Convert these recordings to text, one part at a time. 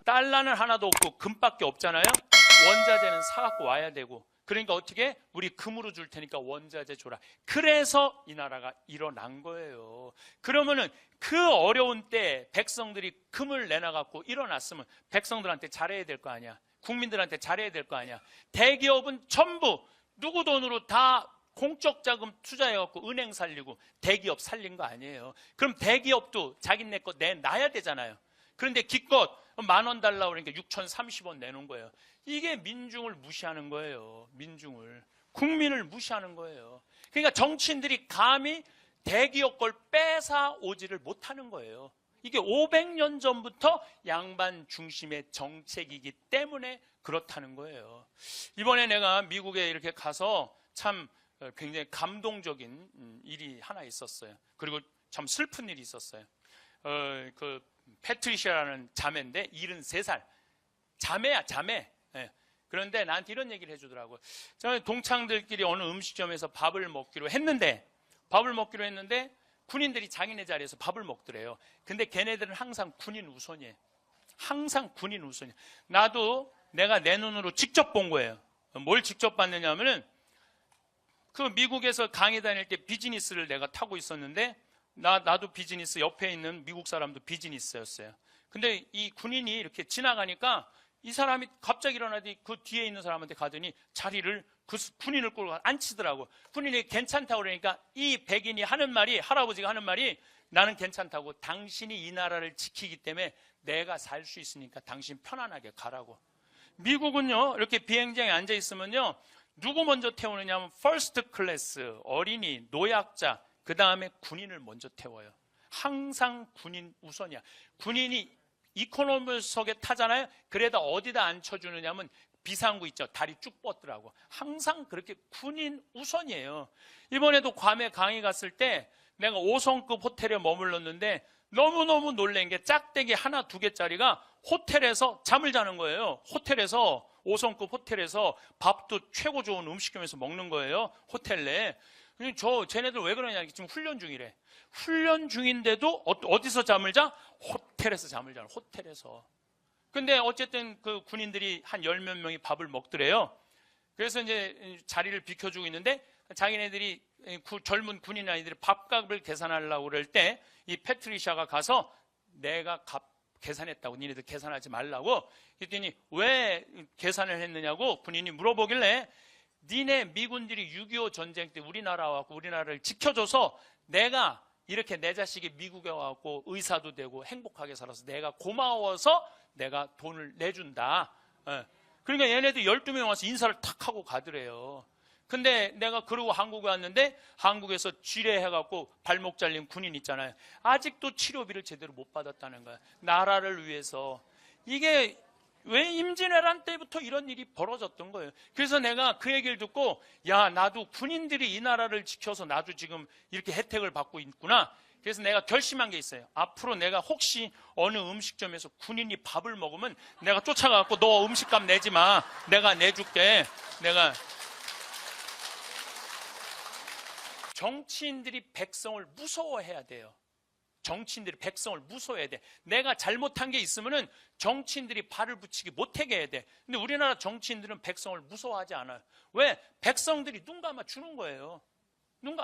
달러는 하나도 없고 금밖에 없잖아요. 원자재는 사갖고 와야 되고, 그러니까 어떻게? 우리 금으로 줄 테니까 원자재 줘라. 그래서 이 나라가 일어난 거예요. 그러면은 그 어려운 때 백성들이 금을 내놔갖고 일어났으면 백성들한테 잘해야 될 거 아니야. 국민들한테 잘해야 될 거 아니야. 대기업은 전부 누구 돈으로 다 공적 자금 투자해갖고 은행 살리고 대기업 살린 거 아니에요. 그럼 대기업도 자기네 거 내놔야 되잖아요. 그런데 기껏 10,000원 달라고 그러니까 6,030원 내놓은 거예요. 이게 민중을 무시하는 거예요. 민중을. 국민을 무시하는 거예요. 그러니까 정치인들이 감히 대기업 걸 뺏어 오지를 못하는 거예요. 이게 500년 전부터 양반 중심의 정책이기 때문에 그렇다는 거예요. 이번에 내가 미국에 이렇게 가서 참 굉장히 감동적인 일이 하나 있었어요. 그리고 참 슬픈 일이 있었어요. 그 패트리시아라는 자매인데 73살. 자매야, 자매. 네. 그런데 나한테 이런 얘기를 해주더라고요. 저는 동창들끼리 어느 음식점에서 밥을 먹기로 했는데 군인들이 자기네 자리에서 밥을 먹더래요. 근데 걔네들은 항상 군인 우선이에요. 항상 군인 우선이에요. 나도 내가 내 눈으로 직접 본 거예요. 뭘 직접 봤느냐면은 그 미국에서 강의 다닐 때 비즈니스를 내가 타고 있었는데 나도 비즈니스, 옆에 있는 미국 사람도 비즈니스였어요. 근데 이 군인이 이렇게 지나가니까 이 사람이 갑자기 일어나더니 그 뒤에 있는 사람한테 가더니 자리를 그 군인을 끌고 앉히더라고. 군인이 괜찮다고 그러니까 이 백인이 하는 말이, 할아버지가 하는 말이 나는 괜찮다고. 당신이 이 나라를 지키기 때문에 내가 살 수 있으니까 당신 편안하게 가라고. 미국은요, 이렇게 비행장에 앉아 있으면요, 누구 먼저 태우느냐 하면 퍼스트 클래스, 어린이, 노약자, 그 다음에 군인을 먼저 태워요. 항상 군인 우선이야. 군인이 이코노미석에 타잖아요. 그래도 어디다 앉혀주느냐 하면 비상구 있죠. 다리 쭉 뻗더라고. 항상 그렇게 군인 우선이에요. 이번에도 괌에 강의 갔을 때 내가 5성급 호텔에 머물렀는데 너무너무 놀란 게 짝대기 하나, 2개짜리가 호텔에서 잠을 자는 거예요. 호텔에서, 5성급 호텔에서 밥도 최고 좋은 음식점에서 먹는 거예요. 호텔 내에. 쟤네들 왜 그러냐. 지금 훈련 중이래. 훈련 중인데도 어디서 잠을 자? 호텔에서 잠을 자. 호텔에서. 근데 어쨌든 그 군인들이 한 10몇 명이 밥을 먹더래요. 그래서 이제 자리를 비켜주고 있는데 자기네들이 젊은 군인 아이들이 밥값을 계산하려고 그럴 때 이 패트리샤가 가서 내가 계산했다고. 니네들 계산하지 말라고. 그랬더니 왜 계산을 했느냐고 군인이 물어보길래 니네 미군들이 6.25 전쟁 때 우리나라 와서 우리나라를 지켜줘서 내가 이렇게 내 자식이 미국에 와서 의사도 되고 행복하게 살아서 내가 고마워서 내가 돈을 내준다. 그러니까 얘네들 12명 와서 인사를 탁 하고 가더래요. 근데 내가 그러고 한국에 왔는데 한국에서 쥐레해갖고 발목 잘린 군인 있잖아요. 아직도 치료비를 제대로 못 받았다는 거야. 나라를 위해서. 이게 왜 임진왜란 때부터 이런 일이 벌어졌던 거예요. 그래서 내가 그 얘기를 듣고 야, 나도 군인들이 이 나라를 지켜서 나도 지금 이렇게 혜택을 받고 있구나. 그래서 내가 결심한 게 있어요. 앞으로 내가 혹시 어느 음식점에서 군인이 밥을 먹으면 내가 쫓아가고 너 음식값 내지 마. 내가 내줄게. 정치인들이 백성을 무서워해야 돼요. 정치인들이 백성을 무서워해야 돼. 내가 잘못한 게 있으면은 정치인들이 발을 붙이기 못하게 해야 돼. 근데 우리나라 정치인들은 백성을 무서워하지 않아요. 왜? 백성들이 눈 감아 주는 거예요.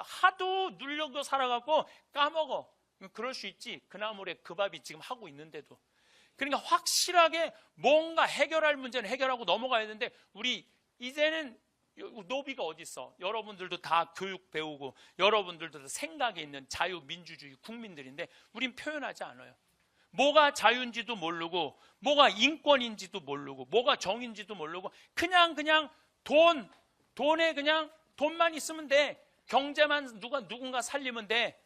하도 눌려고 살아갖고 까먹어. 그럴 수 있지. 그나물에 그 밥이 지금 하고 있는데도. 그러니까 확실하게 뭔가 해결할 문제는 해결하고 넘어가야 되는데 우리 이제는 노비가 어디 있어? 여러분들도 다 교육 배우고 여러분들도 다 생각이 있는 자유민주주의 국민들인데 우린 표현하지 않아요. 뭐가 자유인지도 모르고 뭐가 인권인지도 모르고 뭐가 정인지도 모르고 그냥 돈에 그냥 돈만 있으면 돼. 경제만 누군가 살리면 돼.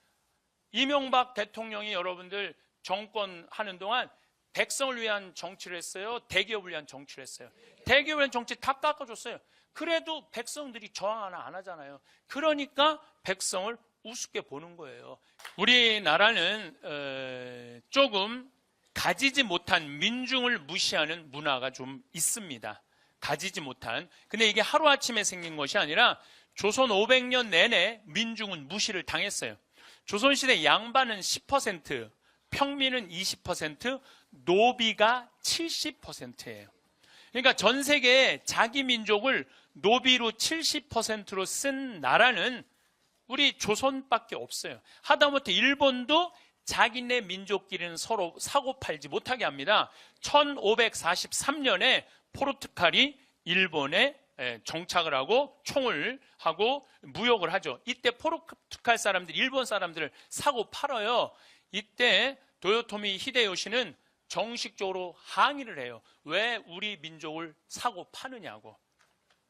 이명박 대통령이 여러분들 정권 하는 동안 백성을 위한 정치를 했어요? 대기업을 위한 정치를 했어요? 대기업을 위한 정치 다 깎아줬어요. 그래도 백성들이 저항 하나 안 하잖아요. 그러니까 백성을 우습게 보는 거예요. 우리나라는 조금 가지지 못한 민중을 무시하는 문화가 좀 있습니다. 가지지 못한. 근데 이게 하루아침에 생긴 것이 아니라 조선 500년 내내 민중은 무시를 당했어요. 조선시대 양반은 10%, 평민은 20%, 노비가 70%예요. 그러니까 전 세계에 자기 민족을 노비로 70%로 쓴 나라는 우리 조선밖에 없어요. 하다못해 일본도 자기네 민족끼리는 서로 사고팔지 못하게 합니다. 1543년에 포르투갈이 일본에 정착을 하고 총을 하고 무역을 하죠. 이때 포르투갈 사람들이 일본 사람들을 사고 팔아요. 이때 도요토미 히데요시는 정식적으로 항의를 해요. 왜 우리 민족을 사고 파느냐고.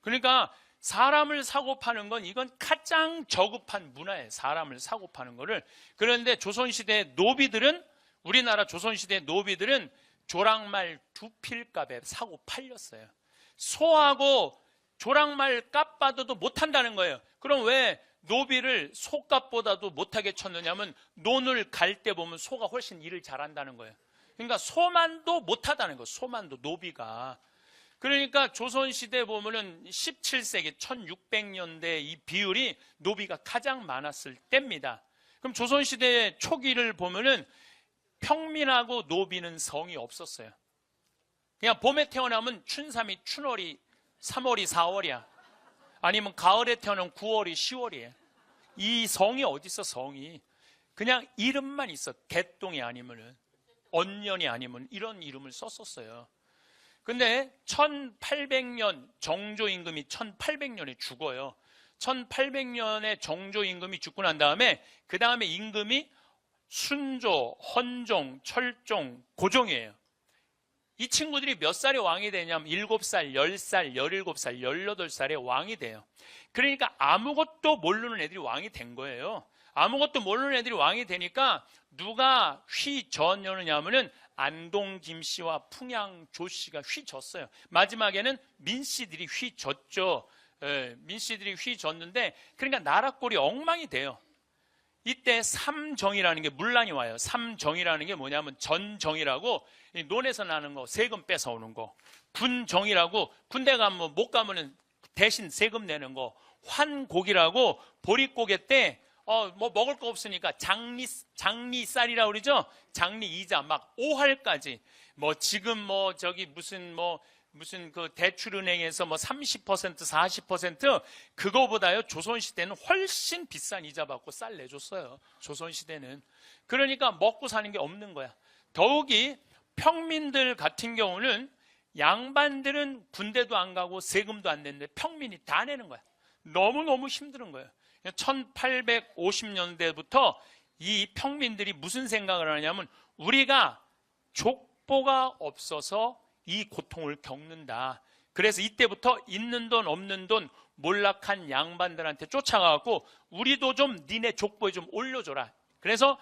그러니까 사람을 사고 파는 건 이건 가장 저급한 문화예요. 사람을 사고 파는 거를. 그런데 조선시대 노비들은, 우리나라 조선시대 노비들은 조랑말 두 필값에 사고 팔렸어요. 소하고 조랑말 값 받아도 못한다는 거예요. 그럼 왜 노비를 소값보다도 못하게 쳤느냐면 논을 갈 때 보면 소가 훨씬 일을 잘한다는 거예요. 그러니까 소만도 못하다는 거예요. 소만도 노비가. 그러니까 조선시대 보면은 17세기 1600년대 이 비율이 노비가 가장 많았을 때입니다. 그럼 조선시대 초기를 보면은 평민하고 노비는 성이 없었어요. 그냥 봄에 태어나면 춘삼이 춘월이 3월이 4월이야. 아니면 가을에 태어나면 9월이 10월이에요. 이 성이 어디 있어, 성이. 그냥 이름만 있어. 개똥이 아니면은, 언년이 아니면 이런 이름을 썼었어요. 근데 1800년 정조임금이 1800년에 죽어요. 1800년에 정조임금이 죽고 난 다음에 그 다음에 임금이 순조, 헌종, 철종, 고종이에요. 이 친구들이 몇 살에 왕이 되냐면 7살, 10살, 17살, 18살에 왕이 돼요. 그러니까 아무것도 모르는 애들이 왕이 된 거예요. 아무것도 모르는 애들이 왕이 되니까 누가 휘저었냐면은 안동 김씨와 풍양 조씨가 휘졌어요. 마지막에는 민씨들이 휘졌죠. 민씨들이 휘졌는데 그러니까 나라 꼴이 엉망이 돼요. 이때 삼정이라는 게 문란이 와요. 삼정이라는 게 뭐냐면 전정이라고 논에서 나는 거 세금 뺏어오는 거, 군정이라고 군대 가면 못 가면은 대신 세금 내는 거, 환곡이라고 보릿고개 때 뭐 먹을 거 없으니까 장리쌀이라고 그러죠. 장리이자 막 5할까지 뭐 지금 뭐 저기 무슨 그 대출은행에서 뭐 30% 40% 그거보다요 조선시대는 훨씬 비싼 이자 받고 쌀 내줬어요. 조선시대는. 그러니까 먹고 사는 게 없는 거야. 더욱이 평민들 같은 경우는 양반들은 군대도 안 가고 세금도 안 냈는데 평민이 다 내는 거야. 너무너무 힘든 거예요. 1850년대부터 이 평민들이 무슨 생각을 하냐면 우리가 족보가 없어서 이 고통을 겪는다. 그래서 이때부터 있는 돈 없는 돈 몰락한 양반들한테 쫓아가고 우리도 좀 니네 족보에 좀 올려줘라. 그래서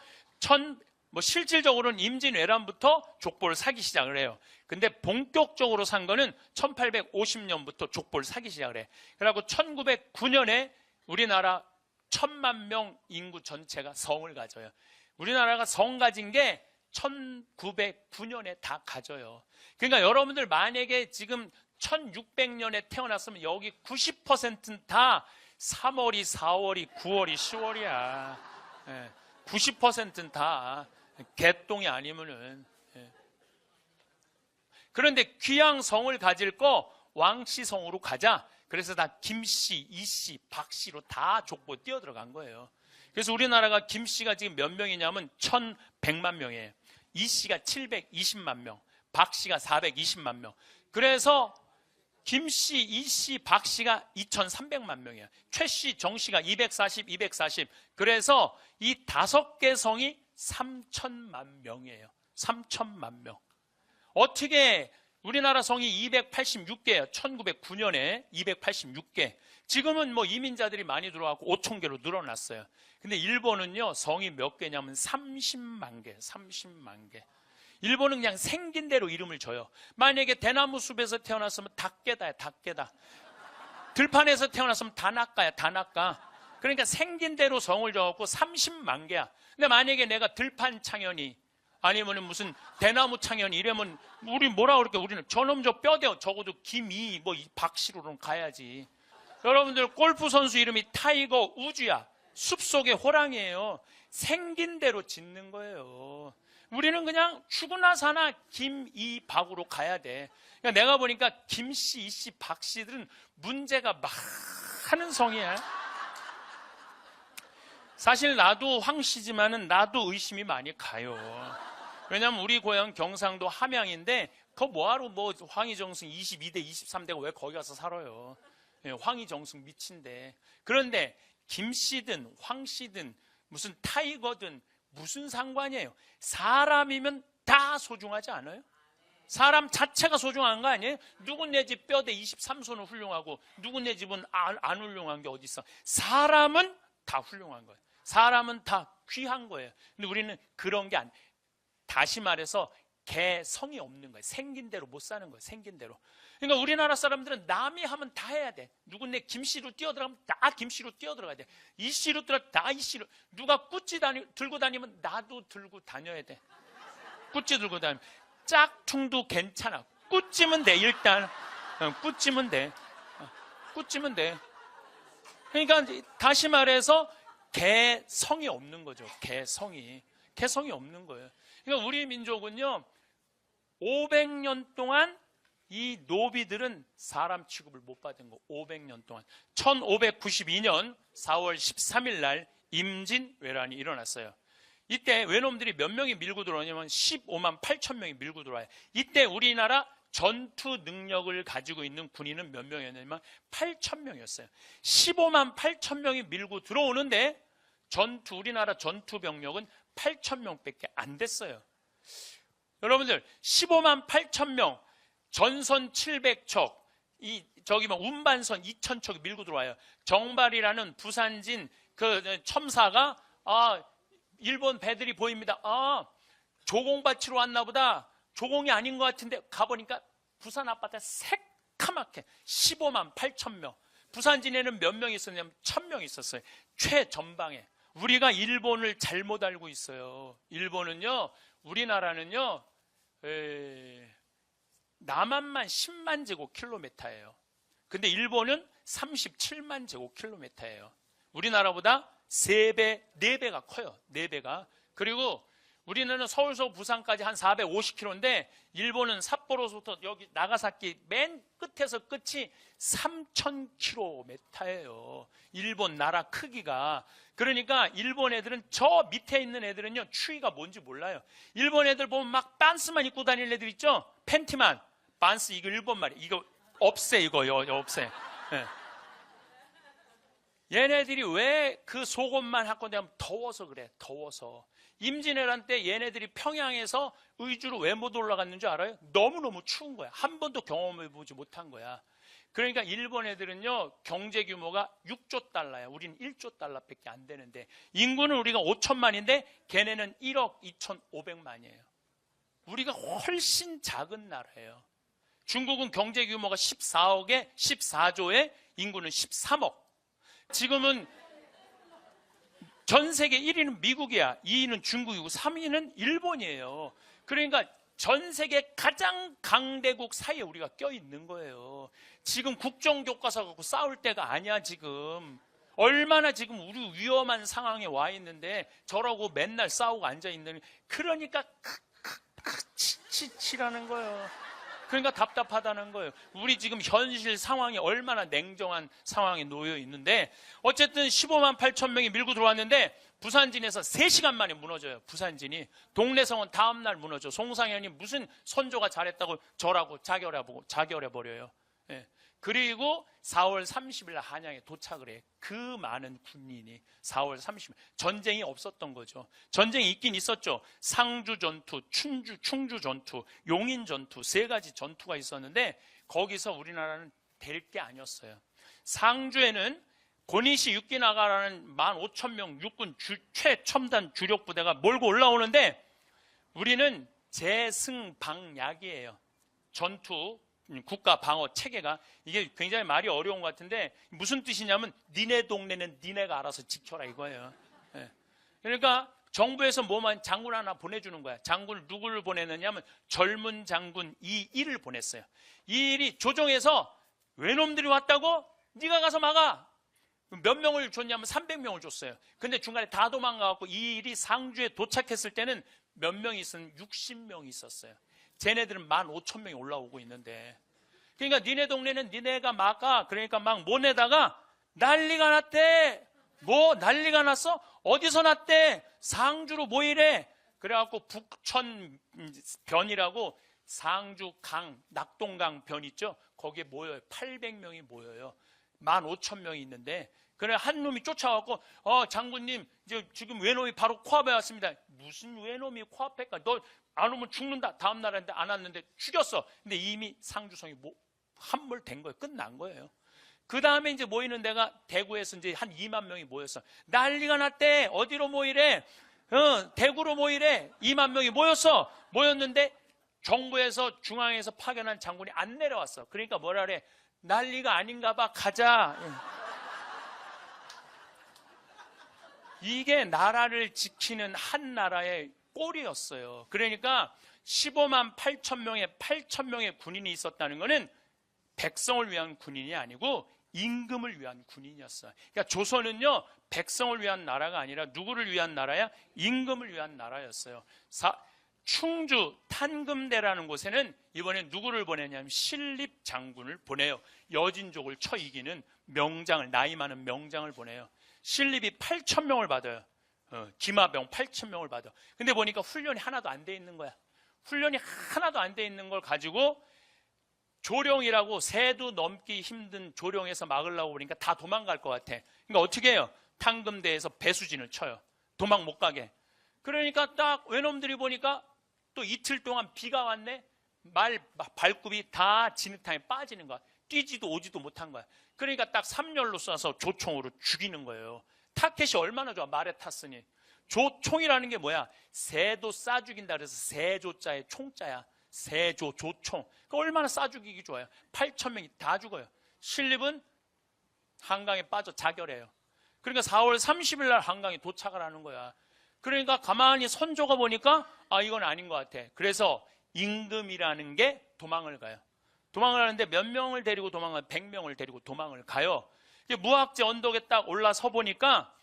실질적으로는 임진왜란부터 족보를 사기 시작을 해요. 근데 본격적으로 산 거는 1850년부터 족보를 사기 시작을 해. 그래갖고 1909년에 우리나라 1000만 명 인구 전체가 성을 가져요. 우리나라가 성 가진 게 1909년에 다 가져요. 그러니까 여러분들 만약에 지금 1600년에 태어났으면 여기 90%는 다 3월이 4월이 9월이 10월이야. 90%는 다 개똥이 아니면은. 그런데 귀양 성을 가질 거 왕씨 성으로 가자. 그래서 다 김씨, 이씨, 박씨로 다 족보에 뛰어들어간 거예요. 그래서 우리나라가 김씨가 지금 몇 명이냐면 1100만 명이에요. 이씨가 720만 명, 박씨가 420만 명. 그래서 김씨, 이씨, 박씨가 2300만 명이에요. 최씨, 정씨가 240. 그래서 이 5개 성이 3000만 명이에요. 3000만 명. 어떻게 우리나라 성이 286개예요. 1909년에 286개. 지금은 뭐 이민자들이 많이 들어와서 5,000개로 늘어났어요. 근데 일본은요, 성이 몇 개냐면 30만 개, 30만 개. 일본은 그냥 생긴 대로 이름을 줘요. 만약에 대나무 숲에서 태어났으면 닭개다야, 닭개다. 들판에서 태어났으면 다나까야, 다나까. 그러니까 생긴 대로 성을 줘갖고 30만 개야. 근데 만약에 내가 들판 창현이 아니면 무슨 대나무 창현이 이러면 우리 뭐라 그럴까? 우리는 저놈 저 뼈대요. 적어도 김이 뭐 박씨로는 가야지. 여러분들 골프 선수 이름이 타이거 우즈야. 숲속의 호랑이에요. 생긴 대로 짓는 거예요. 우리는 그냥 죽으나 사나 김이박으로 가야 돼. 그러니까 내가 보니까 김씨, 이씨, 박씨들은 문제가 많은 성이야. 사실 나도 황씨지만은 나도 의심이 많이 가요. 왜냐면 우리 고향 경상도 함양인데 그거 뭐하러 뭐 황희정승 22대 23대가 왜 거기 가서 살아요. 황희정승 미친데. 그런데 김씨든 황씨든 무슨 타이거든 무슨 상관이에요. 사람이면 다 소중하지 않아요? 사람 자체가 소중한 거 아니에요? 누군 내 집 뼈대 23손은 훌륭하고 누군 내 집은 안 훌륭한 게 어디 있어. 사람은 다 훌륭한 거예요. 사람은 다 귀한 거예요. 근데 우리는 그런 게 다시 말해서 개성이 없는 거예요. 생긴 대로 못 사는 거예요. 생긴 대로. 그러니까 우리나라 사람들은 남이 하면 다 해야 돼. 누군데 김씨로 뛰어들어가면 다 김씨로 뛰어들어가야 돼. 이씨로 들어가면 다 이씨로. 누가 꾸찌 들고 다니면 나도 들고 다녀야 돼. 꾸찌 들고 다니면. 짝퉁도 괜찮아. 꾸찌면 돼. 일단 꾸찌면 돼. 꾸찌면 돼. 그러니까 다시 말해서 개성이 없는 거죠. 개성이 없는 거예요. 그러니까 우리 민족은요 500년 동안 이 노비들은 사람 취급을 못 받은 거. 500년 동안. 1592년 4월 13일 날 임진왜란이 일어났어요. 이때 외놈들이 몇 명이 밀고 들어오냐면 15만 8천 명이 밀고 들어와요. 이때 우리나라 전투 능력을 가지고 있는 군인은 몇 명이었냐면 8천 명이었어요. 15만 8천 명이 밀고 들어오는데 우리나라 전투 병력은 8천 명밖에 안 됐어요. 여러분들 15만 8천 명 전선 700척 운반선 2,000척이 밀고 들어와요. 정발이라는 부산진 그 첨사가 일본 배들이 보입니다. 조공받치러 왔나 보다. 조공이 아닌 것 같은데 가보니까 부산 앞바다에 새카맣게 15만 8천 명. 부산진에는 몇 명 있었냐면 1,000명 있었어요. 최전방에. 우리가 일본을 잘못 알고 있어요. 일본은요, 우리나라는요, 남한만 10만 제곱킬로미터예요. 근데 일본은 37만 제곱킬로미터예요. 우리나라보다 3배, 4배가 커요. 4배가. 그리고 우리는 서울서 부산까지 한 450km인데 일본은 삿포로부터 여기 나가사키 맨 끝에서 끝이 3,000km예요. 일본 나라 크기가. 그러니까 일본 애들은 저 밑에 있는 애들은요 추위가 뭔지 몰라요. 일본 애들 보면 막 반스만 입고 다니는 애들 있죠? 팬티만. 반스 이거 일본 말이에요. 이거 없애 이거요. 없애. 네. 얘네들이 왜 그 속옷만 갖고 다니면 더워서 그래. 더워서. 임진왜란 때 얘네들이 평양에서 의주로 왜 못 올라갔는 줄 알아요? 너무너무 추운 거야. 한 번도 경험해보지 못한 거야. 그러니까 일본 애들은요 경제 규모가 6조 달러야. 우리는 1조 달러밖에 안 되는데 인구는 우리가 5천만인데 걔네는 1억 2,500만이에요. 우리가 훨씬 작은 나라예요. 중국은 경제 규모가 14억에 14조에 인구는 13억. 지금은 전 세계 1위는 미국이야. 2위는 중국이고 3위는 일본이에요. 그러니까 전 세계 가장 강대국 사이에 우리가 껴있는 거예요. 지금 국정교과서 갖고 싸울 때가 아니야. 지금 얼마나 지금 우리 위험한 상황에 와 있는데 저러고 맨날 싸우고 앉아있는. 그러니까 치치라는 거예요. 그러니까 답답하다는 거예요. 우리 지금 현실 상황이 얼마나 냉정한 상황에 놓여 있는데 어쨌든 15만 8천 명이 밀고 들어왔는데 부산진에서 3시간 만에 무너져요. 부산진이. 동래성은 다음날 무너져. 송상현이 무슨 선조가 잘했다고 절하고 자결해버려요. 예. 그리고 4월 30일 날 한양에 도착을 해. 그 많은 군인이 4월 30일. 전쟁이 없었던 거죠. 전쟁이 있긴 있었죠. 상주 전투, 충주 전투, 용인 전투 3가지 전투가 있었는데 거기서 우리나라는 될 게 아니었어요. 상주에는 고니시 육기나가라는 15,000명 육군 최첨단 주력 부대가 몰고 올라오는데 우리는 재승방약이에요. 전투 국가 방어 체계가. 이게 굉장히 말이 어려운 것 같은데 무슨 뜻이냐면 니네 동네는 니네가 알아서 지켜라 이거예요. 예. 그러니까 정부에서 뭐만 장군 하나 보내주는 거야. 장군을 누구를 보내느냐면 젊은 장군 이일을 보냈어요. 이일이 조정해서 외놈들이 왔다고 네가 가서 막아. 몇 명을 줬냐면 300명을 줬어요. 근데 중간에 다 도망가갖고 이일이 상주에 도착했을 때는 몇 명이 있었는 60명이 있었어요. 쟤네들은 15,000명이 올라오고 있는데, 그러니까 니네 동네는 니네가 막아. 그러니까 막 모내다가 난리가 났대. 뭐 난리가 났어? 어디서 났대? 상주로 모이래. 그래갖고 북천변이라고 상주 강, 낙동강 변 있죠? 거기에 모여요. 800명이 모여요. 15,000명이 있는데, 그래 한 놈이 쫓아와갖고 장군님 지금 외놈이 바로 코앞에 왔습니다. 무슨 외놈이 코앞에까? 너 안 오면 죽는다. 다음 날 했는데 안 왔는데 죽였어. 근데 이미 상주성이 함몰된 거예요. 끝난 거예요. 그 다음에 이제 모이는 데가 대구에서 이제 한 2만 명이 모였어. 난리가 났대. 어디로 모이래? 대구로 모이래. 2만 명이 모였는데 정부에서 중앙에서 파견한 장군이 안 내려왔어. 그러니까 뭐라 그래? 난리가 아닌가 봐. 가자. 이게 나라를 지키는 한 나라의 꼴이었어요. 그러니까 15만 8천 명의 군인이 있었다는 것은 백성을 위한 군인이 아니고 임금을 위한 군인이었어요. 그러니까 조선은요, 백성을 위한 나라가 아니라 누구를 위한 나라야? 임금을 위한 나라였어요. 충주 탄금대라는 곳에는 이번에 누구를 보내냐면 신립 장군을 보내요. 여진족을 쳐 이기는 명장을, 나이 많은 명장을 보내요. 신립이 8,000명을 받아요. 기마병 8,000명을 받아. 근데 보니까 훈련이 하나도 안 돼 있는 거야. 훈련이 하나도 안 돼 있는 걸 가지고 조령이라고 새도 넘기 힘든 조령에서 막으려고 그러니까 다 도망갈 것 같아. 그러니까 어떻게 해요? 탄금대에서 배수진을 쳐요. 도망 못 가게. 그러니까 딱 외놈들이 보니까 또 이틀 동안 비가 왔네. 발굽이 다 진흙탕에 빠지는 거야. 뛰지도 오지도 못한 거야. 그러니까 딱 3열로 쏴서 조총으로 죽이는 거예요. 타켓이 얼마나 좋아. 말에 탔으니. 조총이라는 게 뭐야? 새도 싸 죽인다 그래서 새조자의 총자야. 새조, 조총. 그러니까 얼마나 싸 죽이기 좋아요. 8,000명이 다 죽어요. 신립은 한강에 빠져 자결해요. 그러니까 4월 30일 날 한강에 도착을 하는 거야. 그러니까 가만히 선조가 보니까 이건 아닌 것 같아. 그래서 임금이라는 게 도망을 가요. 도망을 하는데 몇 명을 데리고 도망가요? 100명을 데리고 도망을 가요. 무학지 언덕에 딱 올라서 보니까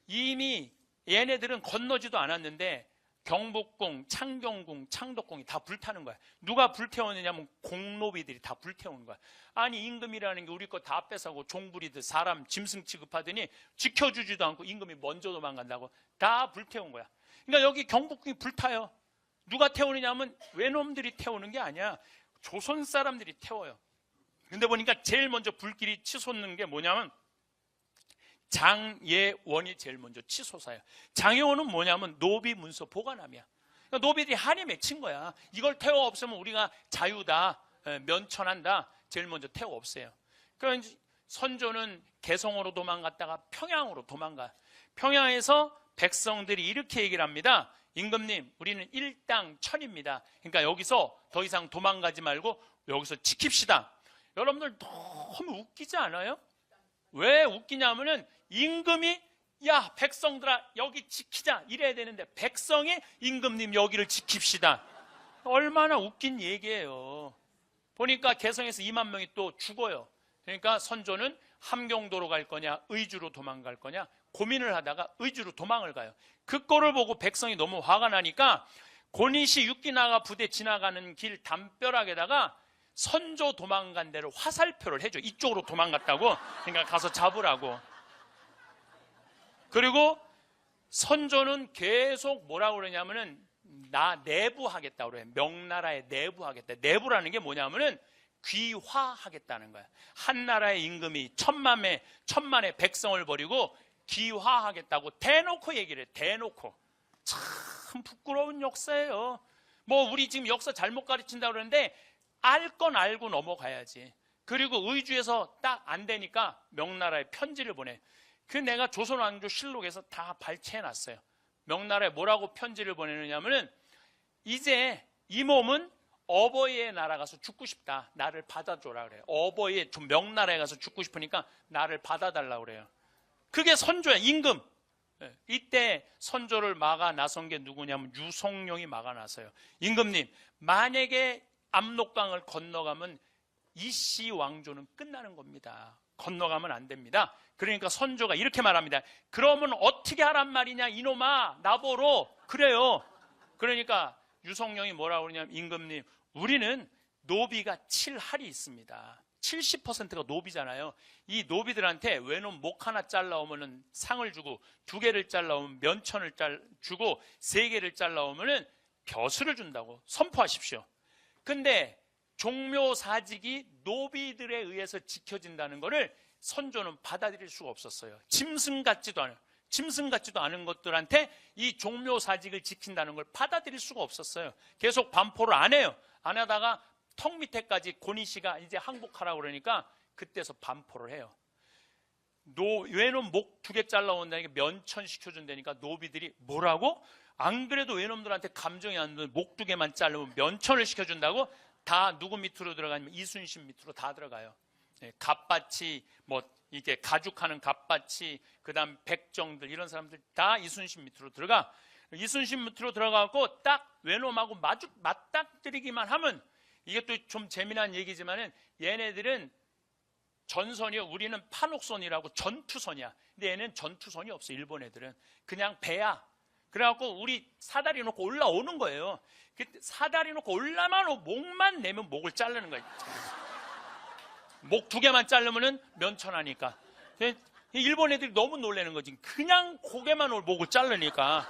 이미 얘네들은 건너지도 않았는데 경복궁, 창경궁, 창덕궁이 다 불타는 거야. 누가 불태웠느냐면 공노비들이 다 불태우는 거야. 아니 임금이라는 게 우리 거 다 뺏어가고 종부리듯 사람 짐승 취급하더니 지켜주지도 않고 임금이 먼저 도망간다고 다 불태운 거야. 그러니까 여기 경복궁이 불타요. 누가 태우느냐면 외놈들이 태우는 게 아니야. 조선 사람들이 태워요. 근데 보니까 제일 먼저 불길이 치솟는 게 뭐냐면 장예원이 제일 먼저 치솟아요. 장예원은 뭐냐면 노비 문서 보관함이야. 그러니까 노비들이 한이 맺힌 거야. 이걸 태워 없으면 우리가 자유다, 면천한다. 제일 먼저 태워 없애요. 그러니까 선조는 개성으로 도망갔다가 평양으로 도망가. 평양에서 백성들이 이렇게 얘기를 합니다. 임금님, 우리는 일당 천입니다. 그러니까 여기서 더 이상 도망가지 말고 여기서 지킵시다. 여러분들 너무 웃기지 않아요? 왜 웃기냐면은 임금이 야 백성들아 여기 지키자 이래야 되는데 백성이 임금님 여기를 지킵시다. 얼마나 웃긴 얘기예요. 보니까 개성에서 2만 명이 또 죽어요. 그러니까 선조는 함경도로 갈 거냐 의주로 도망갈 거냐 고민을 하다가 의주로 도망을 가요. 그 꼴을 보고 백성이 너무 화가 나니까 고니시 육기나가 부대 지나가는 길 담벼락에다가 선조 도망간 데를 화살표를 해줘. 이쪽으로 도망갔다고. 그러니까 가서 잡으라고. 그리고 선조는 계속 뭐라고 그러냐면은 나 내부하겠다고 그래요. 명나라에 내부하겠다. 내부라는 게 뭐냐면은 귀화하겠다는 거야. 한 나라의 임금이 천만의 백성을 버리고 귀화하겠다고 대놓고 얘기를 해. 대놓고. 참 부끄러운 역사예요. 뭐 우리 지금 역사 잘못 가르친다고 그러는데 알 건 알고 넘어가야지. 그리고 의주에서 딱 안 되니까 명나라에 편지를 보내. 그 내가 조선왕조실록에서 다 발췌해놨어요. 명나라에 뭐라고 편지를 보내느냐면은 이제 이 몸은 어버이의 나라 가서 죽고 싶다. 나를 받아줘라 그래요. 어버이의 좀 명나라에 가서 죽고 싶으니까 나를 받아달라 그래요. 그게 선조야. 임금. 이때 선조를 막아 나선 게 누구냐면 유성룡이 막아 나서요. 임금님, 만약에 압록강을 건너가면 이씨 왕조는 끝나는 겁니다. 건너가면 안 됩니다. 그러니까 선조가 이렇게 말합니다. 그러면 어떻게 하란 말이냐 이놈아 나보러. 그래요. 그러니까 유성룡이 뭐라고 그러냐면, 임금님, 우리는 노비가 7할이 있습니다. 70%가 노비잖아요. 이 노비들한테 외놈 목 하나 잘라오면은 상을 주고, 2개를 잘라오면 면천을 주고, 3개를 잘라오면은 벼슬을 준다고 선포하십시오. 근데 종묘사직이 노비들에 의해서 지켜진다는 것을 선조는 받아들일 수가 없었어요. 짐승 같지도 않은 것들한테 이 종묘사직을 지킨다는 걸 받아들일 수가 없었어요. 계속 반포를 안 해요. 안 하다가 턱 밑에까지 고니 씨가 이제 항복하라고 그러니까 그때서 반포를 해요. 외놈 목 2개 잘라온다니까 면천 시켜준다니까 노비들이 뭐라고? 안 그래도 외놈들한테 감정이 안 드는 목 2개만 자르면 면천을 시켜준다고? 다 누구 밑으로 들어가냐면 이순신 밑으로 다 들어가요. 갑밭이 뭐 이게 가죽하는 갑밭이, 그다음 백정들, 이런 사람들 다 이순신 밑으로 들어가. 이순신 밑으로 들어가고 딱 외놈하고 맞닥뜨리기만 하면, 이게 또 좀 재미난 얘기지만은 얘네들은 전선이요, 우리는 판옥선이라고 전투선이야. 근데 얘는 전투선이 없어. 일본 애들은 그냥 배야. 그래갖고 우리 사다리 놓고 올라오는 거예요. 사다리 놓고 올라만 목만 내면 목을 자르는 거예요. 목 2개만 자르면은 면천하니까. 일본 애들이 너무 놀라는 거지. 그냥 고개만 목을 자르니까.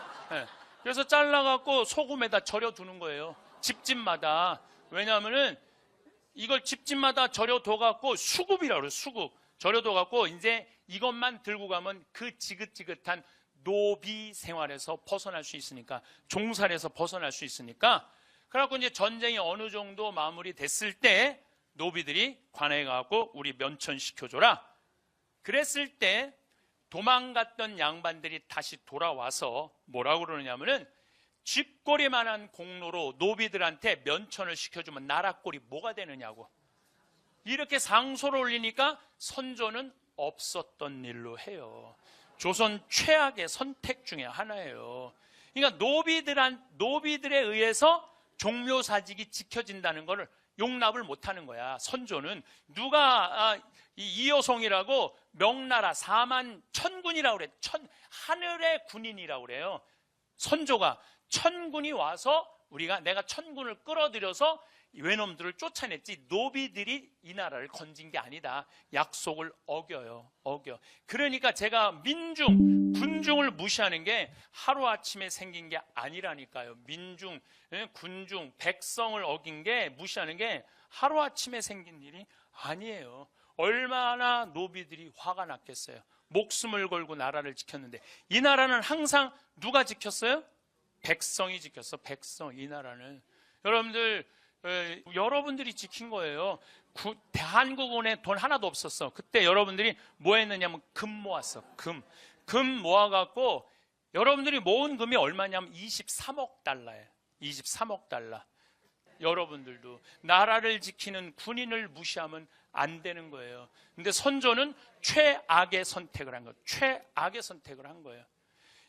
그래서 잘라갖고 소금에다 절여두는 거예요. 집집마다. 왜냐하면은 이걸 집집마다 절여둬갖고 수급이라고 그래요. 수급. 절여둬갖고 이제 이것만 들고 가면 그 지긋지긋한 노비 생활에서 벗어날 수 있으니까, 종살에서 벗어날 수 있으니까. 그래갖고 이제 전쟁이 어느 정도 마무리됐을 때 노비들이 관에 가고 우리 면천시켜줘라. 그랬을 때 도망갔던 양반들이 다시 돌아와서 뭐라고 그러냐면은, 쥐꼬리만한 공로로 노비들한테 면천을 시켜주면 나라 꼴이 뭐가 되느냐고. 이렇게 상소를 올리니까 선조는 없었던 일로 해요. 조선 최악의 선택 중에 하나예요. 그러니까 노비들에 의해서 종묘사직이 지켜진다는 것을 용납을 못하는 거야. 선조는 누가 이여송이라고 명나라 4만 천군이라고 그래. 하늘의 군인이라고 그래요. 선조가 1000군이 와서 내가 1000군을 끌어들여서 외놈들을 쫓아냈지, 노비들이 이 나라를 건진 게 아니다. 약속을 어겨. 그러니까 제가 군중을 무시하는 게 하루아침에 생긴 게 아니라니까요. 군중, 백성을 어긴 게, 무시하는 게 하루아침에 생긴 일이 아니에요. 얼마나 노비들이 화가 났겠어요. 목숨을 걸고 나라를 지켰는데, 이 나라는 항상 누가 지켰어요? 백성이 지켰어. 백성. 이 나라는 여러분들이 지킨 거예요. 대한국은에 돈 하나도 없었어. 그때 여러분들이 뭐 했느냐면 금 모았어. 금 모아갖고 여러분들이 모은 금이 얼마냐면 23억 달러예요. 23억 달러. 여러분들도 나라를 지키는 군인을 무시하면 안 되는 거예요. 근데 선조는 최악의 선택을 한 거예요. 최악의 선택을 한 거예요.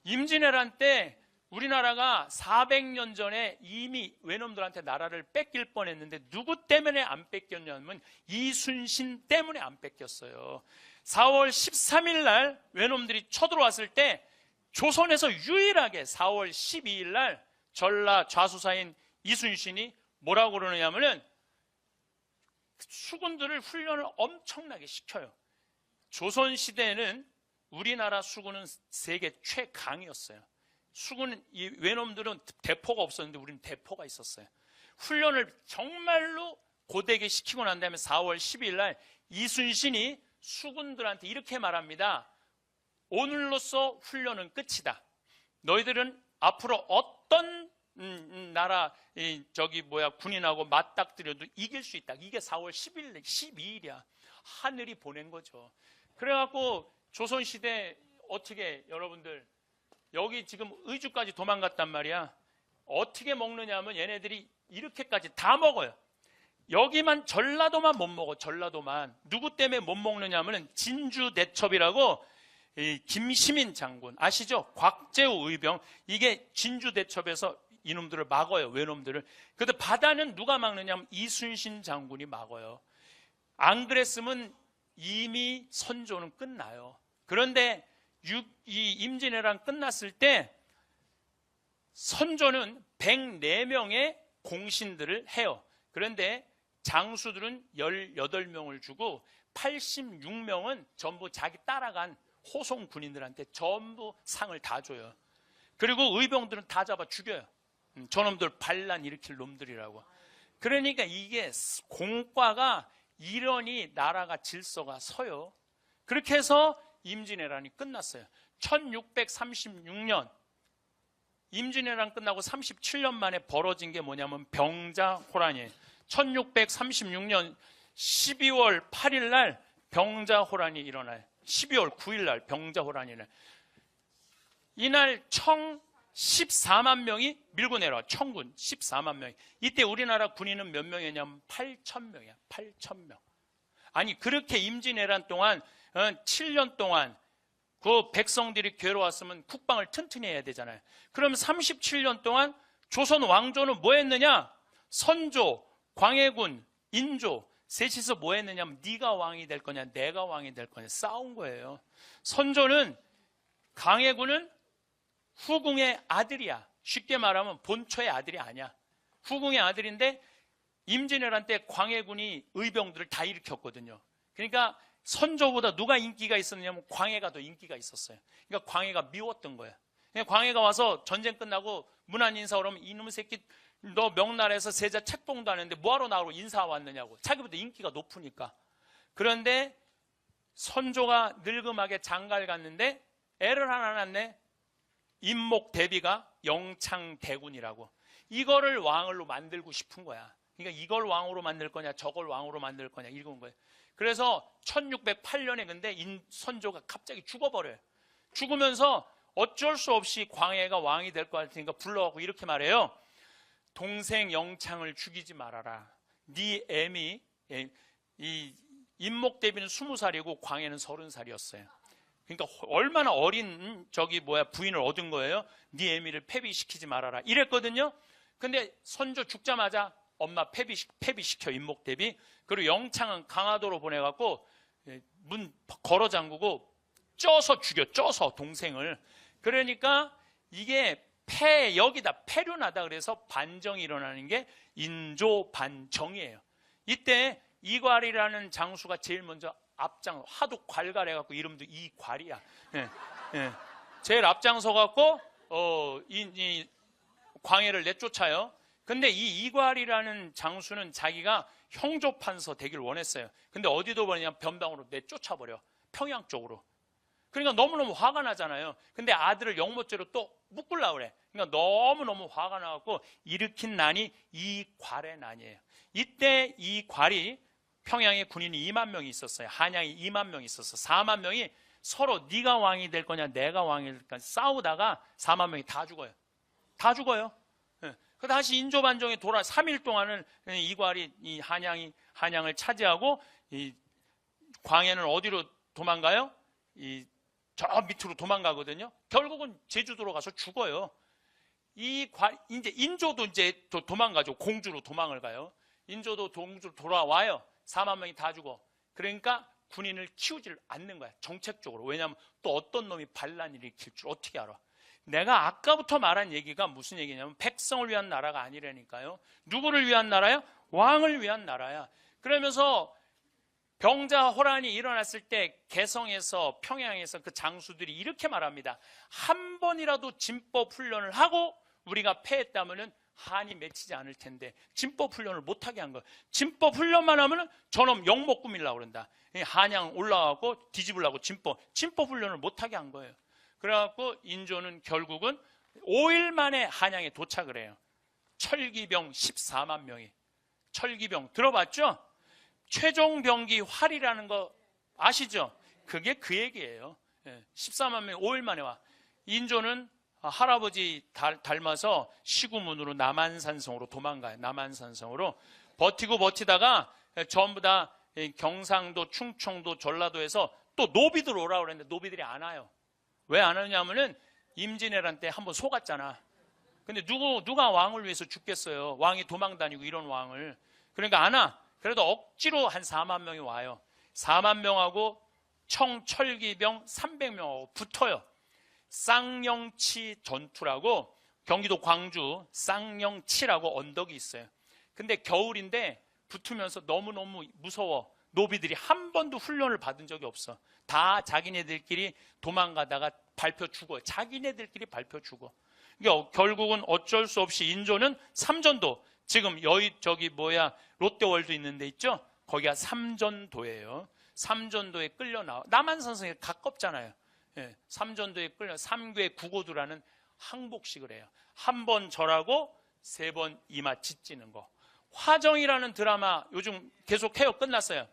임진왜란 때 우리나라가 400년 전에 이미 외놈들한테 나라를 뺏길 뻔했는데, 누구 때문에 안 뺏겼냐면 이순신 때문에 안 뺏겼어요. 4월 13일 날 외놈들이 쳐들어왔을 때 조선에서 유일하게 4월 12일 날 전라 좌수사인 이순신이 뭐라고 그러느냐면은 수군들을 훈련을 엄청나게 시켜요. 조선시대에는 우리나라 수군은 세계 최강이었어요. 수군, 외놈들은 대포가 없었는데 우리는 대포가 있었어요. 훈련을 정말로 고되게 시키고 난 다음에 4월 12일 날 이순신이 수군들한테 이렇게 말합니다. 오늘로써 훈련은 끝이다. 너희들은 앞으로 어떤 나라 군인하고 맞닥뜨려도 이길 수 있다. 이게 4월 12일이야. 하늘이 보낸 거죠. 그래갖고 조선시대 어떻게, 여러분들 여기 지금 의주까지 도망갔단 말이야. 어떻게 먹느냐 하면 얘네들이 이렇게까지 다 먹어요. 여기만 전라도만 못 먹어. 전라도만. 누구 때문에 못 먹느냐 하면 진주대첩이라고, 김시민 장군 아시죠? 곽재우 의병. 이게 진주대첩에서 이놈들을 막아요. 외놈들을. 그런데 바다는 누가 막느냐 하면 이순신 장군이 막아요. 안 그랬으면 이미 선조는 끝나요. 그런데 이 임진왜란 끝났을 때 선조는 104명의 공신들을 해요. 그런데 장수들은 18명을 주고 86명은 전부 자기 따라간 호송 군인들한테 전부 상을 다 줘요. 그리고 의병들은 다 잡아 죽여요. 저놈들 반란 일으킬 놈들이라고. 그러니까 이게 공과가 이러니 나라가 질서가 서요. 그렇게 해서 임진왜란이 끝났어요. 1636년 임진왜란 끝나고 37년 만에 벌어진 게 뭐냐면 병자호란이에요. 1636년 12월 8일 날 병자호란이 일어나요. 12월 9일 날 병자호란이 일어나요. 이날 청 14만 명이 밀고 내려와. 청군 14만 명이. 이때 우리나라 군인은 몇 명이냐면 8,000명이야. 8,000명. 아니 그렇게 임진왜란 동안 7년 동안 그 백성들이 괴로웠으면 국방을 튼튼히 해야 되잖아요. 그럼 37년 동안 조선 왕조는 뭐 했느냐? 선조, 광해군, 인조 셋이서 뭐 했느냐면 네가 왕이 될 거냐 내가 왕이 될 거냐 싸운 거예요. 선조는 광해군은 후궁의 아들이야. 쉽게 말하면 본초의 아들이 아니야. 후궁의 아들인데 임진왜란 때 광해군이 의병들을 다 일으켰거든요. 그러니까 선조보다 누가 인기가 있었냐면 광해가 더 인기가 있었어요. 그러니까 광해가 미웠던 거야. 그러니까 광해가 와서 전쟁 끝나고 문안 인사 오면 이놈 새끼 너 명나라에서 세자 책봉도 안 했는데 뭐하러 나하고 인사 왔느냐고. 자기보다 인기가 높으니까. 그런데 선조가 늙음하게 장가를 갔는데 애를 하나 낳네. 임목대비가 영창대군이라고. 이거를 왕으로 만들고 싶은 거야. 그러니까 이걸 왕으로 만들 거냐 저걸 왕으로 만들 거냐 이런 거예요. 그래서 1608년에 근데 선조가 갑자기 죽어버려요. 죽으면서 어쩔 수 없이 광해가 왕이 될 것 같으니까 불러갖고 이렇게 말해요. 동생 영창을 죽이지 말아라. 네 애미 이 임목대비는 20살이고 광해는 30살이었어요. 그러니까 얼마나 어린 부인을 얻은 거예요. 네 애미를 폐비시키지 말아라 이랬거든요. 근데 선조 죽자마자 엄마 폐비시켜 임목대비. 그리고 영창은 강화도로 보내갖고 문 걸어 잠그고 쪄서 죽여. 쪄서 동생을. 그러니까 이게 여기다 폐륜하다 그래서 반정이 일어나는 게 인조반정이에요. 이때 이괄이라는 장수가 제일 먼저 앞장 하도 괄갈해갖고 이름도 이괄이야. 예, 예. 제일 앞장서갖고 이 광해를 내쫓아요. 근데 이 이괄이라는 장수는 자기가 형조판서 되길 원했어요. 근데 어디도 보내냐면 변방으로 내쫓아버려. 평양 쪽으로. 그러니까 너무너무 화가 나잖아요. 근데 아들을 영모죄로 또 묶으려고 그래. 그러니까 너무너무 화가 나갖고 일으킨 난이 이괄의 난이에요. 이때 이괄이 평양에 군인이 2만 명이 있었어요. 한양이 2만 명이 있었어. 4만 명이 서로 네가 왕이 될 거냐 내가 왕이 될 거냐 싸우다가 4만 명이 다 죽어요. 다 죽어요. 그 다시 인조반정에 3일 동안은 이괄이 이 한양을 차지하고 이 광해는 어디로 도망가요? 저 밑으로 도망가거든요. 결국은 제주도로 가서 죽어요. 이제 인조도 이제 도망가죠. 공주로 도망을 가요. 인조도 공주로 돌아와요. 4만 명이 다 죽어. 그러니까 군인을 키우질 않는 거야. 정책적으로. 왜냐하면 또 어떤 놈이 반란을 일으킬 줄 어떻게 알아? 내가 아까부터 말한 얘기가 무슨 얘기냐면 백성을 위한 나라가 아니라니까요. 누구를 위한 나라야? 왕을 위한 나라야. 그러면서 병자호란이 일어났을 때 개성에서 평양에서 그 장수들이 이렇게 말합니다. 한 번이라도 진법 훈련을 하고 우리가 패했다면은 한이 맺히지 않을 텐데 진법 훈련을 못하게 한 거예요. 진법 훈련만 하면은 저놈 영목 꾸밀려고 그런다. 한양 올라가고 뒤집으려고 진법 훈련을 못하게 한 거예요. 그래갖고 인조는 결국은 5일 만에 한양에 도착을 해요. 철기병 14만 명이. 철기병 들어봤죠? 최종병기 활이라는 거 아시죠? 그게 그 얘기예요. 14만 명이 5일 만에 와. 인조는 할아버지 닮아서 시구문으로 남한산성으로 도망가요. 남한산성으로 버티고 버티다가 전부 다 경상도, 충청도, 전라도에서 또 노비들 오라고 그랬는데 노비들이 안 와요. 왜 안 오냐면은 임진왜란 때 한번 속았잖아. 근데 누가 왕을 위해서 죽겠어요. 왕이 도망 다니고 이런 왕을. 그러니까 안 와. 그래도 억지로 한 4만 명이 와요. 4만 명하고 청철기병 300명하고 붙어요. 쌍영치 전투라고 경기도 광주 쌍용치라고 언덕이 있어요. 근데 겨울인데 붙으면서 너무너무 무서워. 노비들이 한 번도 훈련을 받은 적이 없어. 다 자기네들끼리 도망가다가 밟혀 죽어. 자기네들끼리 밟혀 죽어. 그러니까 결국은 어쩔 수 없이 인조는 삼전도, 지금 롯데월드 있는데 있죠? 거기가 삼전도예요. 삼전도에 끌려 나와. 남한산성에 가깝잖아요. 예, 삼전도에 끌려 삼괴 구고두라는 항복식을 해요. 한 번 절하고 3번 이마 짓지는 거. 화정이라는 드라마 요즘 계속해요. 끝났어요?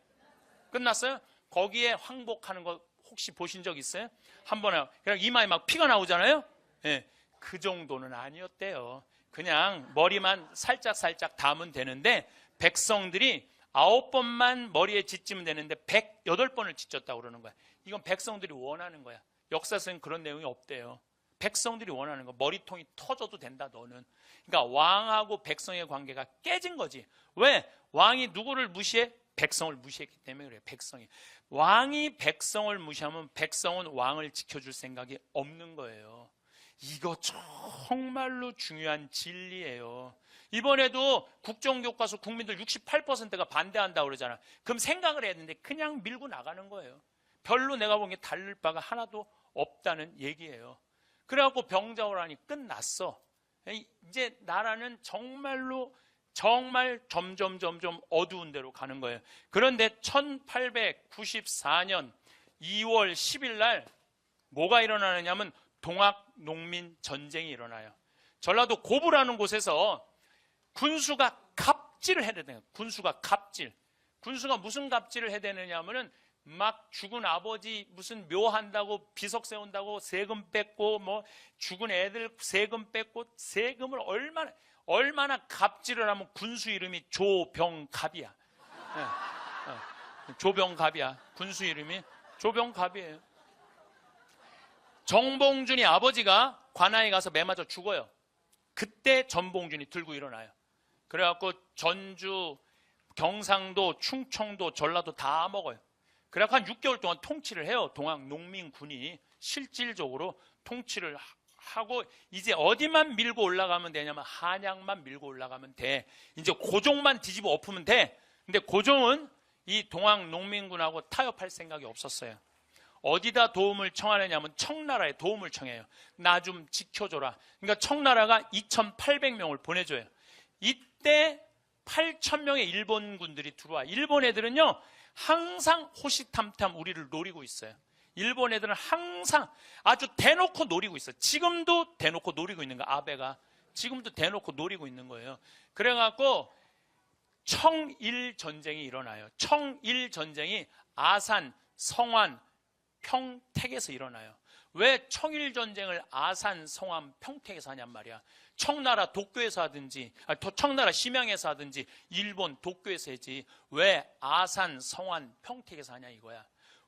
끝났어요? 거기에 항복하는 거 혹시 보신 적 있어요? 한 번에 그냥 이마에 막 피가 나오잖아요. 예, 그 정도는 아니었대요. 그냥 머리만 살짝 담으면 되는데 백성들이 9번만 머리에 짓지면 되는데 108번을 짓졌다고 그러는 거야. 이건 백성들이 원하는 거야. 역사서엔 그런 내용이 없대요. 백성들이 원하는 거. 머리통이 터져도 된다 너는. 그러니까 왕하고 백성의 관계가 깨진 거지. 왜? 왕이 누구를 무시해? 백성을 무시했기 때문에 그래요. 백성이. 왕이 백성을 무시하면 백성은 왕을 지켜줄 생각이 없는 거예요. 이거 정말로 중요한 진리예요. 이번에도 국정교과서 국민들 68%가 반대한다고 그러잖아. 그럼 생각을 해야 되는데 그냥 밀고 나가는 거예요. 별로 내가 보기엔 다를 바가 하나도 없다는 얘기예요. 그래갖고 병자호란이 끝났어. 이제 나라는 정말 점점 어두운 데로 가는 거예요. 그런데 1894년 2월 10일 날 뭐가 일어나느냐면 동학농민전쟁이 일어나요. 전라도 고부라는 곳에서 군수가 갑질을 해야 되는 거예요. 군수가 무슨 갑질을 해야 되느냐 하면은 막 죽은 아버지 무슨 묘한다고 비석 세운다고 세금 뺏고 뭐 죽은 애들 세금 뺏고 세금을 얼마나 갑질을 하면 군수 이름이 조병갑이야. 네. 조병갑이야. 군수 이름이 조병갑이에요. 정봉준이 아버지가 관아에 가서 매 맞아 죽어요. 그때 전봉준이 들고 일어나요. 그래갖고 전주, 경상도, 충청도, 전라도 다 먹어요. 그래갖고 한 6개월 동안 통치를 해요. 동학농민군이 실질적으로 통치를 하고 이제 어디만 밀고 올라가면 되냐면 한양만 밀고 올라가면 돼. 이제 고종만 뒤집어 엎으면 돼. 근데 고종은 이 동학농민군하고 타협할 생각이 없었어요. 어디다 도움을 청하느냐면 청나라에 도움을 청해요. 나 좀 지켜줘라. 그러니까 청나라가 2,800명을 보내줘요. 이때 8,000명의 일본군들이 들어와. 일본 애들은요 항상 호시탐탐 우리를 노리고 있어요. 일본 애들은 항상 아주 대놓고 노리고 있어요. 지금도 대놓고 노리고 있는 거예요. 아베가 지금도 대놓고 노리고 있는 거예요. 그래갖고 청일전쟁이 일어나요. 청일전쟁이 아산, 성안, 평택에서 일어나요. 왜 청일전쟁을 아산, 성안, 평택에서 하냔 말이야. 청나라 도쿄에서 하든지 청나라 심양에서 하든지 일본 도쿄에서 하지 왜 아산, 성안, 평택에서 하냐 이거야.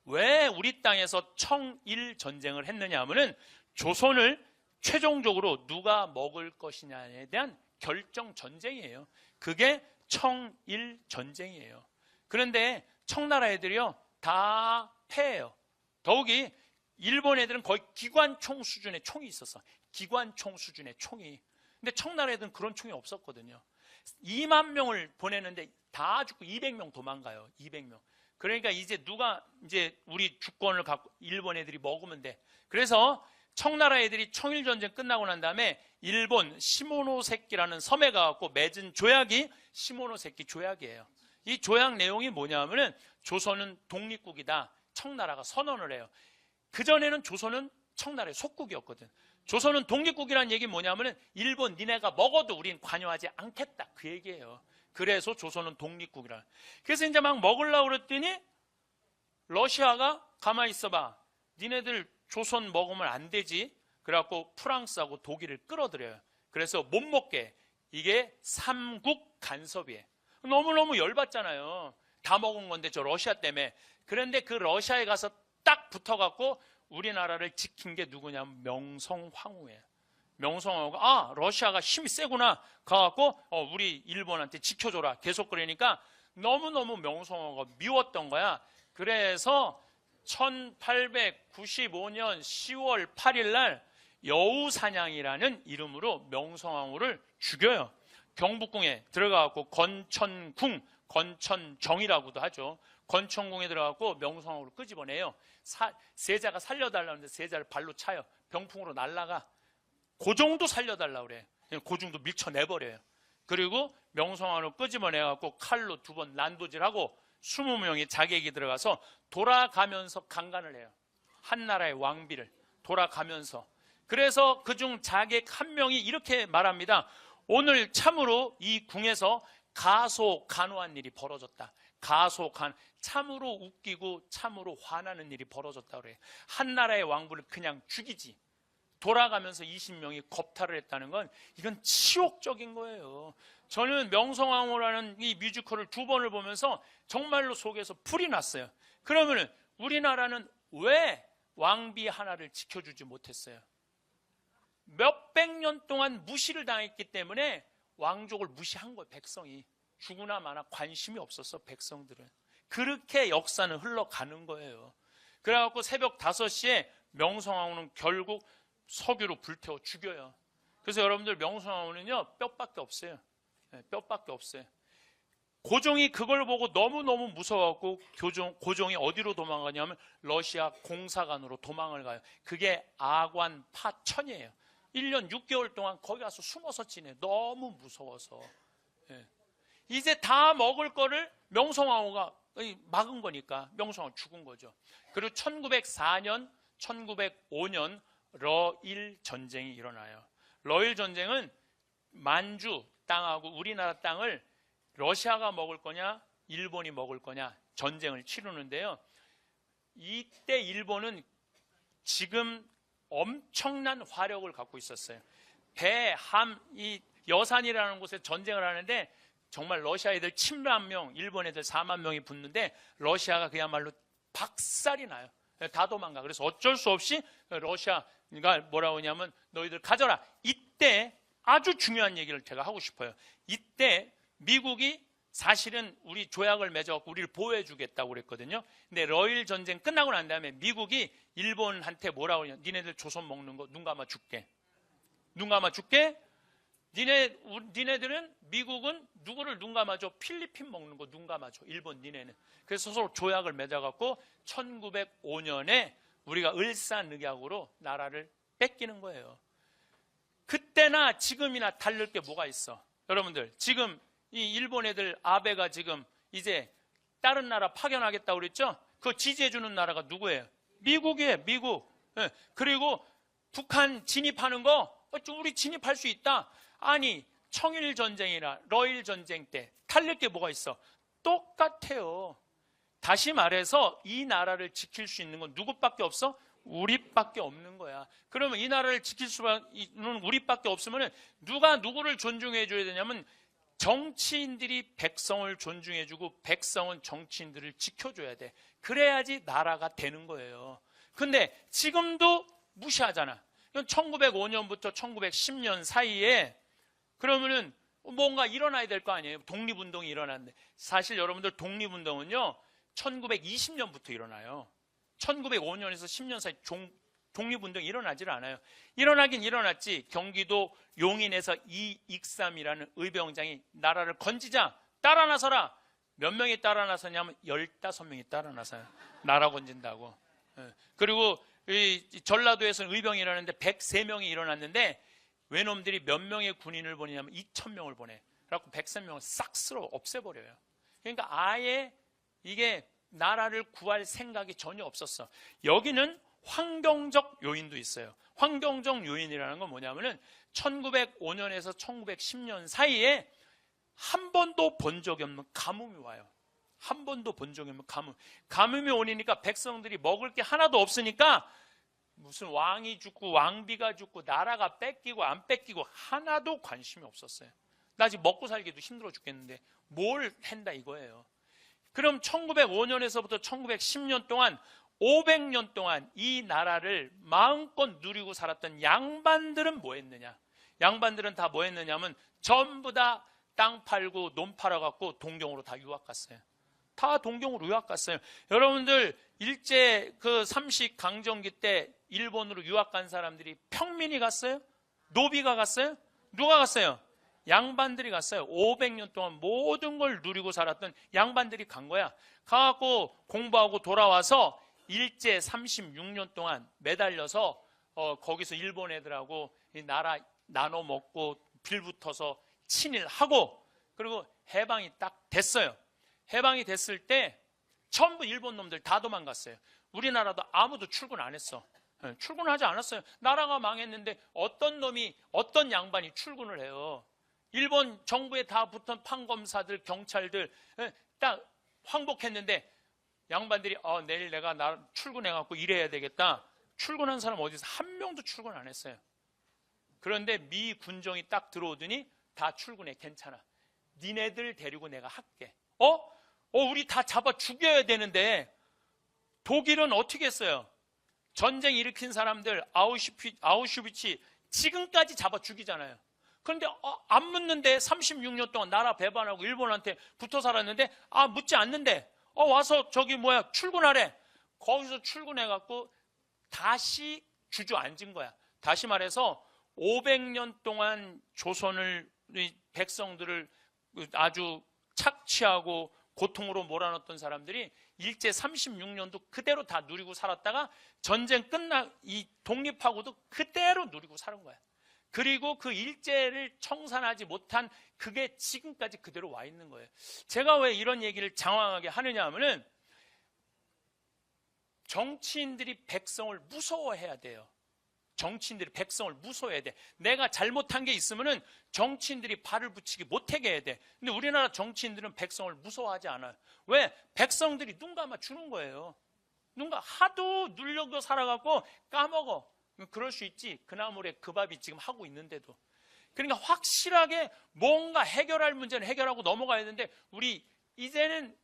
왜 우리 땅에서 청일전쟁을 했느냐 하면은 조선을 최종적으로 누가 먹을 것이냐에 대한 결정전쟁이에요. 그게 청일전쟁이에요. 그런데 청나라 애들이요 다 패해요. 더욱이 일본 애들은 거의 기관총 수준의 총이 있었어. 기관총 수준의 총이. 근데 청나라 애들은 그런 총이 없었거든요. 2만 명을 보내는데 다 죽고 200명 도망가요. 200명. 그러니까 이제 우리 주권을 갖고 일본 애들이 먹으면 돼. 그래서 청나라 애들이 청일전쟁 끝나고 난 다음에 일본 시모노세키라는 섬에 가갖고 맺은 조약이 시모노세키 조약이에요. 이 조약 내용이 뭐냐면은 조선은 독립국이다. 청나라가 선언을 해요. 그전에는 조선은 청나라의 속국이었거든. 조선은 독립국이라는 얘기 뭐냐면은 일본 니네가 먹어도 우린 관여하지 않겠다. 그 얘기예요. 그래서 조선은 독립국이라. 그래서 이제 막 먹으려고 그랬더니 러시아가 가만히 있어봐. 니네들 조선 먹으면 안 되지. 그래갖고 프랑스하고 독일을 끌어들여요. 그래서 못 먹게. 이게 삼국 간섭이에요. 너무너무 열받잖아요. 다 먹은 건데 저 러시아 때문에. 그런데 그 러시아에 가서 딱 붙어갖고 우리나라를 지킨 게 누구냐면 명성황후예요. 명성황후가 러시아가 힘이 세구나 가갖고 우리 일본한테 지켜줘라 계속 그러니까 너무너무 명성황후가 미웠던 거야. 그래서 1895년 10월 8일 날 여우사냥이라는 이름으로 명성황후를 죽여요. 경복궁에 들어가고 건천궁, 건천정이라고도 하죠. 건천궁에 들어가고 명성황후를 끄집어내요. 세자가 살려달라는데 세자를 발로 차요. 병풍으로 날아가. 고종도 살려달라고 그래. 고종도 밀쳐내버려요. 그리고 명성황후를 끄집어내갖고 칼로 2번 난도질하고 20명이 자객이 들어가서 돌아가면서 강간을 해요. 한나라의 왕비를 돌아가면서. 그래서 그중 자객 1명이 이렇게 말합니다. 오늘 참으로 이 궁에서 가소간화한 일이 벌어졌다. 가소간, 참으로 웃기고 참으로 화나는 일이 벌어졌다 그래요. 한나라의 왕부를 그냥 죽이지. 돌아가면서 20명이 겁탈을 했다는 건 이건 치욕적인 거예요. 저는 명성황후라는 이 뮤지컬을 2번을 보면서 정말로 속에서 불이 났어요. 그러면 우리나라는 왜 왕비 하나를 지켜주지 못했어요? 몇백 년 동안 무시를 당했기 때문에 왕족을 무시한 거예요. 백성이. 죽으나 마나 관심이 없었어, 백성들은. 그렇게 역사는 흘러가는 거예요. 그래갖고 새벽 5시에 명성황후는 결국 석유로 불태워 죽여요. 그래서 여러분들 명성황후는요, 뼈밖에 없어요. 뼈밖에 없어요. 고종이 그걸 보고 너무너무 무서워갖고 고종이 어디로 도망가냐면 러시아 공사관으로 도망을 가요. 그게 아관 파천이에요. 1년 6개월 동안 거기 가서 숨어서 지내. 너무 무서워서. 이제 다 먹을 거를 명성황후가 막은 거니까 명성황후 죽은 거죠. 그리고 1904년, 1905년 러일 전쟁이 일어나요. 러일 전쟁은 만주 땅하고 우리나라 땅을 러시아가 먹을 거냐, 일본이 먹을 거냐 전쟁을 치르는데요. 이때 일본은 지금 엄청난 화력을 갖고 있었어요. 배, 함, 이 여산이라는 곳에 전쟁을 하는데 정말 러시아 애들 7만 명, 일본 애들 4만 명이 붙는데 러시아가 그야말로 박살이 나요. 다 도망가. 그래서 어쩔 수 없이 러시아가 뭐라고 하냐면 너희들 가져라. 이때 아주 중요한 얘기를 제가 하고 싶어요. 이때 미국이 사실은 우리 조약을 맺어갖고 우리를 보호해 주겠다고 그랬거든요. 근데 러일 전쟁 끝나고 난 다음에 미국이 일본한테 뭐라고 하냐. 니네들 조선 먹는 거 눈 감아 줄게. 눈 감아 줄게. 니네들은 미국은 누구를 눈 감아줘? 필리핀 먹는 거 눈 감아줘. 일본 니네는. 그래서 서로 조약을 맺어갖고 1905년에 우리가 을사늑약으로 나라를 뺏기는 거예요. 그때나 지금이나 다를 게 뭐가 있어? 여러분들 지금 이 일본 애들 아베가 지금 이제 다른 나라 파견하겠다고 그랬죠? 그거 지지해주는 나라가 누구예요? 미국이에요. 미국. 그리고 북한 진입하는 거 우리 진입할 수 있다. 아니 청일전쟁이나 러일전쟁 때 다를 게 뭐가 있어? 똑같아요. 다시 말해서 이 나라를 지킬 수 있는 건 누구밖에 없어? 우리밖에 없는 거야. 그러면 이 나라를 지킬 수 있는 우리밖에 없으면 누가 누구를 존중해 줘야 되냐면 정치인들이 백성을 존중해 주고 백성은 정치인들을 지켜줘야 돼. 그래야지 나라가 되는 거예요. 근데 지금도 무시하잖아. 1905년부터 1910년 사이에 그러면은 뭔가 일어나야 될 거 아니에요. 독립운동이 일어났는데 사실 여러분들 독립운동은요 1920년부터 일어나요. 1905년에서 10년 사이 독립운동이 일어나질 않아요. 일어나긴 일어났지. 경기도 용인에서 이익삼이라는 의병장이 나라를 건지자 따라 나서라. 몇 명이 따라 나서냐면 15명이 따라 나서요. 나라 건진다고. 그리고 이 전라도에서는 의병이 일어났는데 103명이 일어났는데 외놈들이 몇 명의 군인을 보내냐면 2,000명을 보내. 그래갖고 103명을 싹 쓸어 없애버려요. 그러니까 아예 이게 나라를 구할 생각이 전혀 없었어. 여기는 환경적 요인도 있어요. 환경적 요인이라는 건 뭐냐면은 1905년에서 1910년 사이에 한 번도 본 적이 없는 가뭄이 와요. 한 번도 본 적이 없는 가뭄. 가뭄이 오니까 백성들이 먹을 게 하나도 없으니까 무슨 왕이 죽고 왕비가 죽고 나라가 뺏기고 안 뺏기고 하나도 관심이 없었어요. 나 지금 먹고 살기도 힘들어 죽겠는데 뭘 한다 이거예요. 그럼 1905년에서부터 1910년 동안 500년 동안 이 나라를 마음껏 누리고 살았던 양반들은 뭐 했느냐? 양반들은 다 뭐 했느냐면 전부 다 땅 팔고 논 팔아갖고 동경으로 다 유학 갔어요. 다 동경으로 유학 갔어요. 여러분들 일제 그 삼식 강점기 때 일본으로 유학 간 사람들이 평민이 갔어요? 노비가 갔어요? 누가 갔어요? 양반들이 갔어요. 500년 동안 모든 걸 누리고 살았던 양반들이 간 거야. 가갖고 공부하고 돌아와서 일제 36년 동안 매달려서 거기서 일본 애들하고 이 나라 나눠 먹고 빌붙어서 친일하고, 그리고 해방이 딱 됐어요. 해방이 됐을 때 전부 일본 놈들 다 도망갔어요. 우리나라도 아무도 출근 안 했어. 출근하지 않았어요. 나라가 망했는데 어떤 놈이, 어떤 양반이 출근을 해요. 일본 정부에 다 붙은 판검사들, 경찰들 딱 항복했는데 양반들이 내일 내가 출근해갖고 일해야 되겠다. 출근한 사람 어디서 한 명도 출근 안 했어요. 그런데 미 군정이 딱 들어오더니 다 출근해. 괜찮아. 니네들 데리고 내가 할게. 우리 다 잡아 죽여야 되는데 독일은 어떻게 했어요? 전쟁 일으킨 사람들 아우슈비츠 지금까지 잡아 죽이잖아요. 그런데 안 묻는데 36년 동안 나라 배반하고 일본한테 붙어 살았는데 묻지 않는데 와서 출근하래. 거기서 출근해갖고 다시 주저앉은 거야. 다시 말해서 500년 동안 조선을, 백성들을 아주 착취하고 고통으로 몰아넣었던 사람들이 일제 36년도 그대로 다 누리고 살았다가 전쟁 이 독립하고도 그대로 누리고 사는 거야. 그리고 그 일제를 청산하지 못한 그게 지금까지 그대로 와 있는 거예요. 제가 왜 이런 얘기를 장황하게 하느냐 하면은 정치인들이 백성을 무서워해야 돼요. 정치인들이 백성을 무서워해야 돼. 내가 잘못한 게 있으면은 정치인들이 발을 붙이기 못하게 해야 돼. 근데 우리나라 정치인들은 백성을 무서워하지 않아요. 왜? 백성들이 눈 감아 주는 거예요. 하도 누려고 살아갖고 까먹어. 그럴 수 있지. 그나물에 그 밥이 지금 하고 있는데도. 그러니까 확실하게 뭔가 해결할 문제는 해결하고 넘어가야 되는데 우리 이제는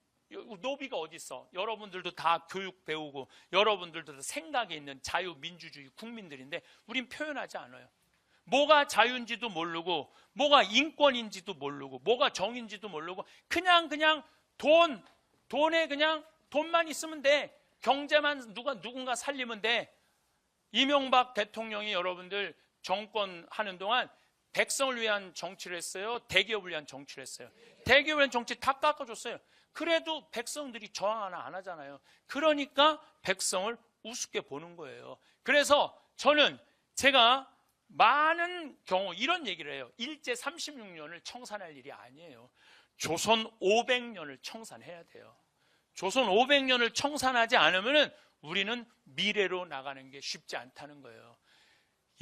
노비가 어디 있어? 여러분들도 다 교육 배우고 여러분들도 다 생각이 있는 자유민주주의 국민들인데 우린 표현하지 않아요. 뭐가 자유인지도 모르고 뭐가 인권인지도 모르고 뭐가 정인지도 모르고 그냥 돈에 그냥 돈만 있으면 돼. 경제만 누군가 살리면 돼. 이명박 대통령이 여러분들 정권 하는 동안 백성을 위한 정치를 했어요? 대기업을 위한 정치를 했어요? 대기업을 위한 정치 다 깎아줬어요. 그래도 백성들이 저항 하나 안 하잖아요. 그러니까 백성을 우습게 보는 거예요. 그래서 제가 많은 경우 이런 얘기를 해요. 일제 36년을 청산할 일이 아니에요. 조선 500년을 청산해야 돼요. 조선 500년을 청산하지 않으면 우리는 미래로 나가는 게 쉽지 않다는 거예요.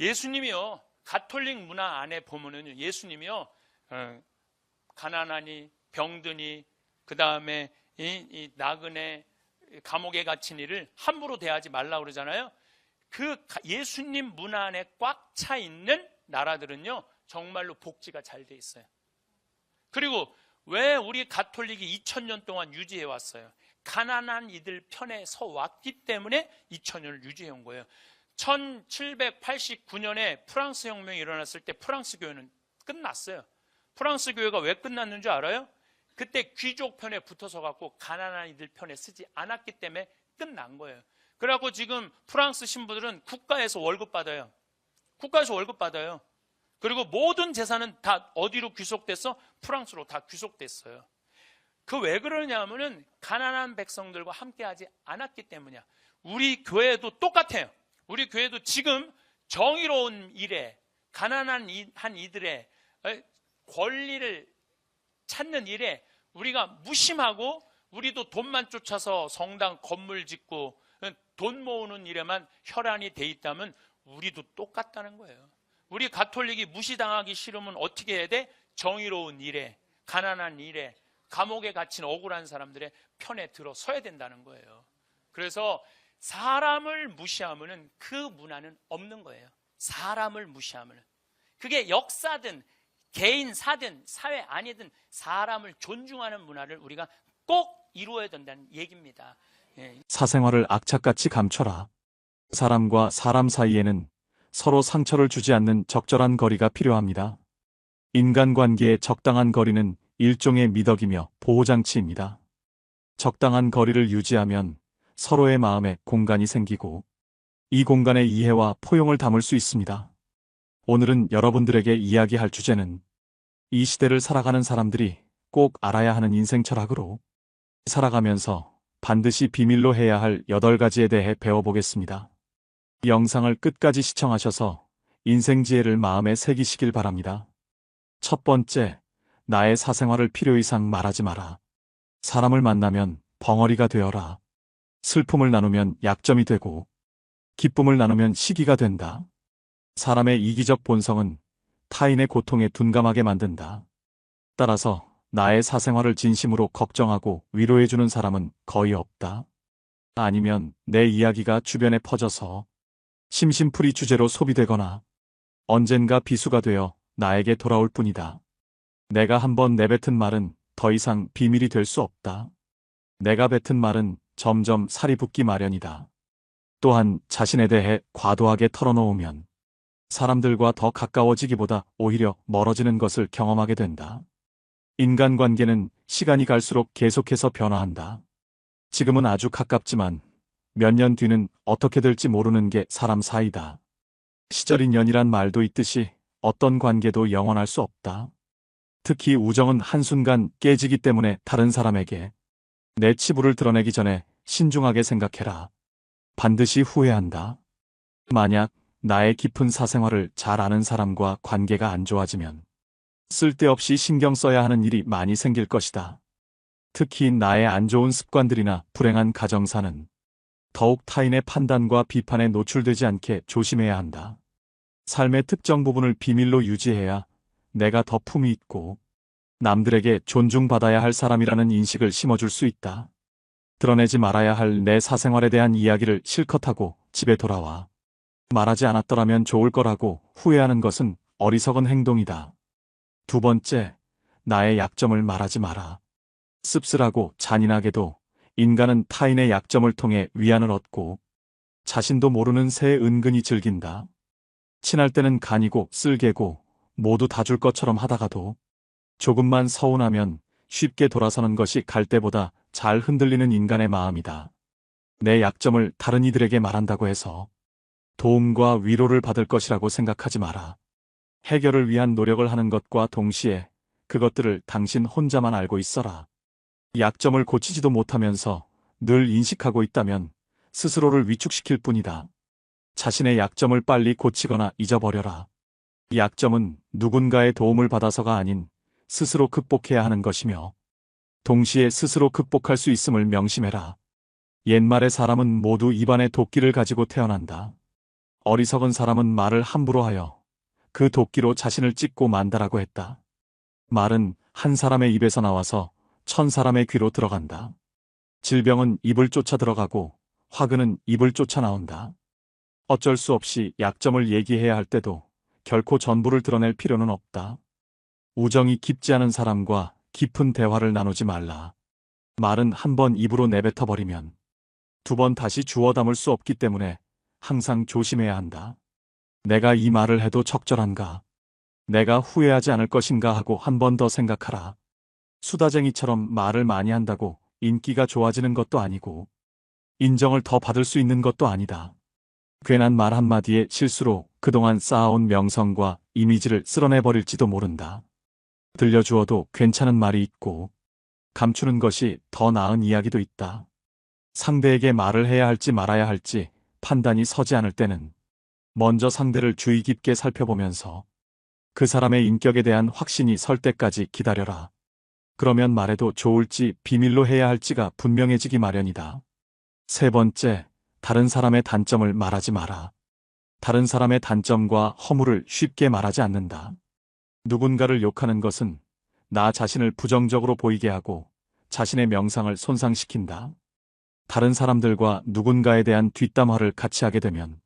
예수님이요, 가톨릭 문화 안에 보면은 예수님이요, 가난하니 병드니 그 다음에 이 나그네 감옥에 갇힌 이를 함부로 대하지 말라고 그러잖아요. 그 예수님 문화 안에 꽉 차 있는 나라들은요 정말로 복지가 잘 돼 있어요. 그리고 왜 우리 가톨릭이 2000년 동안 유지해 왔어요? 가난한 이들 편에 서 왔기 때문에 2000년을 유지해 온 거예요. 1789년에 프랑스 혁명이 일어났을 때 프랑스 교회는 끝났어요. 프랑스 교회가 왜 끝났는 줄 알아요? 그때 귀족 편에 붙어서 갖고 가난한 이들 편에 쓰지 않았기 때문에 끝난 거예요. 그래갖고 지금 프랑스 신부들은 국가에서 월급 받아요. 국가에서 월급 받아요. 그리고 모든 재산은 다 어디로 귀속됐어? 프랑스로 다 귀속됐어요. 그 왜 그러냐 하면은 가난한 백성들과 함께하지 않았기 때문이야. 우리 교회도 똑같아요. 우리 교회도 지금 정의로운 일에, 가난한 이들의 권리를 찾는 일에 우리가 무심하고 우리도 돈만 쫓아서 성당 건물 짓고 돈 모으는 일에만 혈안이 돼 있다면 우리도 똑같다는 거예요. 우리 가톨릭이 무시당하기 싫으면 어떻게 해야 돼? 정의로운 일에, 가난한 일에, 감옥에 갇힌 억울한 사람들의 편에 들어서야 된다는 거예요. 그래서 사람을 무시하면 그 문화는 없는 거예요. 사람을 무시하면. 그게 역사든 개인사든 사회 아니든 사람을 존중하는 문화를 우리가 꼭 이루어야 된다는 얘기입니다. 사생활을 악착같이 감춰라. 사람과 사람 사이에는 서로 상처를 주지 않는 적절한 거리가 필요합니다. 인간관계의 적당한 거리는 일종의 미덕이며 보호장치입니다. 적당한 거리를 유지하면 서로의 마음에 공간이 생기고 이 공간에 이해와 포용을 담을 수 있습니다. 오늘은 여러분들에게 이야기할 주제는 이 시대를 살아가는 사람들이 꼭 알아야 하는 인생 철학으로 살아가면서 반드시 비밀로 해야 할 8가지에 대해 배워보겠습니다. 영상을 끝까지 시청하셔서 인생 지혜를 마음에 새기시길 바랍니다. 첫 번째, 나의 사생활을 필요 이상 말하지 마라. 사람을 만나면 벙어리가 되어라. 슬픔을 나누면 약점이 되고 기쁨을 나누면 시기가 된다. 사람의 이기적 본성은 타인의 고통에 둔감하게 만든다. 따라서 나의 사생활을 진심으로 걱정하고 위로해주는 사람은 거의 없다. 아니면 내 이야기가 주변에 퍼져서 심심풀이 주제로 소비되거나 언젠가 비수가 되어 나에게 돌아올 뿐이다. 내가 한번 내뱉은 말은 더 이상 비밀이 될 수 없다. 내가 뱉은 말은 점점 살이 붙기 마련이다. 또한 자신에 대해 과도하게 털어놓으면 사람들과 더 가까워지기보다 오히려 멀어지는 것을 경험하게 된다. 인간관계는 시간이 갈수록 계속해서 변화한다. 지금은 아주 가깝지만 몇 년 뒤는 어떻게 될지 모르는 게 사람 사이다. 시절 인연이란 말도 있듯이 어떤 관계도 영원할 수 없다. 특히 우정은 한순간 깨지기 때문에 다른 사람에게 내 치부를 드러내기 전에 신중하게 생각해라. 반드시 후회한다. 만약 나의 깊은 사생활을 잘 아는 사람과 관계가 안 좋아지면 쓸데없이 신경 써야 하는 일이 많이 생길 것이다. 특히 나의 안 좋은 습관들이나 불행한 가정사는 더욱 타인의 판단과 비판에 노출되지 않게 조심해야 한다. 삶의 특정 부분을 비밀로 유지해야 내가 더 품이 있고 남들에게 존중받아야 할 사람이라는 인식을 심어줄 수 있다. 드러내지 말아야 할 내 사생활에 대한 이야기를 실컷 하고 집에 돌아와. 말하지 않았더라면 좋을 거라고 후회하는 것은 어리석은 행동이다. 두 번째, 나의 약점을 말하지 마라. 씁쓸하고 잔인하게도 인간은 타인의 약점을 통해 위안을 얻고 자신도 모르는 새에 은근히 즐긴다. 친할 때는 간이고 쓸개고 모두 다 줄 것처럼 하다가도 조금만 서운하면 쉽게 돌아서는 것이 갈대보다 잘 흔들리는 인간의 마음이다. 내 약점을 다른 이들에게 말한다고 해서 도움과 위로를 받을 것이라고 생각하지 마라. 해결을 위한 노력을 하는 것과 동시에 그것들을 당신 혼자만 알고 있어라. 약점을 고치지도 못하면서 늘 인식하고 있다면 스스로를 위축시킬 뿐이다. 자신의 약점을 빨리 고치거나 잊어버려라. 약점은 누군가의 도움을 받아서가 아닌 스스로 극복해야 하는 것이며 동시에 스스로 극복할 수 있음을 명심해라. 옛말의 사람은 모두 입안에 도끼를 가지고 태어난다. 어리석은 사람은 말을 함부로 하여 그 도끼로 자신을 찢고 만다라고 했다. 말은 한 사람의 입에서 나와서 1000사람의 귀로 들어간다. 질병은 입을 쫓아 들어가고 화근은 입을 쫓아 나온다. 어쩔 수 없이 약점을 얘기해야 할 때도 결코 전부를 드러낼 필요는 없다. 우정이 깊지 않은 사람과 깊은 대화를 나누지 말라. 말은 한 번 입으로 내뱉어버리면 두 번 다시 주워 담을 수 없기 때문에 항상 조심해야 한다. 내가 이 말을 해도 적절한가? 내가 후회하지 않을 것인가 하고 한 번 더 생각하라. 수다쟁이처럼 말을 많이 한다고 인기가 좋아지는 것도 아니고 인정을 더 받을 수 있는 것도 아니다. 괜한 말 한마디에 실수로 그동안 쌓아온 명성과 이미지를 쓸어내버릴지도 모른다. 들려주어도 괜찮은 말이 있고 감추는 것이 더 나은 이야기도 있다. 상대에게 말을 해야 할지 말아야 할지 판단이 서지 않을 때는 먼저 상대를 주의 깊게 살펴보면서 그 사람의 인격에 대한 확신이 설 때까지 기다려라. 그러면 말해도 좋을지 비밀로 해야 할지가 분명해지기 마련이다. 세 번째, 다른 사람의 단점을 말하지 마라. 다른 사람의 단점과 허물을 쉽게 말하지 않는다. 누군가를 욕하는 것은 나 자신을 부정적으로 보이게 하고 자신의 명상을 손상시킨다. 다른 사람들과 누군가에 대한 뒷담화를 같이 하게 되면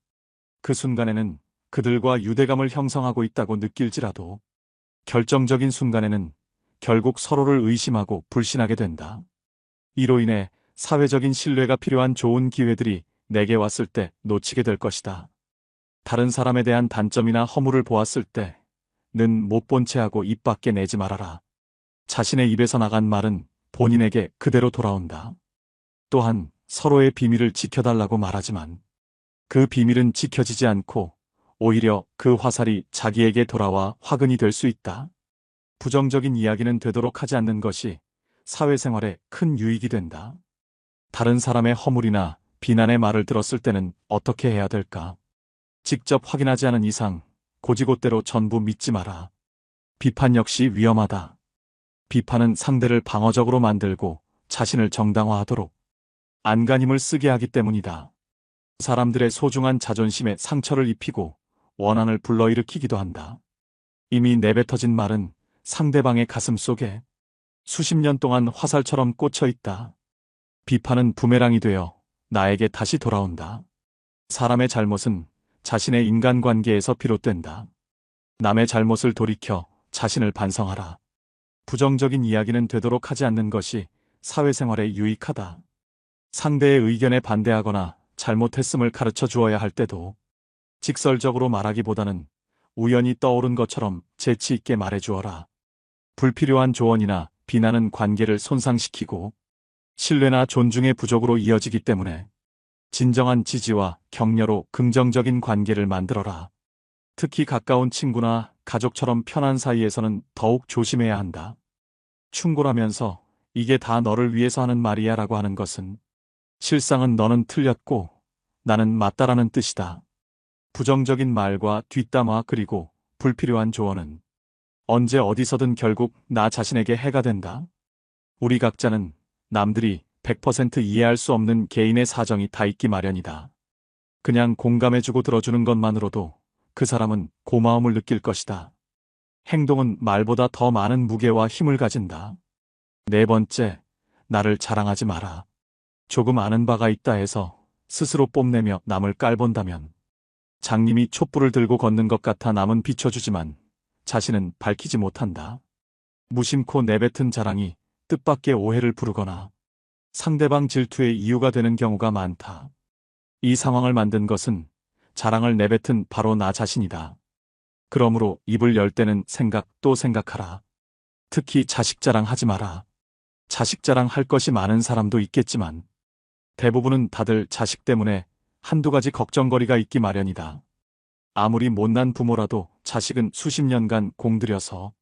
그 순간에는 그들과 유대감을 형성하고 있다고 느낄지라도 결정적인 순간에는 결국 서로를 의심하고 불신하게 된다. 이로 인해 사회적인 신뢰가 필요한 좋은 기회들이 내게 왔을 때 놓치게 될 것이다. 다른 사람에 대한 단점이나 허물을 보았을 때는 못 본 채 하고 입 밖에 내지 말아라. 자신의 입에서 나간 말은 본인에게 그대로 돌아온다. 또한 서로의 비밀을 지켜달라고 말하지만 그 비밀은 지켜지지 않고 오히려 그 화살이 자기에게 돌아와 화근이 될 수 있다. 부정적인 이야기는 되도록 하지 않는 것이 사회생활에 큰 유익이 된다. 다른 사람의 허물이나 비난의 말을 들었을 때는 어떻게 해야 될까? 직접 확인하지 않은 이상 고지고대로 전부 믿지 마라. 비판 역시 위험하다. 비판은 상대를 방어적으로 만들고 자신을 정당화하도록 안간힘을 쓰게 하기 때문이다. 사람들의 소중한 자존심에 상처를 입히고 원한을 불러일으키기도 한다. 이미 내뱉어진 말은 상대방의 가슴 속에 수십 년 동안 화살처럼 꽂혀 있다. 비판은 부메랑이 되어 나에게 다시 돌아온다. 사람의 잘못은 자신의 인간관계에서 비롯된다. 남의 잘못을 돌이켜 자신을 반성하라. 부정적인 이야기는 되도록 하지 않는 것이 사회생활에 유익하다. 상대의 의견에 반대하거나 잘못했음을 가르쳐 주어야 할 때도 직설적으로 말하기보다는 우연히 떠오른 것처럼 재치 있게 말해 주어라. 불필요한 조언이나 비난은 관계를 손상시키고 신뢰나 존중의 부족으로 이어지기 때문에 진정한 지지와 격려로 긍정적인 관계를 만들어라. 특히 가까운 친구나 가족처럼 편한 사이에서는 더욱 조심해야 한다. 충고라면서 이게 다 너를 위해서 하는 말이야 라고 하는 것은 실상은 너는 틀렸고 나는 맞다라는 뜻이다. 부정적인 말과 뒷담화 그리고 불필요한 조언은 언제 어디서든 결국 나 자신에게 해가 된다. 우리 각자는 남들이 100% 이해할 수 없는 개인의 사정이 다 있기 마련이다. 그냥 공감해주고 들어주는 것만으로도 그 사람은 고마움을 느낄 것이다. 행동은 말보다 더 많은 무게와 힘을 가진다. 네 번째, 나를 자랑하지 마라. 조금 아는 바가 있다 해서 스스로 뽐내며 남을 깔본다면 장님이 촛불을 들고 걷는 것 같아 남은 비춰주지만 자신은 밝히지 못한다. 무심코 내뱉은 자랑이 뜻밖의 오해를 부르거나 상대방 질투의 이유가 되는 경우가 많다. 이 상황을 만든 것은 자랑을 내뱉은 바로 나 자신이다. 그러므로 입을 열 때는 생각 또 생각하라. 특히 자식 자랑하지 마라. 자식 자랑할 것이 많은 사람도 있겠지만 대부분은 다들 자식 때문에 한두 가지 걱정거리가 있기 마련이다. 아무리 못난 부모라도 자식은 수십 년간 공들여서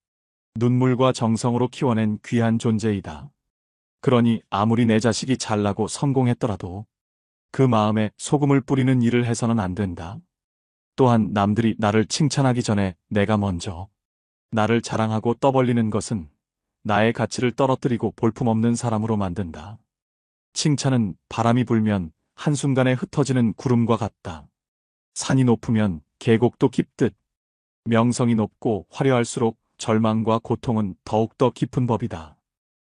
눈물과 정성으로 키워낸 귀한 존재이다. 그러니 아무리 내 자식이 잘나고 성공했더라도 그 마음에 소금을 뿌리는 일을 해서는 안 된다. 또한 남들이 나를 칭찬하기 전에 내가 먼저 나를 자랑하고 떠벌리는 것은 나의 가치를 떨어뜨리고 볼품없는 사람으로 만든다. 칭찬은 바람이 불면 한순간에 흩어지는 구름과 같다. 산이 높으면 계곡도 깊듯 명성이 높고 화려할수록 절망과 고통은 더욱더 깊은 법이다.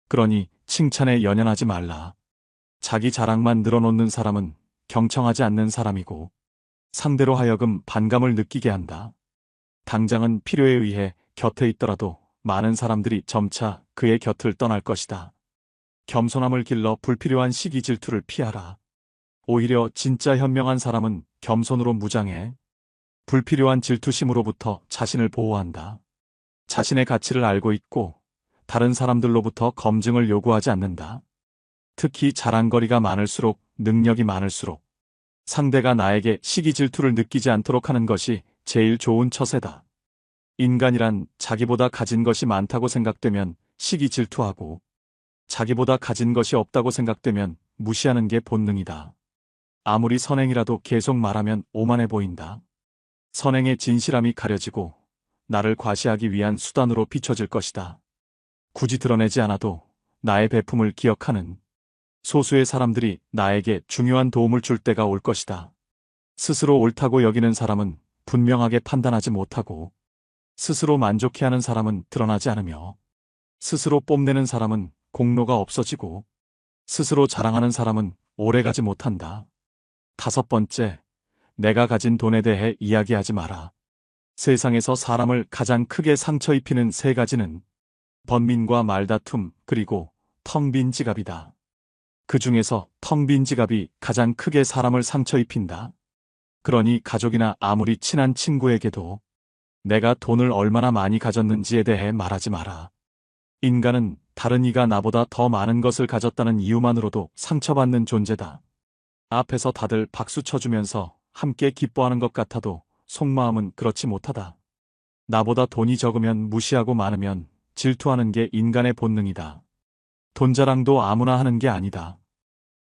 그러니 칭찬에 연연하지 말라. 자기 자랑만 늘어놓는 사람은 경청하지 않는 사람이고 상대로 하여금 반감을 느끼게 한다. 당장은 필요에 의해 곁에 있더라도 많은 사람들이 점차 그의 곁을 떠날 것이다. 겸손함을 길러 불필요한 시기 질투를 피하라. 오히려 진짜 현명한 사람은 겸손으로 무장해 불필요한 질투심으로부터 자신을 보호한다. 자신의 가치를 알고 있고 다른 사람들로부터 검증을 요구하지 않는다. 특히 자랑거리가 많을수록 능력이 많을수록 상대가 나에게 시기 질투를 느끼지 않도록 하는 것이 제일 좋은 처세다. 인간이란 자기보다 가진 것이 많다고 생각되면 시기 질투하고 자기보다 가진 것이 없다고 생각되면 무시하는 게 본능이다. 아무리 선행이라도 계속 말하면 오만해 보인다. 선행의 진실함이 가려지고 나를 과시하기 위한 수단으로 비춰질 것이다. 굳이 드러내지 않아도 나의 배품을 기억하는 소수의 사람들이 나에게 중요한 도움을 줄 때가 올 것이다. 스스로 옳다고 여기는 사람은 분명하게 판단하지 못하고 스스로 만족해하는 사람은 드러나지 않으며 스스로 뽐내는 사람은 공로가 없어지고 스스로 자랑하는 사람은 오래가지 못한다. 다섯 번째, 내가 가진 돈에 대해 이야기하지 마라. 세상에서 사람을 가장 크게 상처 입히는 세 가지는 번민과 말다툼 그리고 텅 빈 지갑이다. 그 중에서 텅 빈 지갑이 가장 크게 사람을 상처 입힌다. 그러니 가족이나 아무리 친한 친구에게도 내가 돈을 얼마나 많이 가졌는지에 대해 말하지 마라. 인간은 다른 이가 나보다 더 많은 것을 가졌다는 이유만으로도 상처받는 존재다. 앞에서 다들 박수 쳐주면서 함께 기뻐하는 것 같아도 속마음은 그렇지 못하다. 나보다 돈이 적으면 무시하고 많으면 질투하는 게 인간의 본능이다. 돈 자랑도 아무나 하는 게 아니다.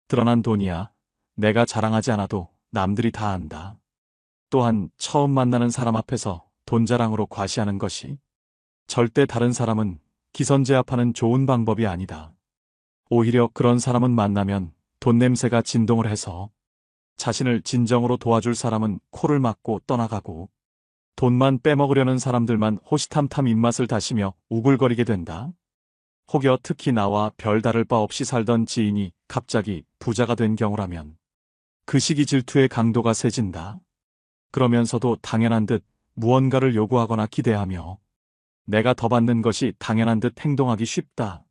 드러난 돈이야. 내가 자랑하지 않아도 남들이 다 안다. 또한 처음 만나는 사람 앞에서 돈 자랑으로 과시하는 것이 절대 다른 사람은 기선제압하는 좋은 방법이 아니다. 오히려 그런 사람은 만나면 돈 냄새가 진동을 해서 자신을 진정으로 도와줄 사람은 코를 막고 떠나가고 돈만 빼먹으려는 사람들만 호시탐탐 입맛을 다시며 우글거리게 된다. 혹여 특히 나와 별 다를 바 없이 살던 지인이 갑자기 부자가 된 경우라면 그 시기 질투의 강도가 세진다. 그러면서도 당연한 듯 무언가를 요구하거나 기대하며 내가 더 받는 것이 당연한 듯 행동하기 쉽다.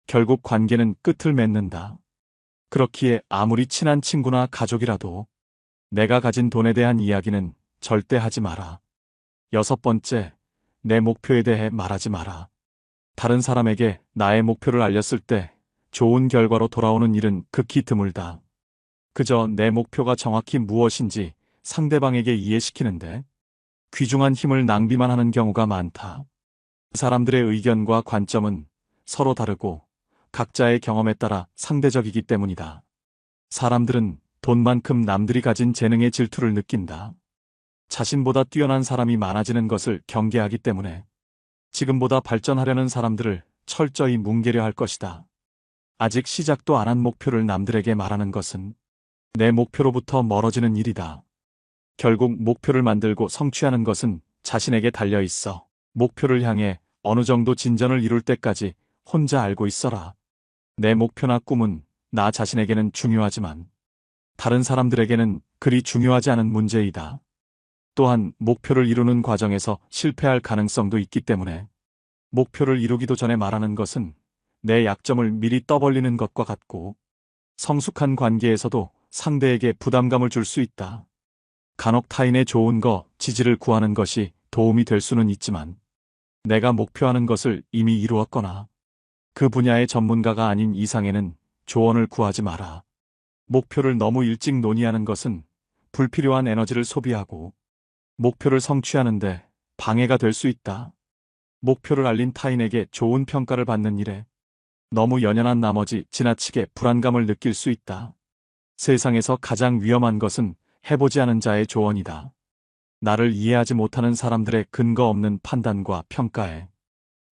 결국 관계는 끝을 맺는다. 그렇기에 아무리 친한 친구나 가족이라도 내가 가진 돈에 대한 이야기는 절대 하지 마라. 6번째, 내 목표에 대해 말하지 마라. 다른 사람에게 나의 목표를 알렸을 때 좋은 결과로 돌아오는 일은 극히 드물다. 그저 내 목표가 정확히 무엇인지 상대방에게 이해시키는데 귀중한 힘을 낭비만 하는 경우가 많다. 사람들의 의견과 관점은 서로 다르고 각자의 경험에 따라 상대적이기 때문이다. 사람들은 돈만큼 남들이 가진 재능의 질투를 느낀다. 자신보다 뛰어난 사람이 많아지는 것을 경계하기 때문에 지금보다 발전하려는 사람들을 철저히 뭉개려 할 것이다. 아직 시작도 안 한 목표를 남들에게 말하는 것은 내 목표로부터 멀어지는 일이다. 결국 목표를 만들고 성취하는 것은 자신에게 달려 있어. 목표를 향해 어느 정도 진전을 이룰 때까지 혼자 알고 있어라. 내 목표나 꿈은 나 자신에게는 중요하지만 다른 사람들에게는 그리 중요하지 않은 문제이다. 또한 목표를 이루는 과정에서 실패할 가능성도 있기 때문에 목표를 이루기도 전에 말하는 것은 내 약점을 미리 떠벌리는 것과 같고 성숙한 관계에서도 상대에게 부담감을 줄 수 있다. 간혹 타인의 좋은 거, 지지를 구하는 것이 도움이 될 수는 있지만 내가 목표하는 것을 이미 이루었거나 그 분야의 전문가가 아닌 이상에는 조언을 구하지 마라. 목표를 너무 일찍 논의하는 것은 불필요한 에너지를 소비하고 목표를 성취하는데 방해가 될 수 있다. 목표를 알린 타인에게 좋은 평가를 받는 일에 너무 연연한 나머지 지나치게 불안감을 느낄 수 있다. 세상에서 가장 위험한 것은 해보지 않은 자의 조언이다. 나를 이해하지 못하는 사람들의 근거 없는 판단과 평가에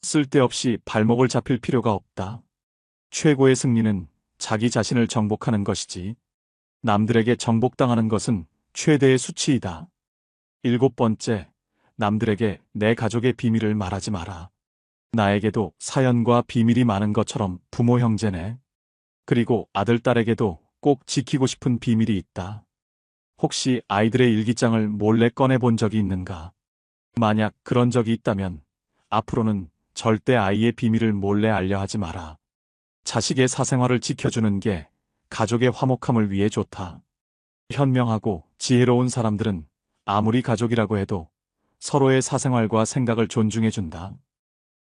쓸데없이 발목을 잡힐 필요가 없다. 최고의 승리는 자기 자신을 정복하는 것이지 남들에게 정복당하는 것은 최대의 수치이다. 7번째, 남들에게 내 가족의 비밀을 말하지 마라. 나에게도 사연과 비밀이 많은 것처럼 부모 형제네. 그리고 아들, 딸에게도 꼭 지키고 싶은 비밀이 있다. 혹시 아이들의 일기장을 몰래 꺼내본 적이 있는가? 만약 그런 적이 있다면 앞으로는 절대 아이의 비밀을 몰래 알려 하지 마라. 자식의 사생활을 지켜주는 게 가족의 화목함을 위해 좋다. 현명하고 지혜로운 사람들은 아무리 가족이라고 해도 서로의 사생활과 생각을 존중해준다.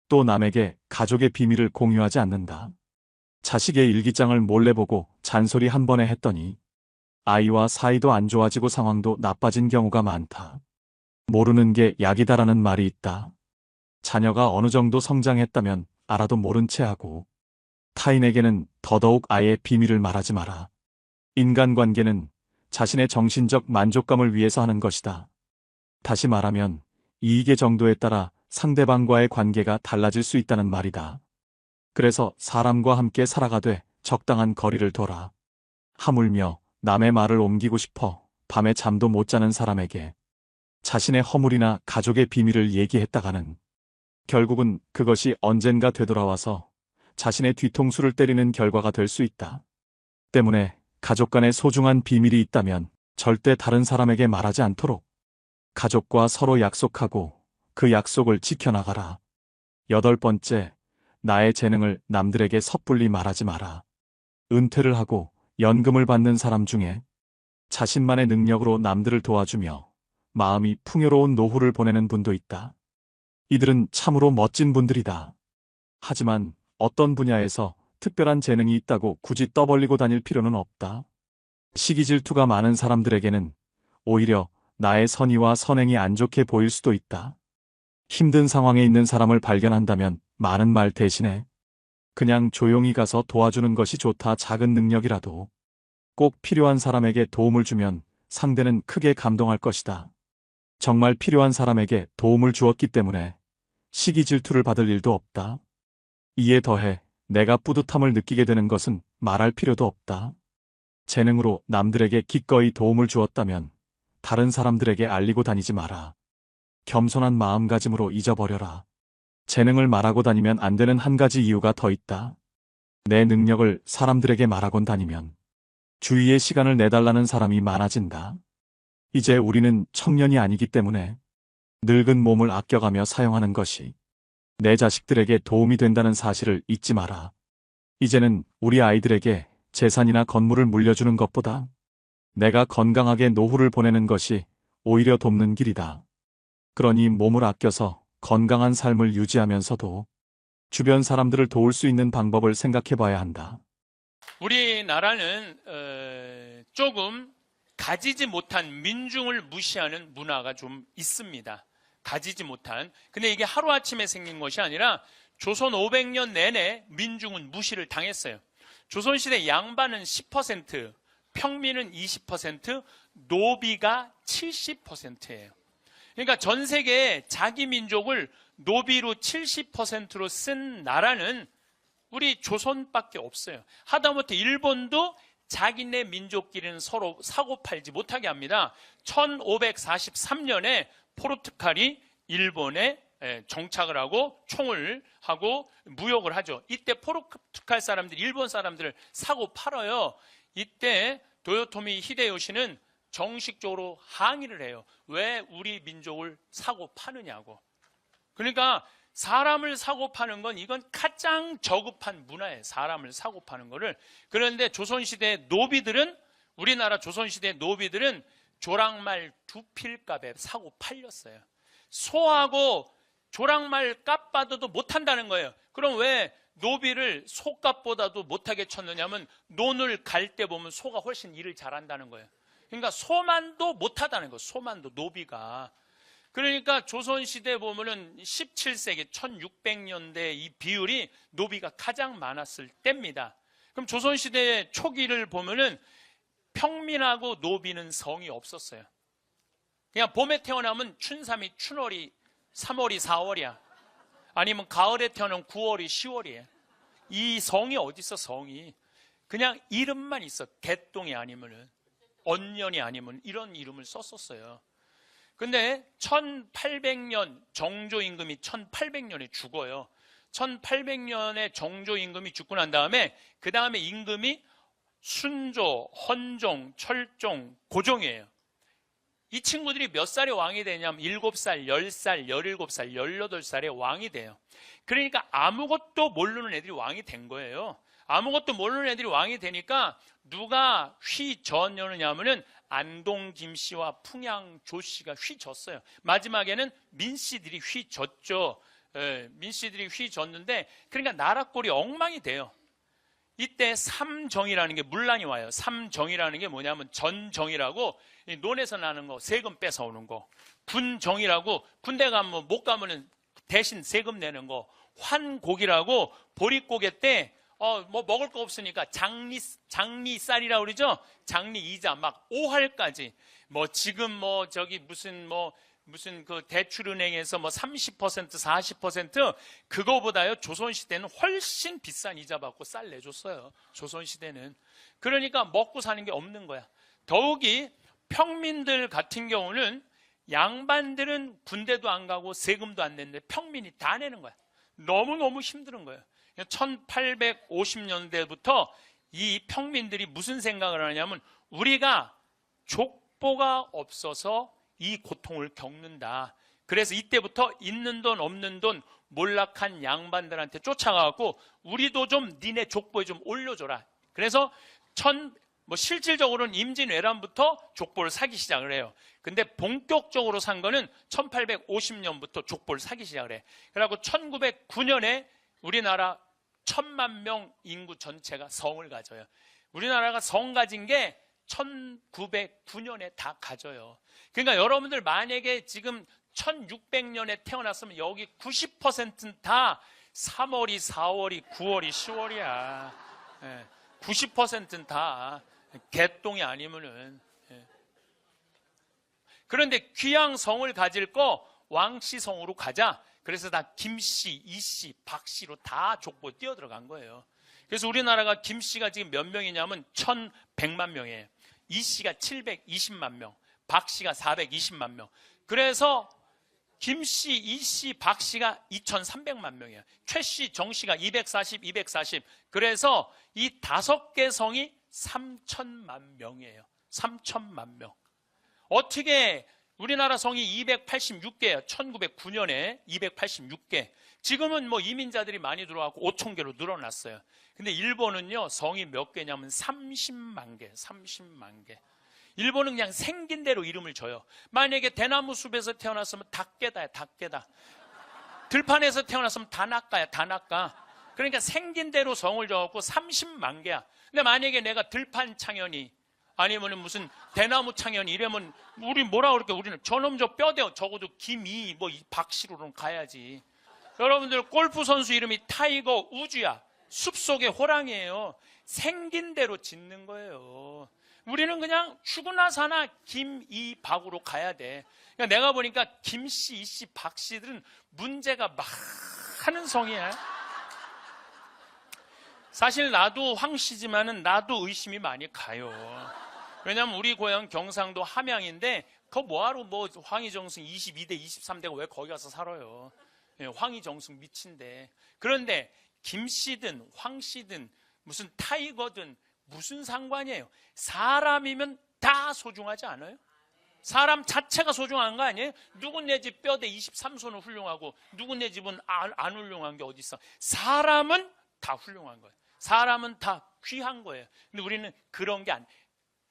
또 남에게 가족의 비밀을 공유하지 않는다. 자식의 일기장을 몰래 보고 잔소리 한 번에 했더니 아이와 사이도 안 좋아지고 상황도 나빠진 경우가 많다. 모르는 게 약이다라는 말이 있다. 자녀가 어느 정도 성장했다면 알아도 모른 채 하고 타인에게는 더더욱 아예 비밀을 말하지 마라. 인간관계는 자신의 정신적 만족감을 위해서 하는 것이다. 다시 말하면 이익의 정도에 따라 상대방과의 관계가 달라질 수 있다는 말이다. 그래서 사람과 함께 살아가되 적당한 거리를 둬라. 하물며 남의 말을 옮기고 싶어 밤에 잠도 못 자는 사람에게 자신의 허물이나 가족의 비밀을 얘기했다가는 결국은 그것이 언젠가 되돌아와서 자신의 뒤통수를 때리는 결과가 될 수 있다. 때문에 가족 간의 소중한 비밀이 있다면 절대 다른 사람에게 말하지 않도록 가족과 서로 약속하고 그 약속을 지켜나가라. 8번째, 나의 재능을 남들에게 섣불리 말하지 마라. 은퇴를 하고 연금을 받는 사람 중에 자신만의 능력으로 남들을 도와주며 마음이 풍요로운 노후를 보내는 분도 있다. 이들은 참으로 멋진 분들이다. 하지만 어떤 분야에서 특별한 재능이 있다고 굳이 떠벌리고 다닐 필요는 없다. 시기 질투가 많은 사람들에게는 오히려 나의 선의와 선행이 안 좋게 보일 수도 있다. 힘든 상황에 있는 사람을 발견한다면 많은 말 대신에 그냥 조용히 가서 도와주는 것이 좋다. 작은 능력이라도 꼭 필요한 사람에게 도움을 주면 상대는 크게 감동할 것이다. 정말 필요한 사람에게 도움을 주었기 때문에 시기 질투를 받을 일도 없다. 이에 더해 내가 뿌듯함을 느끼게 되는 것은 말할 필요도 없다. 재능으로 남들에게 기꺼이 도움을 주었다면 다른 사람들에게 알리고 다니지 마라. 겸손한 마음가짐으로 잊어버려라. 재능을 말하고 다니면 안 되는 한 가지 이유가 더 있다. 내 능력을 사람들에게 말하곤 다니면 주위에 시간을 내달라는 사람이 많아진다. 이제 우리는 청년이 아니기 때문에 늙은 몸을 아껴가며 사용하는 것이 내 자식들에게 도움이 된다는 사실을 잊지 마라. 이제는 우리 아이들에게 재산이나 건물을 물려주는 것보다 내가 건강하게 노후를 보내는 것이 오히려 돕는 길이다. 그러니 몸을 아껴서 건강한 삶을 유지하면서도 주변 사람들을 도울 수 있는 방법을 생각해 봐야 한다. 우리나라는 조금 가지지 못한 민중을 무시하는 문화가 좀 있습니다. 가지지 못한. 근데 이게 하루아침에 생긴 것이 아니라 조선 500년 내내 민중은 무시를 당했어요. 조선시대 양반은 10%, 평민은 20%, 노비가 70%예요. 그러니까 전 세계에 자기 민족을 노비로 70%로 쓴 나라는 우리 조선밖에 없어요. 하다못해 일본도 자기네 민족끼리는 서로 사고 팔지 못하게 합니다. 1543년에 포르투갈이 일본에 정착을 하고 총을 하고 무역을 하죠. 이때 포르투갈 사람들이 일본 사람들을 사고 팔아요. 이때 도요토미 히데요시는 정식적으로 항의를 해요. 왜 우리 민족을 사고 파느냐고. 그러니까 사람을 사고 파는 건 이건 가장 저급한 문화예요. 사람을 사고 파는 거를. 그런데 조선시대 노비들은, 우리나라 조선시대 노비들은 조랑말 두 필값에 사고 팔렸어요. 소하고 조랑말 값 받아도 못한다는 거예요. 그럼 왜 노비를 소값보다도 못하게 쳤느냐면 논을 갈 때 보면 소가 훨씬 일을 잘한다는 거예요. 그러니까 소만도 못하다는 거예요. 소만도 노비가. 그러니까 조선시대 보면은 17세기 1600년대 이 비율이 노비가 가장 많았을 때입니다. 그럼 조선시대 초기를 보면은 평민하고 노비는 성이 없었어요. 그냥 봄에 태어나면 춘삼이 춘월이 3월이 4월이야. 아니면 가을에 태어나면 9월이 10월이에요. 이 성이 어디 있어, 성이. 그냥 이름만 있어. 개똥이 아니면은, 언년이 아니면 이런 이름을 썼었어요. 근데 1800년 정조임금이 1800년에 죽어요. 1800년에 정조임금이 죽고 난 다음에 그 다음에 임금이 순조, 헌종, 철종, 고종이에요. 이 친구들이 몇 살에 왕이 되냐면 7살, 10살, 17살, 18살에 왕이 돼요. 그러니까 아무것도 모르는 애들이 왕이 된 거예요. 아무것도 모르는 애들이 왕이 되니까 누가 휘저었냐면은 안동 김씨와 풍양 조씨가 휘졌어요. 마지막에는 민씨들이 휘졌죠. 민씨들이 휘졌는데 그러니까 나라 꼴이 엉망이 돼요. 이때 삼정이라는 게 문란이 와요. 삼정이라는 게 뭐냐면 전정이라고 논에서 나는 거 세금 뺏어오는 거, 군정이라고 군대 가면 못 가면은 대신 세금 내는 거, 환곡이라고 보릿고개 때 뭐 먹을 거 없으니까 장리쌀이라고 그러죠. 장리 이자 막 5할까지 뭐 지금 뭐 저기 무슨 그 대출은행에서 뭐 30% 40% 그거보다요 조선시대는 훨씬 비싼 이자 받고 쌀 내줬어요. 조선시대는. 그러니까 먹고 사는 게 없는 거야. 더욱이 평민들 같은 경우는 양반들은 군대도 안 가고 세금도 안 냈는데 평민이 다 내는 거야. 너무너무 힘든 거예요. 1850년대부터 이 평민들이 무슨 생각을 하냐면 우리가 족보가 없어서 이 고통을 겪는다. 그래서 이때부터 있는 돈 없는 돈 몰락한 양반들한테 쫓아가고 우리도 좀 니네 족보에 좀 올려줘라. 그래서 실질적으로는 임진왜란부터 족보를 사기 시작을 해요. 근데 본격적으로 산 거는 1850년부터 족보를 사기 시작을 해. 그래갖고 1909년에 우리나라 1,000만 명 인구 전체가 성을 가져요. 우리나라가 성 가진 게 1909년에 다 가져요. 그러니까 여러분들 만약에 지금 1600년에 태어났으면 여기 90%는 다 3월이, 4월이, 9월이, 10월이야. 90%는 다 개똥이 아니면은. 그런데 귀양성을 가질 거 왕씨성으로 가자. 그래서 다 김씨, 이씨, 박씨로 다 족보 뛰어들어간 거예요. 그래서 우리나라가 김씨가 지금 몇 명이냐면 1100만 명이에요. 이씨가 720만 명, 박씨가 420만 명. 그래서 김씨, 이씨, 박씨가 2300만 명이에요. 최씨, 정씨가 240. 그래서 이 5개 성이 3000만 명이에요. 3000만 명. 어떻게 우리나라 성이 286개예요. 1909년에 286개. 지금은 뭐 이민자들이 많이 들어와서 5,000개로 늘어났어요. 근데 일본은요, 성이 몇 개냐면 30만 개, 30만 개. 일본은 그냥 생긴 대로 이름을 줘요. 만약에 대나무 숲에서 태어났으면 닭개다야, 닭개다. 들판에서 태어났으면 다나까야, 다나까. 그러니까 생긴 대로 성을 줘갖고 30만 개야. 근데 만약에 내가 들판 창현이 아니면은 무슨 대나무 창현이 이러면 우리 뭐라 그럴게? 우리는 저놈 저 뼈대요. 적어도 김이 뭐 박씨로는 가야지. 여러분들 골프 선수 이름이 타이거 우즈야. 숲속의 호랑이에요. 생긴 대로 짓는 거예요. 우리는 그냥 죽으나 사나 김이박으로 가야 돼. 그러니까 내가 보니까 김씨, 이씨, 박씨들은 문제가 많은 성이야. 사실 나도 황씨지만은 나도 의심이 많이 가요. 왜냐면 우리 고향 경상도 함양인데 그거 뭐하러 뭐 황희정승 22대 23대가 왜 거기 가서 살아요. 황희정승 미친데. 그런데 김씨든 황씨든 무슨 타이거든 무슨 상관이에요. 사람이면 다 소중하지 않아요? 사람 자체가 소중한 거 아니에요? 누군 내 집 뼈대 23손은 훌륭하고 누군 내 집은 안 훌륭한 게 어디 있어. 사람은 다 훌륭한 거예요. 사람은 다 귀한 거예요. 근데 우리는 그런 게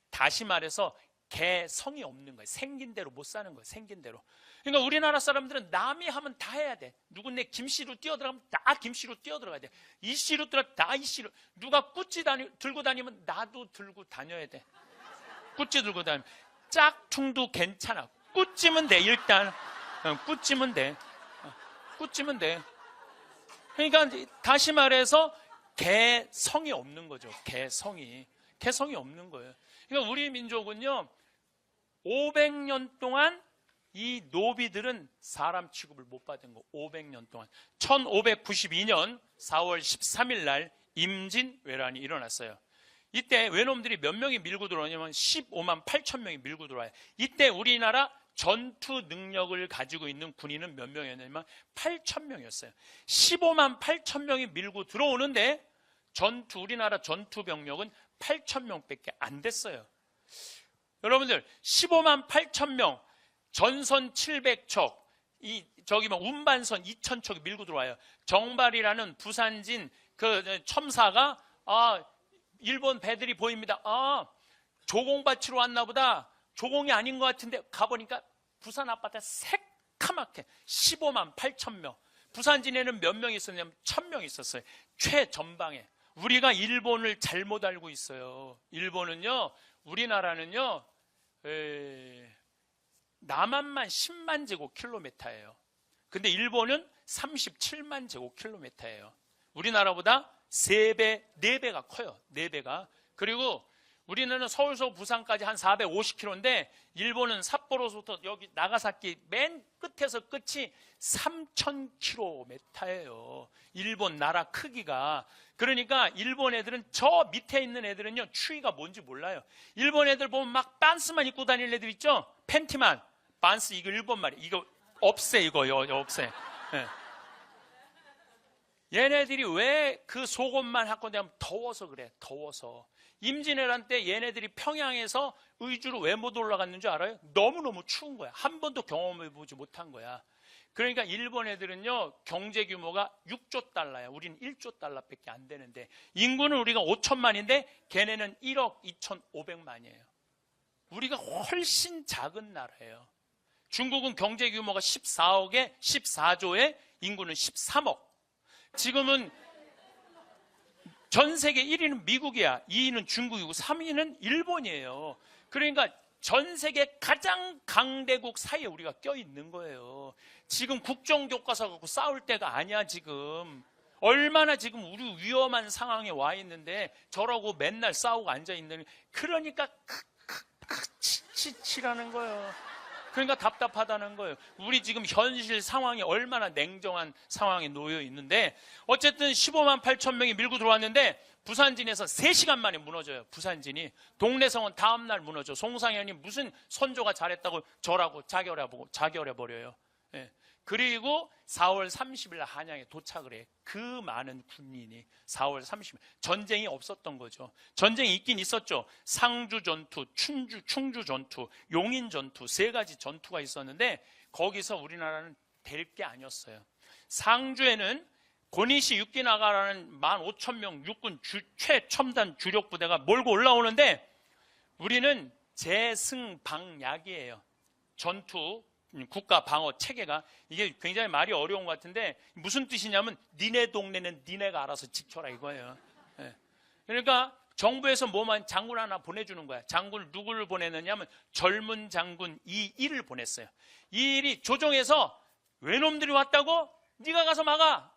다시 말해서 개성이 없는 거예요. 생긴 대로 못 사는 거예요. 생긴 대로. 그러니까 우리나라 사람들은 남이 하면 다 해야 돼. 누군데 김씨로 뛰어들어가면 다 김씨로 뛰어들어가야 돼. 이씨로 들어가면 다 이씨로. 누가 꾸찌 들고 다니면 나도 들고 다녀야 돼. 꾸찌 들고 다니면. 짝퉁도 괜찮아. 꾸찌면 돼. 일단 꾸찌면 돼. 꾸찌면 돼. 그러니까 다시 말해서 개성이 없는 거죠. 개성이 없는 거예요. 그러니까 우리 민족은요 500년 동안 이 노비들은 사람 취급을 못 받은 거. 500년 동안. 1592년 4월 13일 날 임진왜란이 일어났어요. 이때 외놈들이 몇 명이 밀고 들어오냐면 15만 8천 명이 밀고 들어와요. 이때 우리나라 전투 능력을 가지고 있는 군인은 몇 명이었냐면 8천 명이었어요. 15만 8천 명이 밀고 들어오는데 우리나라 전투 병력은 8천 명밖에 안 됐어요. 여러분들 15만 8천 명, 전선 700척, 운반선 2,000척이 밀고 들어와요. 정발이라는 부산진 그 첨사가 일본 배들이 보입니다. 조공받치러 왔나 보다. 조공이 아닌 것 같은데 가보니까 부산 앞바다에 새카맣게 15만 8천 명. 부산진에는 몇 명 있었냐면 1,000명 있었어요. 최전방에. 우리가 일본을 잘못 알고 있어요. 일본은요, 우리나라는요, 남한만 10만 제곱킬로미터예요. 근데 일본은 37만 제곱킬로미터예요. 우리나라보다 3배, 4배가 커요. 4배가. 그리고 우리는 서울서 부산까지 한 450km인데 일본은 삿포로부터 여기 나가사키 맨 끝에서 끝이 3000km예요. 일본 나라 크기가. 그러니까 일본 애들은 저 밑에 있는 애들은요 추위가 뭔지 몰라요. 일본 애들 보면 막 반스만 입고 다니는 애들 있죠? 팬티만. 반스 이거 일본 말이에요. 이거 없애 이거요. 없애. 네. 얘네들이 왜 그 속옷만 갖고 다니면 더워서 그래. 더워서. 임진왜란 때 얘네들이 평양에서 의주로 왜 못 올라갔는 줄 알아요? 너무너무 추운 거야. 한 번도 경험해보지 못한 거야. 그러니까 일본 애들은요 경제 규모가 6조 달러야. 우리는 1조 달러밖에 안 되는데 인구는 우리가 5천만인데 걔네는 1억 2,500만이에요. 우리가 훨씬 작은 나라예요. 중국은 경제 규모가 14조에 인구는 13억. 지금은 전 세계 1위는 미국이야. 2위는 중국이고 3위는 일본이에요. 그러니까 전 세계 가장 강대국 사이에 우리가 껴있는 거예요. 지금 국정교과서 갖고 싸울 때가 아니야 지금. 얼마나 지금 우리 위험한 상황에 와 있는데 저러고 맨날 싸우고 앉아있는, 그러니까 치라는 거예요. 그러니까 답답하다는 거예요. 우리 지금 현실 상황이 얼마나 냉정한 상황에 놓여 있는데, 어쨌든 15만 8천 명이 밀고 들어왔는데 부산진에서 3시간 만에 무너져요. 부산진이. 동래성은 다음날 무너져. 송상현이 무슨 선조가 잘했다고 저라고 자결해버려요. 예. 그리고 4월 30일 날 한양에 도착을 해. 그 많은 군인이 4월 30일. 전쟁이 없었던 거죠. 전쟁이 있긴 있었죠. 상주 전투, 충주 전투, 용인 전투, 3가지 전투가 있었는데 거기서 우리나라는 될 게 아니었어요. 상주에는 고니시 육기나가라는 15,000명 육군 최첨단 주력 부대가 몰고 올라오는데 우리는 재승방약이에요. 전투 국가 방어 체계가. 이게 굉장히 말이 어려운 것 같은데 무슨 뜻이냐면 니네 동네는 니네가 알아서 지켜라 이거예요. 예. 그러니까 정부에서 뭐만 장군 하나 보내주는 거야. 장군 누구를 보내느냐면 젊은 장군 이일을 보냈어요. 이일이 조정에서 외놈들이 왔다고? 네가 가서 막아.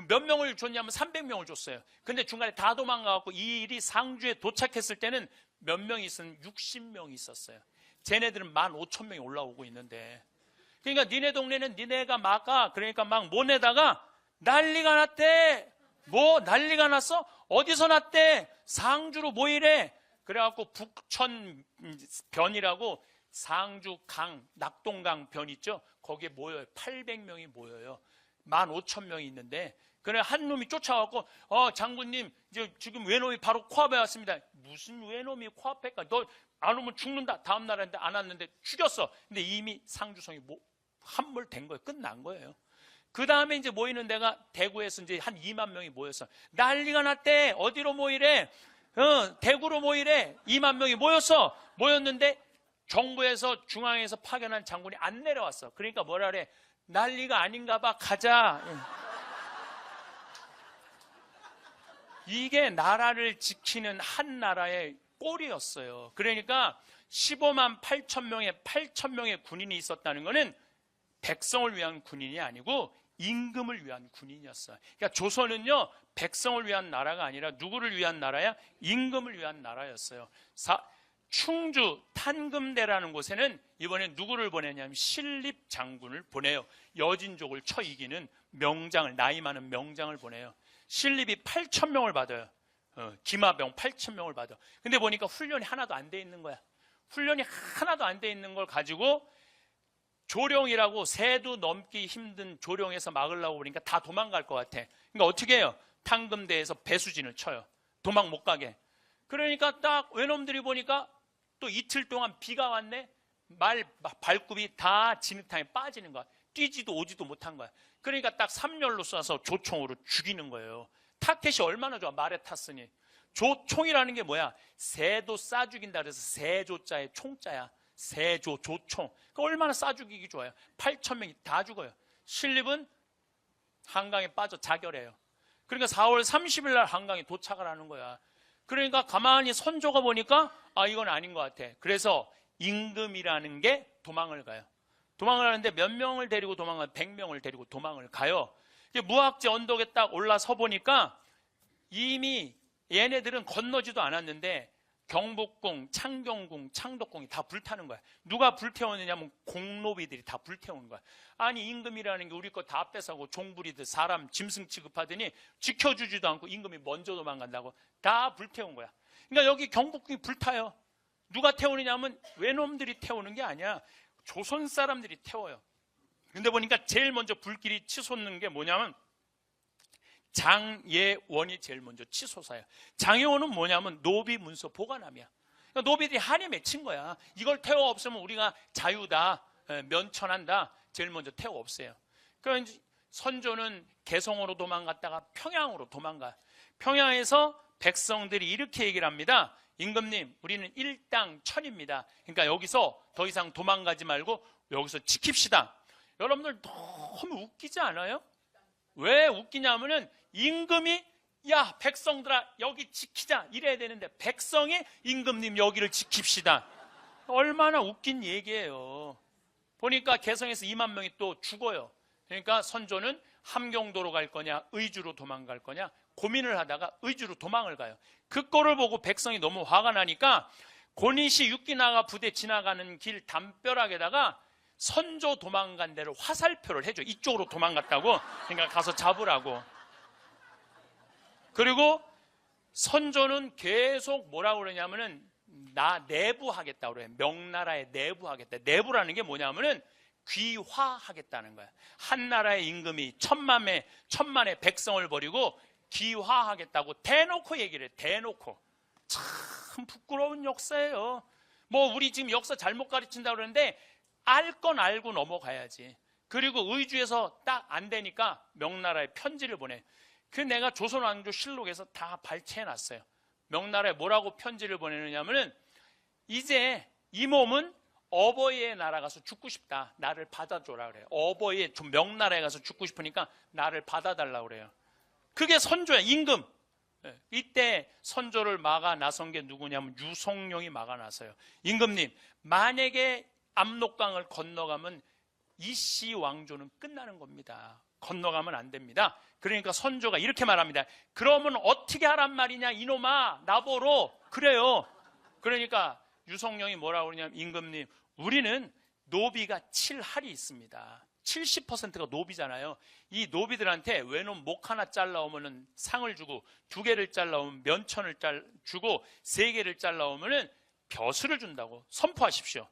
몇 명을 줬냐면 300명을 줬어요. 근데 중간에 다 도망가갖고 이일이 상주에 도착했을 때는 몇 명이 있었는 60명이 있었어요. 쟤네들은 15,000명이 올라오고 있는데, 그러니까 니네 동네는 니네가 막아. 그러니까 막 모내다가 난리가 났대. 뭐 난리가 났어? 어디서 났대? 상주로 모이래. 그래갖고 북천변이라고 상주 강, 낙동강 변 있죠? 거기에 모여요. 800명이 모여요. 15,000명이 있는데, 그래 한 놈이 쫓아와갖고 장군님 이제 지금 외놈이 바로 코앞에 왔습니다. 무슨 외놈이 코앞에 가? 너 안 오면 죽는다. 다음 날인데 안 왔는데 죽였어. 근데 이미 상주성이 함몰된 거예요. 끝난 거예요. 그 다음에 이제 모이는 데가 대구에서 이제 한 2만 명이 모였어. 난리가 났대. 어디로 모이래? 대구로 모이래. 2만 명이 모였는데 정부에서 중앙에서 파견한 장군이 안 내려왔어. 그러니까 뭐라 그래? 난리가 아닌가 봐. 가자. 이게 나라를 지키는 한 나라의 꼴이었어요. 그러니까 15만 8천 명의 8천 명의 군인이 있었다는 것은 백성을 위한 군인이 아니고 임금을 위한 군인이었어요. 그러니까 조선은요, 백성을 위한 나라가 아니라 누구를 위한 나라야? 임금을 위한 나라였어요. 충주 탄금대라는 곳에는 이번에 누구를 보내냐면 신립 장군을 보내요. 여진족을 쳐 이기는 명장을, 나이 많은 명장을 보내요. 신립이 8,000명을 받아요. 기마병 8,000명을 받아. 근데 보니까 훈련이 하나도 안 돼 있는 거야. 훈련이 하나도 안 돼 있는 걸 가지고 조령이라고 새도 넘기 힘든 조령에서 막으려고 그러니까 다 도망갈 것 같아. 그러니까 어떻게 해요? 탄금대에서 배수진을 쳐요. 도망 못 가게. 그러니까 딱 외놈들이 보니까 또 이틀 동안 비가 왔네. 발굽이 다 진흙탕에 빠지는 거야. 뛰지도 오지도 못한 거야. 그러니까 딱 3열로 쏴서 조총으로 죽이는 거예요. 타켓이 얼마나 좋아. 말에 탔으니. 조총이라는 게 뭐야? 새도 싸 죽인다 그래서 새조자의 총자야. 새조, 조총. 그러니까 얼마나 싸 죽이기 좋아요. 8,000명이 다 죽어요. 신립은 한강에 빠져 자결해요. 그러니까 4월 30일 날 한강에 도착을 하는 거야. 그러니까 가만히 선조가 보니까 이건 아닌 것 같아. 그래서 임금이라는 게 도망을 가요. 도망을 하는데 몇 명을 데리고 도망가요? 100명을 데리고 도망을 가요. 무학지 언덕에 딱 올라서 보니까 이미 얘네들은 건너지도 않았는데 경복궁, 창경궁, 창덕궁이 다 불타는 거야. 누가 불태우느냐면 공노비들이 다 불태우는 거야. 아니 임금이라는 게 우리 거 다 뺏어가고 종부리듯 사람 짐승 취급하더니 지켜주지도 않고 임금이 먼저 도망간다고 다 불태운 거야. 그러니까 여기 경복궁이 불타요. 누가 태우느냐면 외놈들이 태우는 게 아니야. 조선 사람들이 태워요. 근데 보니까 제일 먼저 불길이 치솟는 게 뭐냐면 장예원이 제일 먼저 치솟아요. 장예원은 뭐냐면 노비 문서 보관함이야. 그러니까 노비들이 한이 맺힌 거야. 이걸 태워 없으면 우리가 자유다, 면천한다. 제일 먼저 태워 없애요. 그러니까 선조는 개성으로 도망갔다가 평양으로 도망가. 평양에서 백성들이 이렇게 얘기를 합니다. 임금님, 우리는 일당 천입니다. 그러니까 여기서 더 이상 도망가지 말고 여기서 지킵시다. 여러분들 너무 웃기지 않아요? 왜 웃기냐면은 임금이 야, 백성들아, 여기 지키자 이래야 되는데 백성이 임금님 여기를 지킵시다. 얼마나 웃긴 얘기예요. 보니까 개성에서 2만 명이 또 죽어요. 그러니까 선조는 함경도로 갈 거냐 의주로 도망갈 거냐 고민을 하다가 의주로 도망을 가요. 그 꼴을 보고 백성이 너무 화가 나니까 고니시 육기나가 부대 지나가는 길 담벼락에다가 선조 도망간 데를 화살표를 해줘. 이쪽으로 도망갔다고. 그러니까 가서 잡으라고. 그리고 선조는 계속 뭐라고 그러냐면은 나 내부하겠다고 그래요. 명나라에 내부하겠다. 내부라는 게 뭐냐면은 귀화하겠다는 거야. 한 나라의 임금이 천만의 백성을 버리고 귀화하겠다고 대놓고 얘기를 해. 대놓고. 참 부끄러운 역사예요. 뭐 우리 지금 역사 잘못 가르친다고 그러는데 알 건 알고 넘어가야지. 그리고 의주에서 딱 안 되니까 명나라에 편지를 보내. 그 내가 조선왕조실록에서 다 발췌해놨어요. 명나라에 뭐라고 편지를 보내느냐면은 이제 이 몸은 어버이의 나라 가서 죽고 싶다. 나를 받아줘라 그래요. 어버이의 명나라에 가서 죽고 싶으니까 나를 받아달라 그래요. 그게 선조야. 임금. 이때 선조를 막아 나선 게 누구냐면 유성룡이 막아 나서요. 임금님, 만약에 압록강을 건너가면 이씨 왕조는 끝나는 겁니다. 건너가면 안 됩니다. 그러니까 선조가 이렇게 말합니다. 그러면 어떻게 하란 말이냐 이놈아, 나보러. 그래요. 그러니까 유성룡이 뭐라고 그러냐면 임금님, 우리는 노비가 7할이 있습니다. 70%가 노비잖아요. 이 노비들한테 외놈 목 하나 잘라오면 상을 주고, 2개를 잘라오면 면천을 주고, 3개를 잘라오면 벼슬을 준다고 선포하십시오.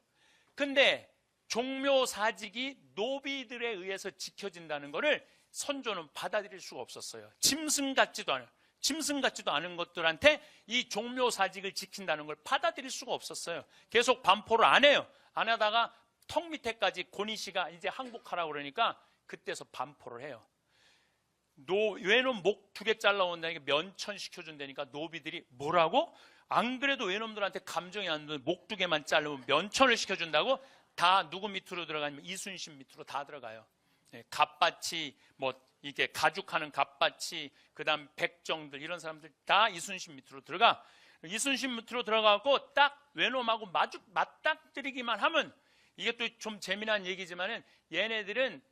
근데 종묘사직이 노비들에 의해서 지켜진다는 것을 선조는 받아들일 수가 없었어요. 짐승 같지도 않은 것들한테 이 종묘사직을 지킨다는 걸 받아들일 수가 없었어요. 계속 반포를 안 해요. 안 하다가 턱 밑에까지 고니시가 이제 항복하라고 그러니까 그때서 반포를 해요. 외놈 목 2개 잘라온다니까 면천시켜준다니까 노비들이 뭐라고? 안 그래도 외놈들한테 감정이 안 드는 목 2개만 자르면 면천을 시켜준다고? 다 누구 밑으로 들어가냐면 이순신 밑으로 다 들어가요. 갑밭이 뭐 이게 가죽하는 갑밭이, 그 다음 백정들, 이런 사람들 다 이순신 밑으로 들어가. 이순신 밑으로 들어가고 딱 외놈하고 맞닥뜨리기만 하면, 이게 또 좀 재미난 얘기지만은 얘네들은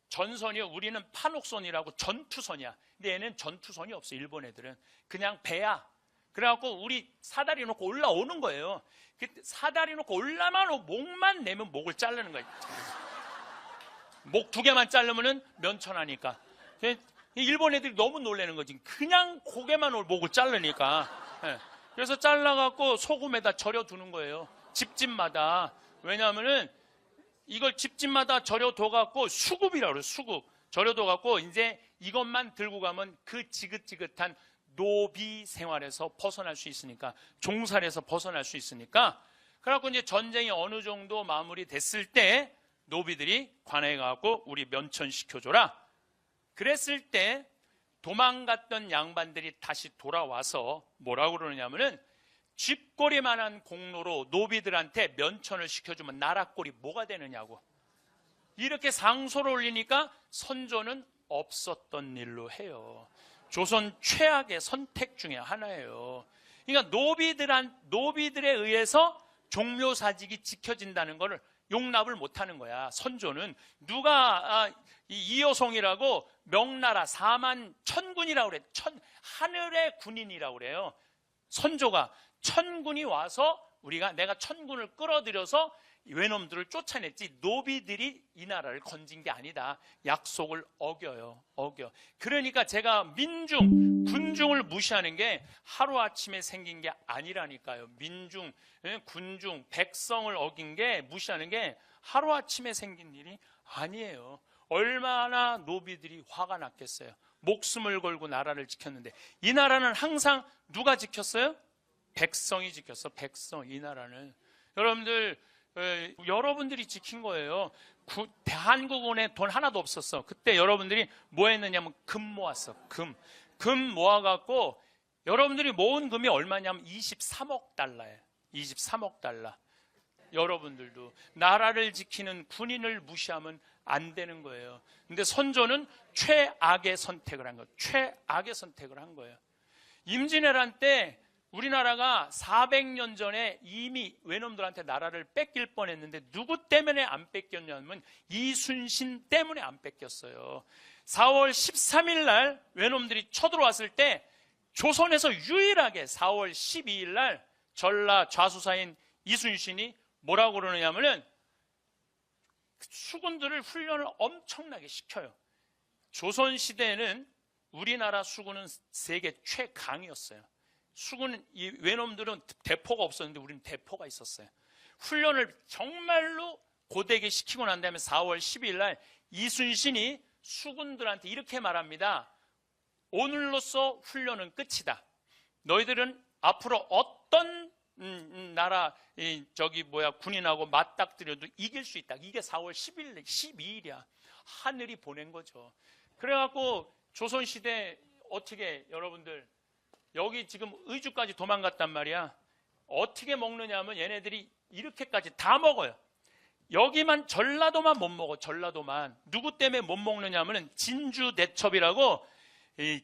전선이요, 우리는 판옥선이라고 전투선이야. 근데 얘는 전투선이 없어. 일본 애들은 그냥 배야. 그래갖고 우리 사다리 놓고 올라오는 거예요. 사다리 놓고 올라만 목만 내면 목을 자르는 거예요. 목 2개만 자르면은 면천하니까. 일본 애들이 너무 놀라는 거지. 그냥 고개만 목을 자르니까. 그래서 잘라갖고 소금에다 절여두는 거예요. 집집마다. 왜냐하면은 이걸 집집마다 절여둬갖고 수급이라고 그래요. 수급. 절여둬갖고 이제 이것만 들고 가면 그 지긋지긋한 노비 생활에서 벗어날 수 있으니까, 종살에서 벗어날 수 있으니까. 그래갖고 이제 전쟁이 어느 정도 마무리됐을 때 노비들이 관에 가고 우리 면천시켜줘라. 그랬을 때 도망갔던 양반들이 다시 돌아와서 뭐라고 그러냐면은 쥐꼬리만한 공로로 노비들한테 면천을 시켜주면 나라꼴이 뭐가 되느냐고. 이렇게 상소를 올리니까 선조는 없었던 일로 해요. 조선 최악의 선택 중에 하나예요. 그러니까 노비들에 의해서 종묘사직이 지켜진다는 것을 용납을 못하는 거야. 선조는 누가 이여송이라고 명나라 4만 천군이라고 그래. 하늘의 군인이라고 그래요. 선조가 천군이 와서 내가 천군을 끌어들여서 외놈들을 쫓아냈지 노비들이 이 나라를 건진 게 아니다. 약속을 어겨. 그러니까 제가 군중을 무시하는 게 하루아침에 생긴 게 아니라니까요. 군중, 백성을 어긴 게, 무시하는 게 하루아침에 생긴 일이 아니에요. 얼마나 노비들이 화가 났겠어요. 목숨을 걸고 나라를 지켰는데, 이 나라는 항상 누가 지켰어요? 백성이 지켰어. 백성. 이 나라는 여러분들이 지킨 거예요. 대한국은에 돈 하나도 없었어. 그때 여러분들이 뭐 했느냐면 금 모았어. 금 모아갖고 여러분들이 모은 금이 얼마냐면 23억 달러예요. 23억 달러. 여러분들도 나라를 지키는 군인을 무시하면 안 되는 거예요. 근데 선조는 최악의 선택을 한 거예요. 최악의 선택을 한 거예요. 임진왜란 때 우리나라가 400년 전에 이미 외놈들한테 나라를 뺏길 뻔했는데 누구 때문에 안 뺏겼냐면 이순신 때문에 안 뺏겼어요. 4월 13일 날 외놈들이 쳐들어왔을 때 조선에서 유일하게 4월 12일 날 전라 좌수사인 이순신이 뭐라고 그러느냐면은 수군들을 훈련을 엄청나게 시켜요. 조선시대에는 우리나라 수군은 세계 최강이었어요. 수군, 이 외놈들은 대포가 없었는데 우리는 대포가 있었어요. 훈련을 정말로 고되게 시키고 난 다음에 4월 12일 날 이순신이 수군들한테 이렇게 말합니다. 오늘로써 훈련은 끝이다. 너희들은 앞으로 어떤 나라 군인하고 맞닥뜨려도 이길 수 있다. 이게 4월 10일, 12일이야. 하늘이 보낸 거죠. 그래갖고 조선시대 어떻게 여러분들 여기 지금 의주까지 도망갔단 말이야. 어떻게 먹느냐 하면 얘네들이 이렇게까지 다 먹어요. 여기만 전라도만 못 먹어. 전라도만. 누구 때문에 못 먹느냐 하면 진주대첩이라고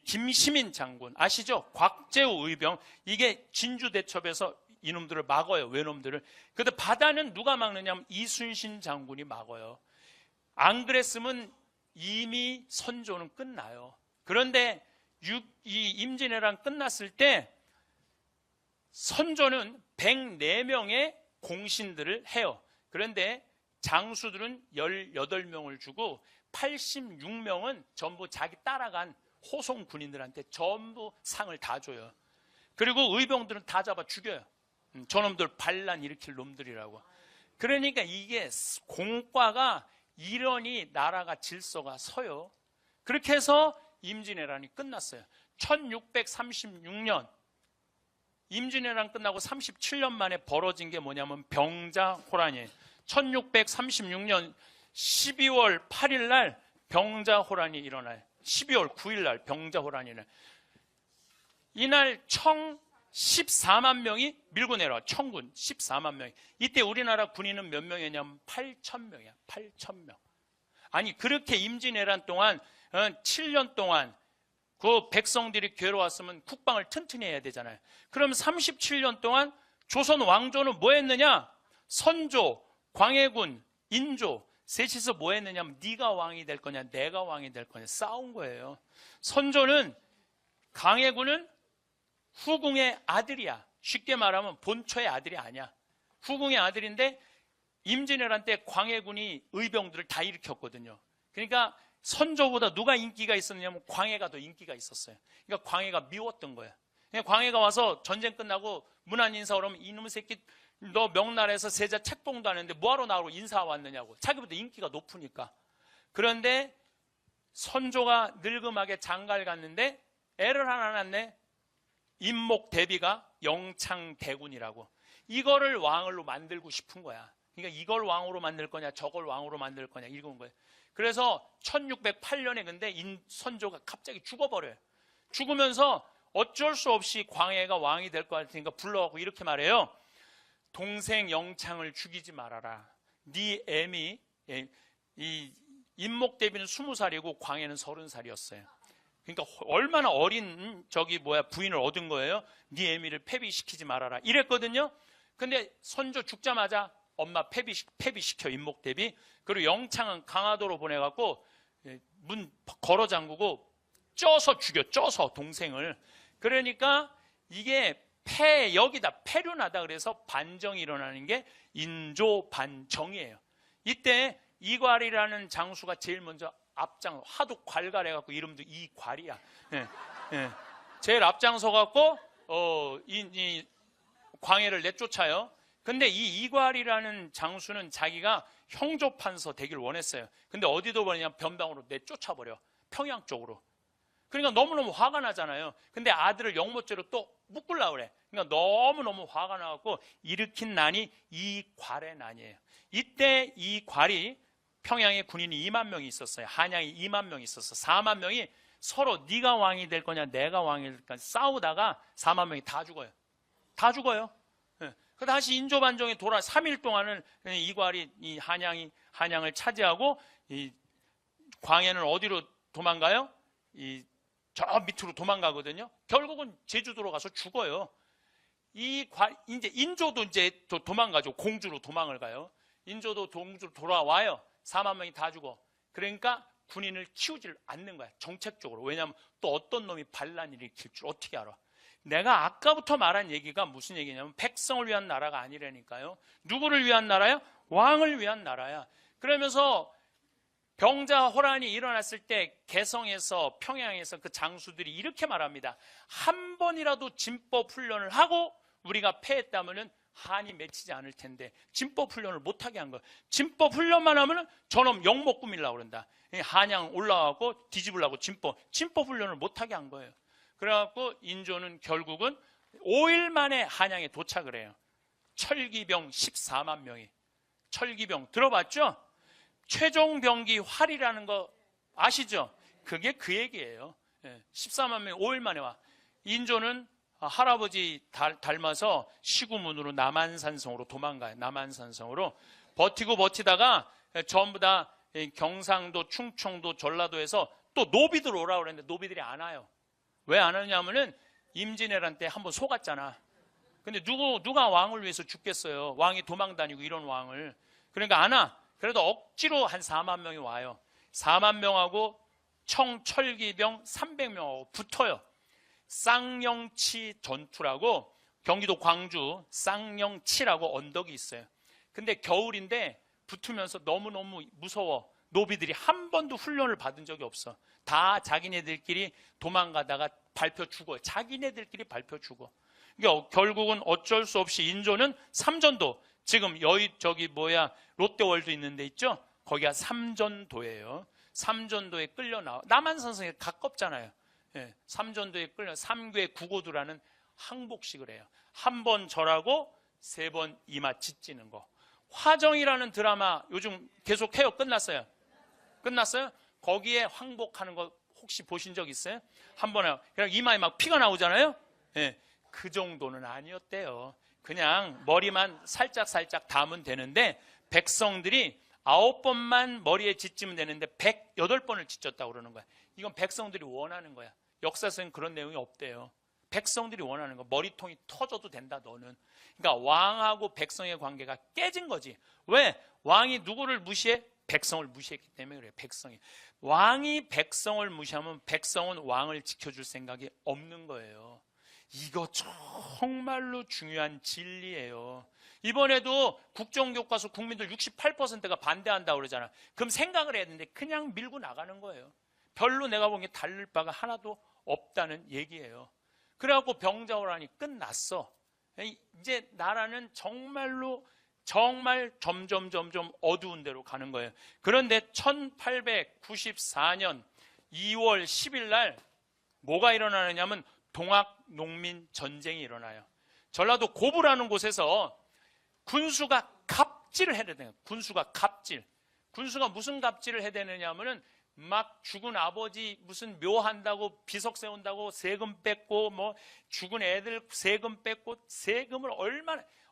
김시민 장군 아시죠? 곽재우 의병. 이게 진주대첩에서 이놈들을 막아요. 외놈들을. 근데 바다는 누가 막느냐 하면 이순신 장군이 막아요. 안 그랬으면 이미 선조는 끝나요. 그런데 이 임진왜란 끝났을 때 선조는 104명의 공신들을 해요. 그런데 장수들은 18명을 주고 86명은 전부 자기 따라간 호송 군인들한테 전부 상을 다 줘요. 그리고 의병들은 다 잡아 죽여요. 저놈들 반란 일으킬 놈들이라고. 그러니까 이게 공과가 이러니 나라가 질서가 서요. 그렇게 해서 임진왜란이 끝났어요. 1636년 임진왜란 끝나고 37년 만에 벌어진 게 뭐냐면 병자호란이에요. 1636년 12월 8일 날 병자호란이 일어나요. 12월 9일 날 병자호란이 일어나요. 이날 청 14만 명이 밀고 내려와. 청군 14만 명이. 이때 우리나라 군인은 몇 명이냐면 8,000명이야. 8,000명. 아니 그렇게 임진왜란 동안 7년 동안 그 백성들이 괴로웠으면 국방을 튼튼히 해야 되잖아요. 그럼 37년 동안 조선 왕조는 뭐 했느냐? 선조, 광해군, 인조 셋이서 뭐 했느냐면 네가 왕이 될 거냐 내가 왕이 될 거냐 싸운 거예요. 선조는 광해군은 후궁의 아들이야. 쉽게 말하면 본초의 아들이 아니야. 후궁의 아들인데 임진왜란 때 광해군이 의병들을 다 일으켰거든요. 그러니까 선조보다 누가 인기가 있었냐면 광해가 더 인기가 있었어요. 그러니까 광해가 미웠던 거예요. 그러니까 광해가 와서 전쟁 끝나고 문안 인사 오면 이놈의 새끼 너 명나라에서 세자 책봉도 안 했는데 뭐하러 나하고 인사 왔느냐고. 자기보다 인기가 높으니까. 그런데 선조가 늙음하게 장가를 갔는데 애를 하나 낳네. 임목대비가 영창대군이라고. 이거를 왕으로 만들고 싶은 거야. 그러니까 이걸 왕으로 만들 거냐 저걸 왕으로 만들 거냐 이건 거예요. 그래서 1608년에 근데 선조가 갑자기 죽어버려요. 죽으면서 어쩔 수 없이 광해가 왕이 될 것 같으니까 불러갖고 이렇게 말해요. 동생 영창을 죽이지 말아라. 네 애미 이 임목대비는 20살이고 광해는 30살이었어요. 그러니까 얼마나 어린 부인을 얻은 거예요. 네 애미를 폐비시키지 말아라 이랬거든요. 근데 선조 죽자마자 엄마 폐비시켜 임목대비. 그리고 영창은 강화도로 보내갖고 문 걸어 잠그고 쪄서 죽여. 쪄서 동생을. 그러니까 이게 여기다 폐륜하다 그래서 반정이 일어나는 게 인조반정이에요. 이때 이괄이라는 장수가 제일 먼저 앞장 하도 괄괄해갖고 이름도 이괄이야. 예, 예. 제일 앞장서갖고 이 광해를 내쫓아요. 근데 이 이괄이라는 장수는 자기가 형조판서 되길 원했어요. 근데 어디도 보냐면 변방으로 내쫓아버려. 평양 쪽으로. 그러니까 너무너무 화가 나잖아요. 근데 아들을 영모죄로 또 묶으려고 그래. 그러니까 너무너무 화가 나갖고 일으킨 난이 이괄의 난이에요. 이때 이괄이 평양에 군인이 2만 명이 있었어요. 한양에 2만 명이 있었어. 4만 명이 서로 네가 왕이 될 거냐 내가 왕이 될 거냐 싸우다가 4만 명이 다 죽어요. 다 죽어요. 그 다시 인조 반정이 돌아 3일 동안은 이괄이 이 한양을 차지하고 이 광해는 어디로 도망가요? 저 밑으로 도망가거든요. 결국은 제주도로 가서 죽어요. 이제 인조도 이제 도망가죠. 공주로 도망을 가요. 인조도 공주로 돌아와요. 4만 명이 다 죽어. 그러니까 군인을 키우질 않는 거야. 정책적으로. 왜냐하면 또 어떤 놈이 반란을 일으킬 줄 어떻게 알아? 내가 아까부터 말한 얘기가 무슨 얘기냐면 백성을 위한 나라가 아니라니까요. 누구를 위한 나라야? 왕을 위한 나라야. 그러면서 병자호란이 일어났을 때 개성에서 평양에서 그 장수들이 이렇게 말합니다. 한 번이라도 진법 훈련을 하고 우리가 패했다면은 한이 맺히지 않을 텐데 진법 훈련을 못하게 한 거예요. 진법 훈련만 하면은 저놈 영목 꾸밀라고 그런다. 한양 올라가고 뒤집으려고 진법 훈련을 못하게 한 거예요. 그래갖고 인조는 결국은 5일 만에 한양에 도착을 해요. 철기병 14만 명이. 철기병 들어봤죠? 최종병기 활이라는 거 아시죠? 그게 그 얘기예요. 14만 명이 5일 만에 와. 인조는 할아버지 닮아서 시구문으로 남한산성으로 도망가요. 남한산성으로 버티다가 전부 다 경상도, 충청도, 전라도에서 또 노비들 오라고 그랬는데 노비들이 안 와요. 왜 안 오냐면은 임진왜란 때 한번 속았잖아. 근데 누가 왕을 위해서 죽겠어요. 왕이 도망다니고 이런 왕을. 그러니까 안 와. 그래도 억지로 한 4만 명이 와요. 4만 명하고 철기병 300명하고 붙어요. 쌍영치 전투라고 경기도 광주 쌍영치라고 언덕이 있어요. 근데 겨울인데 붙으면서 너무너무 무서워. 노비들이 한 번도 훈련을 받은 적이 없어. 다 자기네들끼리 도망가다가 밟혀 죽어요. 자기네들끼리 밟혀 죽어. 그러니까 결국은 어쩔 수 없이 인조는 삼전도, 지금 롯데월드 있는 데 있죠? 거기가 삼전도예요. 삼전도에 끌려 나와. 남한산성에 가깝잖아요. 삼전도에 끌려 3궤 구고두라는 항복식을 해요. 한 번 절하고 3번 이마 짓지는 거. 화정이라는 드라마 요즘 계속 해요. 끝났어요? 거기에 항복하는 거 혹시 보신 적 있어요? 한 번에 그냥 이마에 막 피가 나오잖아요. 그 정도는 아니었대요. 그냥 머리만 살짝 담으면 되는데 백성들이 9번만 머리에 짓지면 되는데 108번을 짓졌다고 그러는 거야. 이건 백성들이 원하는 거야. 역사에서는 그런 내용이 없대요. 백성들이 원하는 거. 머리통이 터져도 된다 너는. 그러니까 왕하고 백성의 관계가 깨진 거지. 왜? 왕이 누구를 무시해? 백성을 무시했기 때문에 그래요. 백성이. 왕이 백성을 무시하면 백성은 왕을 지켜줄 생각이 없는 거예요. 이거 정말로 중요한 진리예요. 이번에도 국정교과서 국민들 68%가 반대한다고 그러잖아. 그럼 생각을 해야 되는데 그냥 밀고 나가는 거예요. 별로 내가 보기엔 달릴 바가 하나도 없다는 얘기예요. 그래갖고 병자호란이 끝났어. 이제 나라는 정말 점점 어두운 데로 가는 거예요. 그런데 1894년 2월 10일 날 뭐가 일어나느냐면 동학농민 전쟁이 일어나요. 전라도 고부라는 곳에서 군수가 갑질을 해야 되는 거예요. 군수가 무슨 갑질을 해야 되느냐면은 막 죽은 아버지 무슨 묘한다고 비석 세운다고 세금 뺏고 뭐 죽은 애들 세금 뺏고 세금을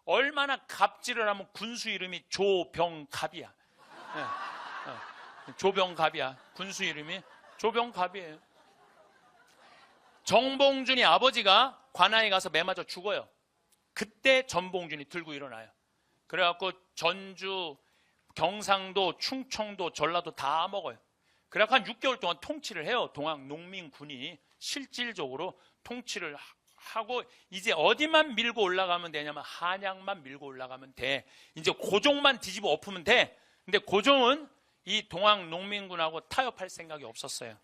얼마나 갑질을 하면 군수 이름이 조병갑이야. 조병갑이야. 군수 이름이 조병갑이에요. 정봉준이 아버지가 관아에 가서 매 맞아 죽어요. 그때 정봉준이 들고 일어나요. 그래갖고 전주, 경상도, 충청도, 전라도 다 먹어요. 그래갖고 한 6개월 동안 통치를 해요. 동학농민군이 실질적으로 통치를 하고 이제 어디만 밀고 올라가면 되냐면 한양만 밀고 올라가면 돼. 이제 고종만 뒤집어 엎으면 돼. 근데 고종은 이 동학농민군하고 타협할 생각이 없었어요.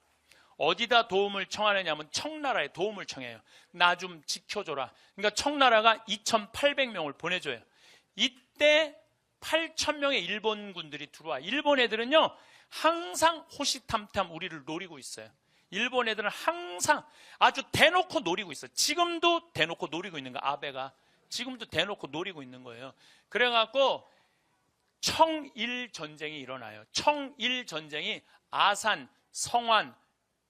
어디다 도움을 청하느냐면 청나라에 도움을 청해요. 나 좀 지켜줘라. 그러니까 청나라가 2,800명을 보내줘요. 이때 8,000명의 일본군들이 들어와. 일본 애들은요 항상 호시탐탐 우리를 노리고 있어요. 일본 애들은 항상 아주 대놓고 노리고 있어요. 지금도 대놓고 노리고 있는 거야. 아베가 지금도 대놓고 노리고 있는 거예요. 그래갖고 청일전쟁이 일어나요. 청일전쟁이 아산, 성안,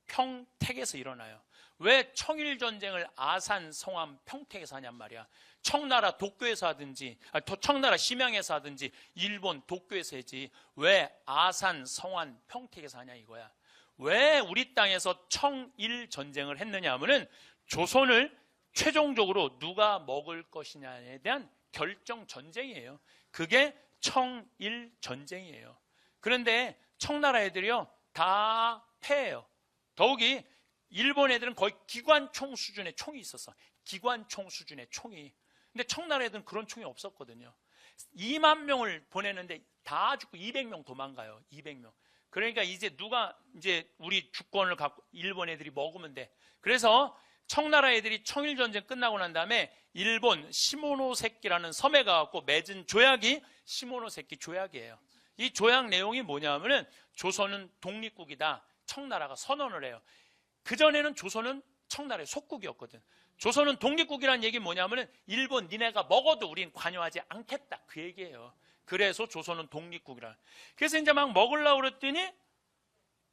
평택에서 일어나요. 왜 청일전쟁을 아산, 성암, 평택에서 하냔 말이야. 청나라 도쿄에서 하든지, 청나라 심양에서 하든지, 일본 도쿄에서 하지. 왜 아산, 성암, 평택에서 하냐 이거야. 왜 우리 땅에서 청일전쟁을 했느냐 하면은 조선을 최종적으로 누가 먹을 것이냐에 대한 결정전쟁이에요. 그게 청일전쟁이에요. 그런데 청나라 애들이요 다 패해요. 더욱이 일본 애들은 거의 기관총 수준의 총이 있었어. 기관총 수준의 총이. 근데 청나라 애들은 그런 총이 없었거든요. 2만 명을 보내는데 다 죽고 200명 도망가요. 200명. 그러니까 이제 누가 이제 우리 주권을 갖고 일본 애들이 먹으면 돼. 그래서 청나라 애들이 청일전쟁 끝나고 난 다음에 일본 시모노세키라는 섬에 가갖고 맺은 조약이 시모노세키 조약이에요. 이 조약 내용이 뭐냐면은 조선은 독립국이다. 청나라가 선언을 해요. 그전에는 조선은 청나라의 속국이었거든. 조선은 독립국이라는 얘기 뭐냐면은 일본 니네가 먹어도 우린 관여하지 않겠다. 그 얘기예요. 그래서 조선은 독립국이라. 그래서 이제 막 먹으려고 그랬더니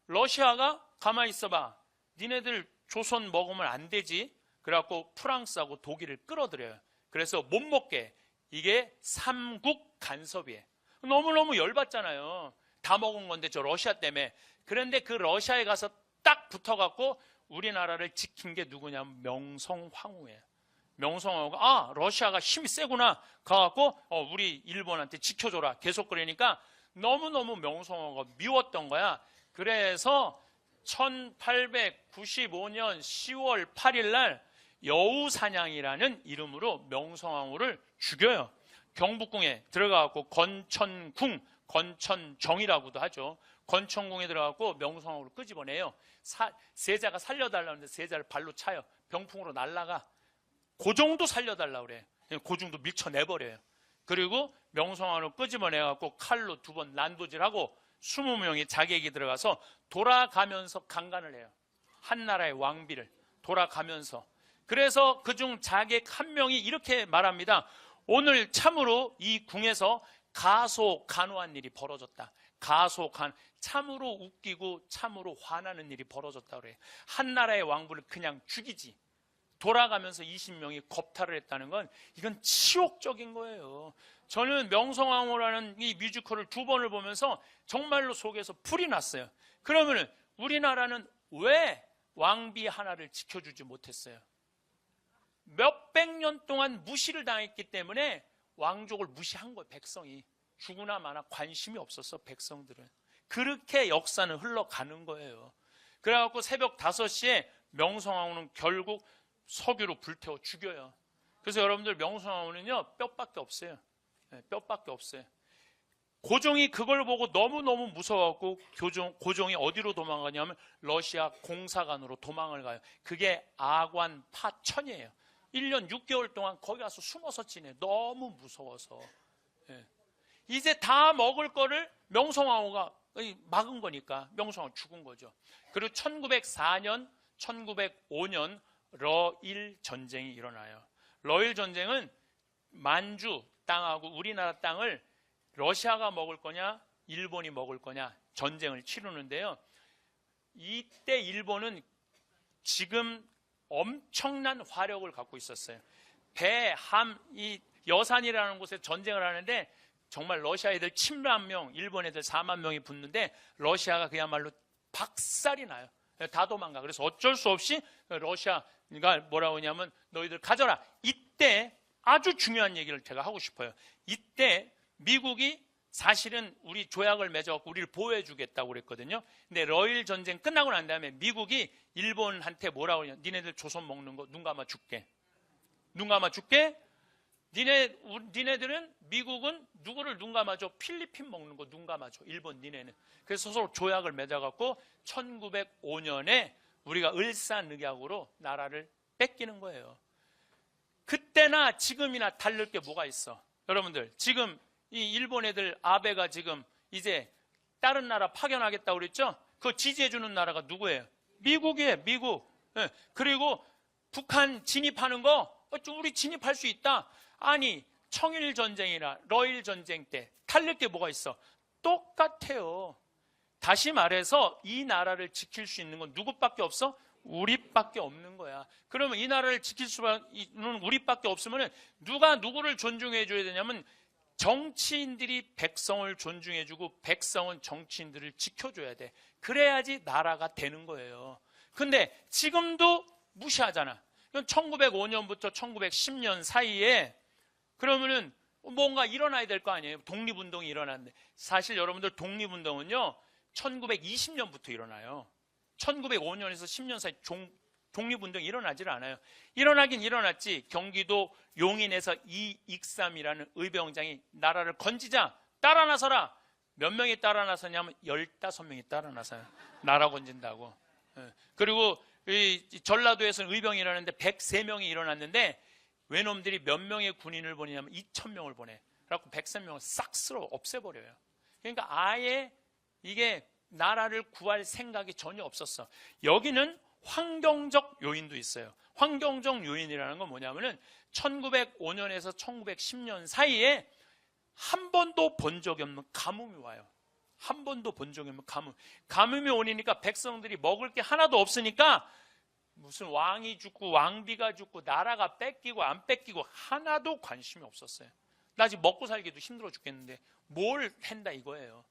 러시아가 가만히 있어봐. 니네들 조선 먹으면 안 되지. 그래갖고 프랑스하고 독일을 끌어들여요. 그래서 못 먹게. 이게 삼국 간섭이에요. 너무너무 열받잖아요. 다 먹은 건데 저 러시아 때문에. 그런데 그 러시아에 가서 딱 붙어갖고 우리나라를 지킨 게 누구냐면 명성황후예요. 명성황후가 러시아가 힘이 세구나 가갖고 우리 일본한테 지켜줘라 계속 그러니까 너무너무 명성황후가 미웠던 거야. 그래서 1895년 10월 8일 날 여우사냥이라는 이름으로 명성황후를 죽여요. 경복궁에 들어가갖고 건천궁, 건천정이라고도 하죠. 건천궁에 들어가고 명성황후를 끄집어내요. 세자가 살려달라는데 세자를 발로 차요. 병풍으로 날아가. 고종도 살려달라고 그래. 고종도 밀쳐내버려요. 그리고 명성황후를 끄집어내갖고 칼로 2번 난도질하고 20명이 자객이 들어가서 돌아가면서 강간을 해요. 한나라의 왕비를 돌아가면서. 그래서 그중 자객 1명이 이렇게 말합니다. 오늘 참으로 이 궁에서 가소간호한 일이 벌어졌다. 가소간 참으로 웃기고 참으로 화나는 일이 벌어졌다 그래요. 한나라의 왕부를 그냥 죽이지. 돌아가면서 20명이 겁탈을 했다는 건 이건 치욕적인 거예요. 저는 명성황후라는 이 뮤지컬을 2번을 보면서 정말로 속에서 불이 났어요. 그러면 우리나라는 왜 왕비 하나를 지켜주지 못했어요? 몇백 년 동안 무시를 당했기 때문에 왕족을 무시한 거예요. 백성이. 죽으나 마나 관심이 없었어. 백성들은. 그렇게 역사는 흘러가는 거예요. 그래갖고 새벽 5시에 명성황후는 결국 석유로 불태워 죽여요. 그래서 여러분들 명성황후는요 뼈밖에 없어요. 뼈밖에 없어요. 고종이 그걸 보고 너무너무 무서워갖고 고종이 어디로 도망가냐면 러시아 공사관으로 도망을 가요. 그게 아관 파천이에요. 1년 6개월 동안 거기 가서 숨어서 지내. 너무 무서워서. 이제 다 먹을 거를 명성황후가 막은 거니까 명성황후 죽은 거죠. 그리고 1904년, 1905년 러일 전쟁이 일어나요. 러일 전쟁은 만주 땅하고 우리나라 땅을 러시아가 먹을 거냐 일본이 먹을 거냐 전쟁을 치르는데요. 이때 일본은 지금 엄청난 화력을 갖고 있었어요. 배, 함, 이 여산이라는 곳에 전쟁을 하는데 정말 러시아 애들 7만 명, 일본 애들 4만 명이 붙는데 러시아가 그야말로 박살이 나요. 다 도망가. 그래서 어쩔 수 없이 러시아가 뭐라고 하냐면 너희들 가져라. 이때 아주 중요한 얘기를 제가 하고 싶어요. 이때 미국이 사실은 우리 조약을 맺어갖고 우리를 보호해 주겠다고 그랬거든요. 근데 러일 전쟁 끝나고 난 다음에 미국이 일본한테 뭐라고 하냐. 니네들 조선 먹는 거 눈 감아 줄게. 눈 감아 줄게. 니네들은 미국은 누구를 눈 감아줘? 필리핀 먹는 거 눈 감아줘. 일본 니네는. 그래서 서로 조약을 맺어갖고 1905년에 우리가 을사늑약으로 나라를 뺏기는 거예요. 그때나 지금이나 다를 게 뭐가 있어? 여러분들 지금 이 일본 애들 아베가 지금 이제 다른 나라 파견하겠다고 그랬죠? 그거 지지해주는 나라가 누구예요? 미국이에요. 미국. 그리고 북한 진입하는 거 우리 진입할 수 있다. 아니 청일전쟁이나 러일전쟁 때 다를 게 뭐가 있어? 똑같아요. 다시 말해서 이 나라를 지킬 수 있는 건 누구밖에 없어? 우리밖에 없는 거야. 그러면 이 나라를 지킬 수는 우리밖에 없으면 누가 누구를 존중해 줘야 되냐면 정치인들이 백성을 존중해주고 백성은 정치인들을 지켜줘야 돼. 그래야지 나라가 되는 거예요. 근데 지금도 무시하잖아. 1905년부터 1910년 사이에 그러면은 뭔가 일어나야 될 거 아니에요. 독립운동이 일어났는데 사실 여러분들 독립운동은요 1920년부터 일어나요. 1905년에서 10년 사이 독립운동이 일어나질 않아요. 일어나긴 일어났지. 경기도 용인에서 이익삼이라는 의병장이 나라를 건지자 따라 나서라. 몇 명이 따라 나서냐면 15명이 따라 나서요. 나라 건진다고. 그리고 이 전라도에서는 의병이 일어났는데 103명이 일어났는데 외놈들이 몇 명의 군인을 보내냐면 2,000명을 보내. 그래갖고 103명을 싹 쓸어 없애버려요. 그러니까 아예 이게 나라를 구할 생각이 전혀 없었어. 여기는 환경적 요인도 있어요. 환경적 요인이라는 건 뭐냐면은 1905년에서 1910년 사이에 한 번도 본 적이 없는 가뭄이 와요. 한 번도 본 적이 없는 가뭄. 가뭄이 오니까 백성들이 먹을 게 하나도 없으니까 무슨 왕이 죽고 왕비가 죽고 나라가 뺏기고 안 뺏기고 하나도 관심이 없었어요. 나 지금 먹고 살기도 힘들어 죽겠는데 뭘 한다 이거예요.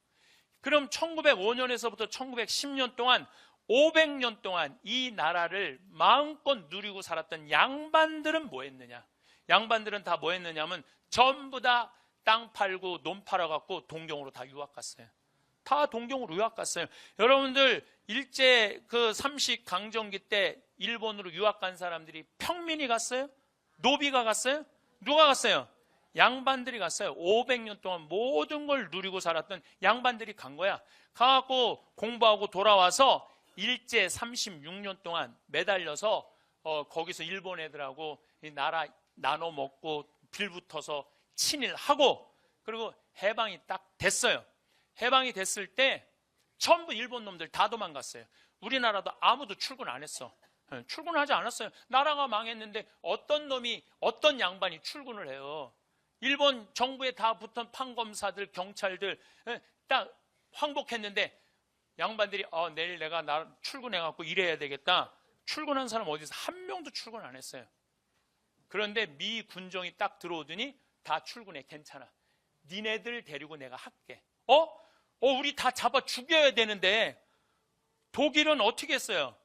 그럼 1905년에서부터 1910년 동안 500년 동안 이 나라를 마음껏 누리고 살았던 양반들은 뭐 했느냐? 양반들은 다 뭐 했느냐면 전부 다 땅 팔고 논 팔아갖고 동경으로 다 유학 갔어요. 다 동경으로 유학 갔어요. 여러분들 일제 그 삼식 강점기 때 일본으로 유학 간 사람들이 평민이 갔어요? 노비가 갔어요? 누가 갔어요? 양반들이 갔어요. 500년 동안 모든 걸 누리고 살았던 양반들이 간 거야. 가갖고 공부하고 돌아와서 일제 36년 동안 매달려서 거기서 일본 애들하고 이 나라 나눠 먹고 빌붙어서 친일하고 그리고 해방이 딱 됐어요. 해방이 됐을 때 전부 일본 놈들 다 도망갔어요. 우리나라도 아무도 출근 안 했어. 출근하지 않았어요. 나라가 망했는데 어떤 놈이 어떤 양반이 출근을 해요. 일본 정부에 다 붙은 판검사들 경찰들 딱 항복했는데 양반들이 내일 내가 출근해갖고 일해야 되겠다. 출근한 사람 어디서 한 명도 출근 안 했어요. 그런데 미 군정이 딱 들어오더니 다 출근해. 괜찮아. 니네들 데리고 내가 할게. 우리 다 잡아 죽여야 되는데 독일은 어떻게 했어요?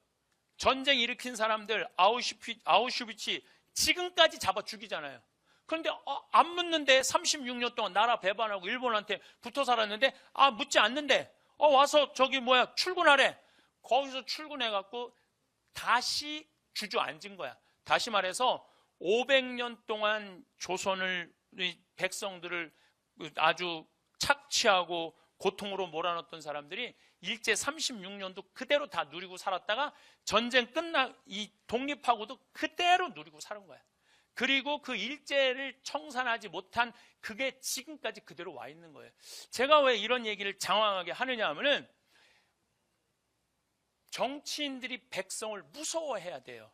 전쟁 일으킨 사람들 아우슈비츠 지금까지 잡아 죽이잖아요. 그런데 안 묻는데 36년 동안 나라 배반하고 일본한테 붙어 살았는데 묻지 않는데 와서 출근하래. 거기서 출근해갖고 다시 주저앉은 거야. 다시 말해서 500년 동안 조선을 백성들을 아주 착취하고 고통으로 몰아넣었던 사람들이 일제 36년도 그대로 다 누리고 살았다가 전쟁 이 독립하고도 그대로 누리고 사는 거야. 그리고 그 일제를 청산하지 못한 그게 지금까지 그대로 와 있는 거예요. 제가 왜 이런 얘기를 장황하게 하느냐 하면은 정치인들이 백성을 무서워해야 돼요.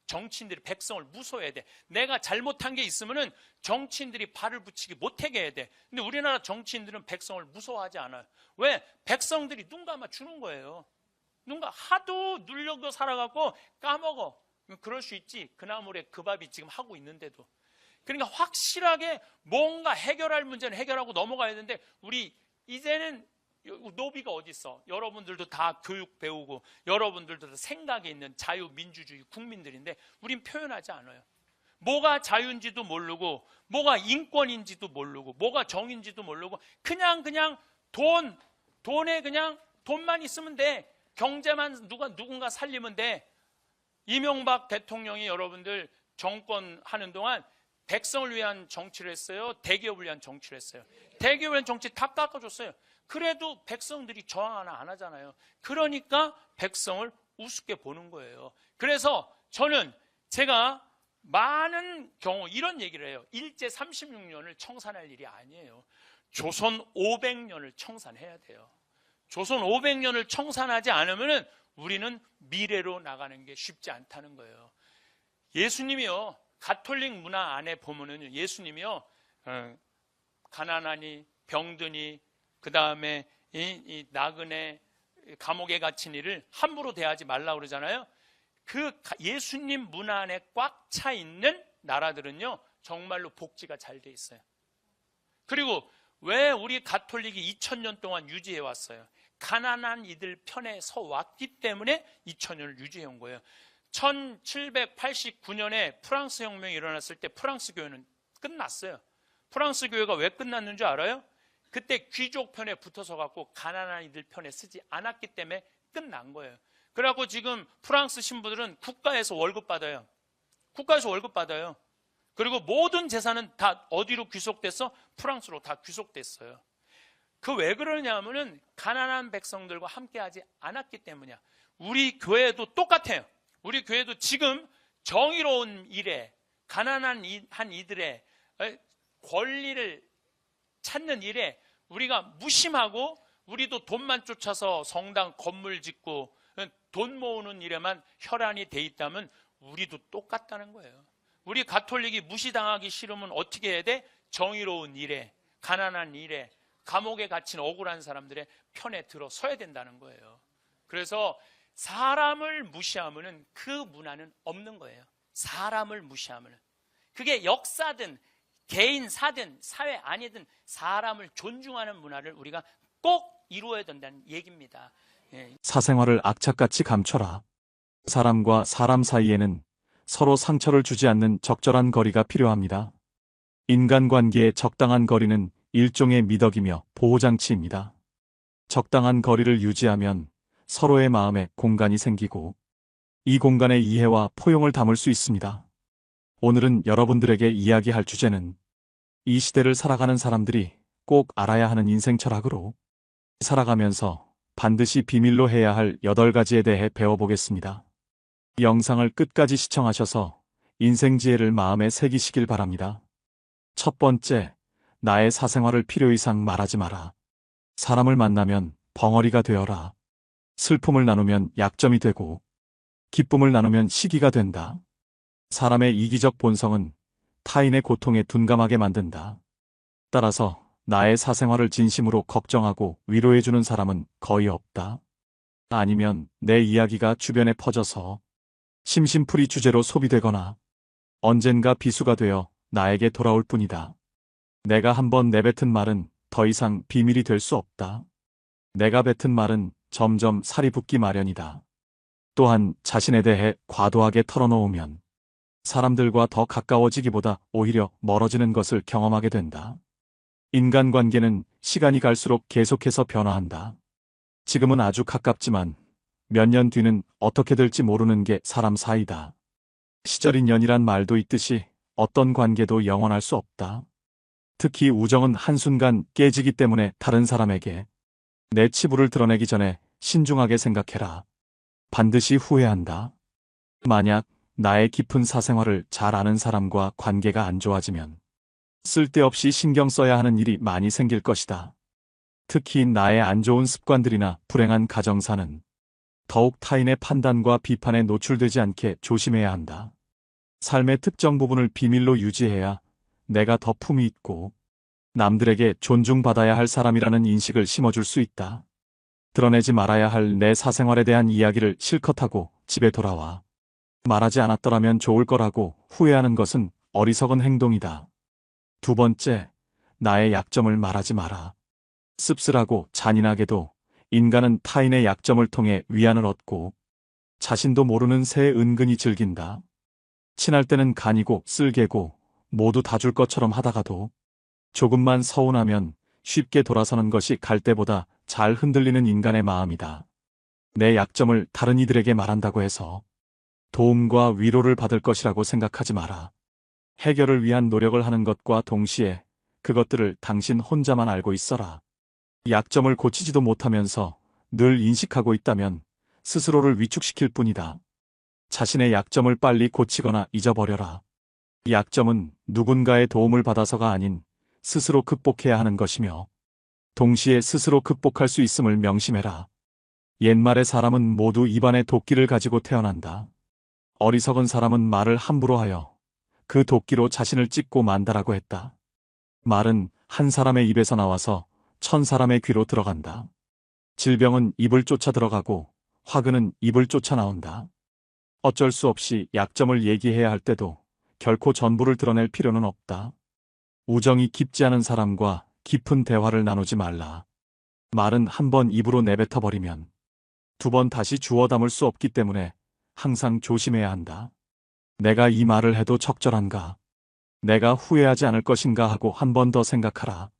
정치인들이 백성을 무서워해야 돼. 내가 잘못한 게 있으면은 정치인들이 발을 붙이기 못하게 해야 돼. 근데 우리나라 정치인들은 백성을 무서워하지 않아요. 왜? 백성들이 눈 감아 주는 거예요. 하도 누려고 살아갖고 까먹어. 그럴 수 있지. 그나물에 그 밥이 지금 하고 있는데도. 그러니까 확실하게 뭔가 해결할 문제는 해결하고 넘어가야 되는데 우리 이제는 노비가 어디 있어? 여러분들도 다 교육 배우고 여러분들도 다 생각이 있는 자유민주주의 국민들인데 우린 표현하지 않아요. 뭐가 자유인지도 모르고 뭐가 인권인지도 모르고 뭐가 정인지도 모르고 그냥 돈에 그냥 돈만 있으면 돼. 경제만 누군가 살리면 돼. 이명박 대통령이 여러분들 정권 하는 동안 백성을 위한 정치를 했어요? 대기업을 위한 정치를 했어요? 대기업을 위한 정치 다 깎아줬어요. 그래도 백성들이 저항 하나 안 하잖아요. 그러니까 백성을 우습게 보는 거예요. 그래서 저는 제가 많은 경우 이런 얘기를 해요. 일제 36년을 청산할 일이 아니에요. 조선 500년을 청산해야 돼요. 조선 500년을 청산하지 않으면 우리는 미래로 나가는 게 쉽지 않다는 거예요. 예수님이요. 가톨릭 문화 안에 보면은 예수님이요. 가난하니 병드니 그 다음에 이 나그네 감옥에 갇힌 이를 함부로 대하지 말라고 그러잖아요. 예수님 문화 안에 꽉 차 있는 나라들은요, 정말로 복지가 잘 돼 있어요. 그리고 왜 우리 가톨릭이 2000년 동안 유지해 왔어요? 가난한 이들 편에 서 왔기 때문에 2000년을 유지해 온 거예요. 1789년에 프랑스 혁명이 일어났을 때 프랑스 교회는 끝났어요. 프랑스 교회가 왜 끝났는 줄 알아요? 그때 귀족 편에 붙어서 갖고 가난한 이들 편에 쓰지 않았기 때문에 끝난 거예요. 그래갖고 지금 프랑스 신부들은 국가에서 월급 받아요. 국가에서 월급 받아요. 그리고 모든 재산은 다 어디로 귀속됐어? 프랑스로 다 귀속됐어요. 그 왜 그러냐 하면은 가난한 백성들과 함께하지 않았기 때문이야. 우리 교회도 똑같아요. 우리 교회도 지금 정의로운 일에, 가난한 한 이들의 권리를 찾는 일에 우리가 무심하고, 우리도 돈만 쫓아서 성당 건물 짓고 돈 모으는 일에만 혈안이 돼 있다면 우리도 똑같다는 거예요. 우리 가톨릭이 무시당하기 싫으면 어떻게 해야 돼? 정의로운 일에, 가난한 일에, 감옥에 갇힌 억울한 사람들의 편에 들어서야 된다는 거예요. 그래서 사람을 무시하면 그 문화는 없는 거예요. 사람을 무시하면. 그게 역사든 개인사든 사회 아니든 사람을 존중하는 문화를 우리가 꼭 이루어야 된다는 얘기입니다. 예. 사생활을 악착같이 감춰라. 사람과 사람 사이에는 서로 상처를 주지 않는 적절한 거리가 필요합니다. 인간관계의 적당한 거리는 일종의 미덕이며 보호장치입니다. 적당한 거리를 유지하면 서로의 마음에 공간이 생기고 이 공간에 이해와 포용을 담을 수 있습니다. 오늘은 여러분들에게 이야기할 주제는 이 시대를 살아가는 사람들이 꼭 알아야 하는 인생 철학으로 살아가면서 반드시 비밀로 해야 할 8가지에 대해 배워보겠습니다. 영상을 끝까지 시청하셔서 인생 지혜를 마음에 새기시길 바랍니다. 첫 번째, 나의 사생활을 필요 이상 말하지 마라. 사람을 만나면 벙어리가 되어라. 슬픔을 나누면 약점이 되고 기쁨을 나누면 시기가 된다. 사람의 이기적 본성은 타인의 고통에 둔감하게 만든다. 따라서 나의 사생활을 진심으로 걱정하고 위로해주는 사람은 거의 없다. 아니면 내 이야기가 주변에 퍼져서 심심풀이 주제로 소비되거나 언젠가 비수가 되어 나에게 돌아올 뿐이다. 내가 한번 내뱉은 말은 더 이상 비밀이 될 수 없다. 내가 뱉은 말은 점점 살이 붙기 마련이다. 또한 자신에 대해 과도하게 털어놓으면 사람들과 더 가까워지기보다 오히려 멀어지는 것을 경험하게 된다. 인간관계는 시간이 갈수록 계속해서 변화한다. 지금은 아주 가깝지만 몇 년 뒤는 어떻게 될지 모르는 게 사람 사이다. 시절인연이란 말도 있듯이 어떤 관계도 영원할 수 없다. 특히 우정은 한순간 깨지기 때문에 다른 사람에게 내 치부를 드러내기 전에 신중하게 생각해라. 반드시 후회한다. 만약 나의 깊은 사생활을 잘 아는 사람과 관계가 안 좋아지면 쓸데없이 신경 써야 하는 일이 많이 생길 것이다. 특히 나의 안 좋은 습관들이나 불행한 가정사는 더욱 타인의 판단과 비판에 노출되지 않게 조심해야 한다. 삶의 특정 부분을 비밀로 유지해야 내가 더 품이 있고 남들에게 존중받아야 할 사람이라는 인식을 심어줄 수 있다. 드러내지 말아야 할 내 사생활에 대한 이야기를 실컷 하고 집에 돌아와. 말하지 않았더라면 좋을 거라고 후회하는 것은 어리석은 행동이다. 두 번째, 나의 약점을 말하지 마라. 씁쓸하고 잔인하게도 인간은 타인의 약점을 통해 위안을 얻고 자신도 모르는 새에 은근히 즐긴다. 친할 때는 간이고 쓸개고 모두 다 줄 것처럼 하다가도 조금만 서운하면 쉽게 돌아서는 것이 갈대보다 잘 흔들리는 인간의 마음이다. 내 약점을 다른 이들에게 말한다고 해서 도움과 위로를 받을 것이라고 생각하지 마라. 해결을 위한 노력을 하는 것과 동시에 그것들을 당신 혼자만 알고 있어라. 약점을 고치지도 못하면서 늘 인식하고 있다면 스스로를 위축시킬 뿐이다. 자신의 약점을 빨리 고치거나 잊어버려라. 약점은 누군가의 도움을 받아서가 아닌 스스로 극복해야 하는 것이며 동시에 스스로 극복할 수 있음을 명심해라. 옛말의 사람은 모두 입안에 도끼를 가지고 태어난다. 어리석은 사람은 말을 함부로 하여 그 도끼로 자신을 찢고 만다라고 했다. 말은 한 사람의 입에서 나와서 1000사람의 귀로 들어간다. 질병은 입을 쫓아 들어가고 화근은 입을 쫓아 나온다. 어쩔 수 없이 약점을 얘기해야 할 때도 결코 전부를 드러낼 필요는 없다. 우정이 깊지 않은 사람과 깊은 대화를 나누지 말라. 말은 한 번 입으로 내뱉어버리면 두 번 다시 주워 담을 수 없기 때문에 항상 조심해야 한다. 내가 이 말을 해도 적절한가? 내가 후회하지 않을 것인가 하고 한 번 더 생각하라.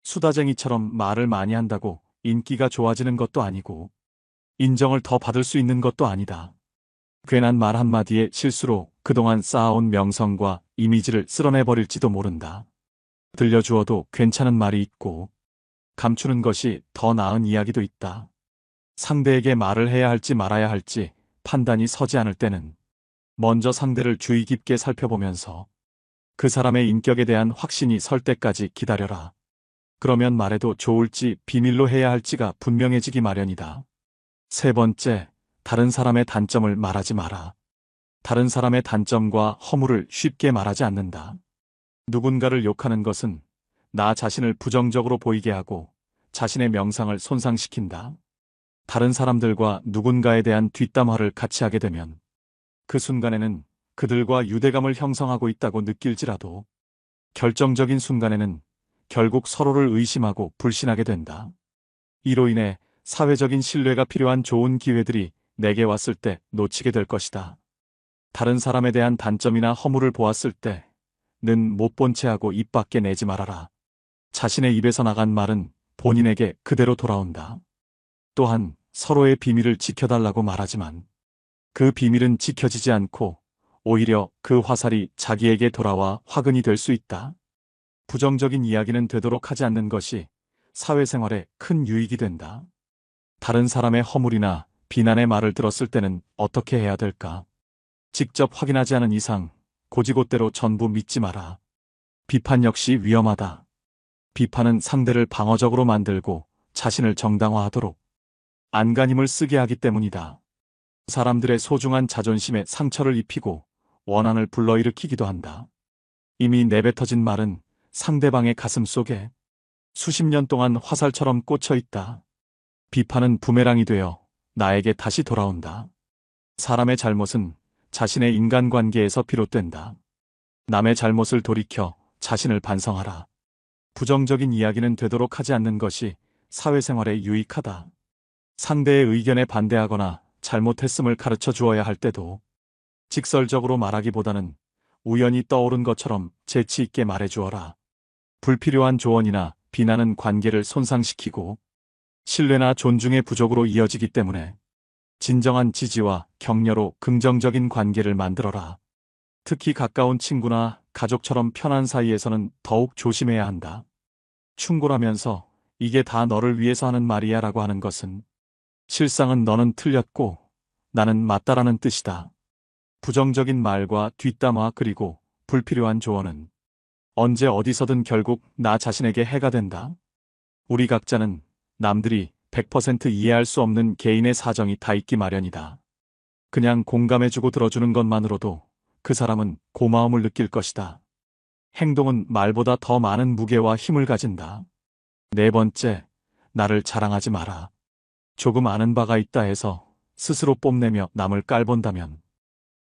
수다쟁이처럼 말을 많이 한다고 인기가 좋아지는 것도 아니고 인정을 더 받을 수 있는 것도 아니다. 괜한 말 한마디에 실수로 그동안 쌓아온 명성과 이미지를 쓸어내버릴지도 모른다. 들려주어도 괜찮은 말이 있고 감추는 것이 더 나은 이야기도 있다. 상대에게 말을 해야 할지 말아야 할지 판단이 서지 않을 때는 먼저 상대를 주의 깊게 살펴보면서 그 사람의 인격에 대한 확신이 설 때까지 기다려라. 그러면 말해도 좋을지 비밀로 해야 할지가 분명해지기 마련이다. 세 번째, 다른 사람의 단점을 말하지 마라. 다른 사람의 단점과 허물을 쉽게 말하지 않는다. 누군가를 욕하는 것은 나 자신을 부정적으로 보이게 하고 자신의 명상을 손상시킨다. 다른 사람들과 누군가에 대한 뒷담화를 같이 하게 되면 그 순간에는 그들과 유대감을 형성하고 있다고 느낄지라도 결정적인 순간에는 결국 서로를 의심하고 불신하게 된다. 이로 인해 사회적인 신뢰가 필요한 좋은 기회들이 내게 왔을 때 놓치게 될 것이다. 다른 사람에 대한 단점이나 허물을 보았을 때는 못 본 채 하고 입 밖에 내지 말아라. 자신의 입에서 나간 말은 본인에게 그대로 돌아온다. 또한 서로의 비밀을 지켜달라고 말하지만 그 비밀은 지켜지지 않고 오히려 그 화살이 자기에게 돌아와 화근이 될 수 있다. 부정적인 이야기는 되도록 하지 않는 것이 사회생활에 큰 유익이 된다. 다른 사람의 허물이나 비난의 말을 들었을 때는 어떻게 해야 될까? 직접 확인하지 않은 이상 고지곳대로 전부 믿지 마라. 비판 역시 위험하다. 비판은 상대를 방어적으로 만들고 자신을 정당화하도록 안간힘을 쓰게 하기 때문이다. 사람들의 소중한 자존심에 상처를 입히고 원한을 불러일으키기도 한다. 이미 내뱉어진 말은 상대방의 가슴 속에 수십 년 동안 화살처럼 꽂혀 있다. 비판은 부메랑이 되어 나에게 다시 돌아온다. 사람의 잘못은 자신의 인간관계에서 비롯된다. 남의 잘못을 돌이켜 자신을 반성하라. 부정적인 이야기는 되도록 하지 않는 것이 사회생활에 유익하다. 상대의 의견에 반대하거나 잘못했음을 가르쳐 주어야 할 때도 직설적으로 말하기보다는 우연히 떠오른 것처럼 재치 있게 말해 주어라. 불필요한 조언이나 비난은 관계를 손상시키고 신뢰나 존중의 부족으로 이어지기 때문에 진정한 지지와 격려로 긍정적인 관계를 만들어라. 특히 가까운 친구나 가족처럼 편한 사이에서는 더욱 조심해야 한다. 충고라면서 이게 다 너를 위해서 하는 말이야 라고 하는 것은 실상은 너는 틀렸고 나는 맞다라는 뜻이다. 부정적인 말과 뒷담화 그리고 불필요한 조언은 언제 어디서든 결국 나 자신에게 해가 된다. 우리 각자는 남들이 100% 이해할 수 없는 개인의 사정이 다 있기 마련이다. 그냥 공감해주고 들어주는 것만으로도 그 사람은 고마움을 느낄 것이다. 행동은 말보다 더 많은 무게와 힘을 가진다. 네 번째, 나를 자랑하지 마라. 조금 아는 바가 있다 해서 스스로 뽐내며 남을 깔본다면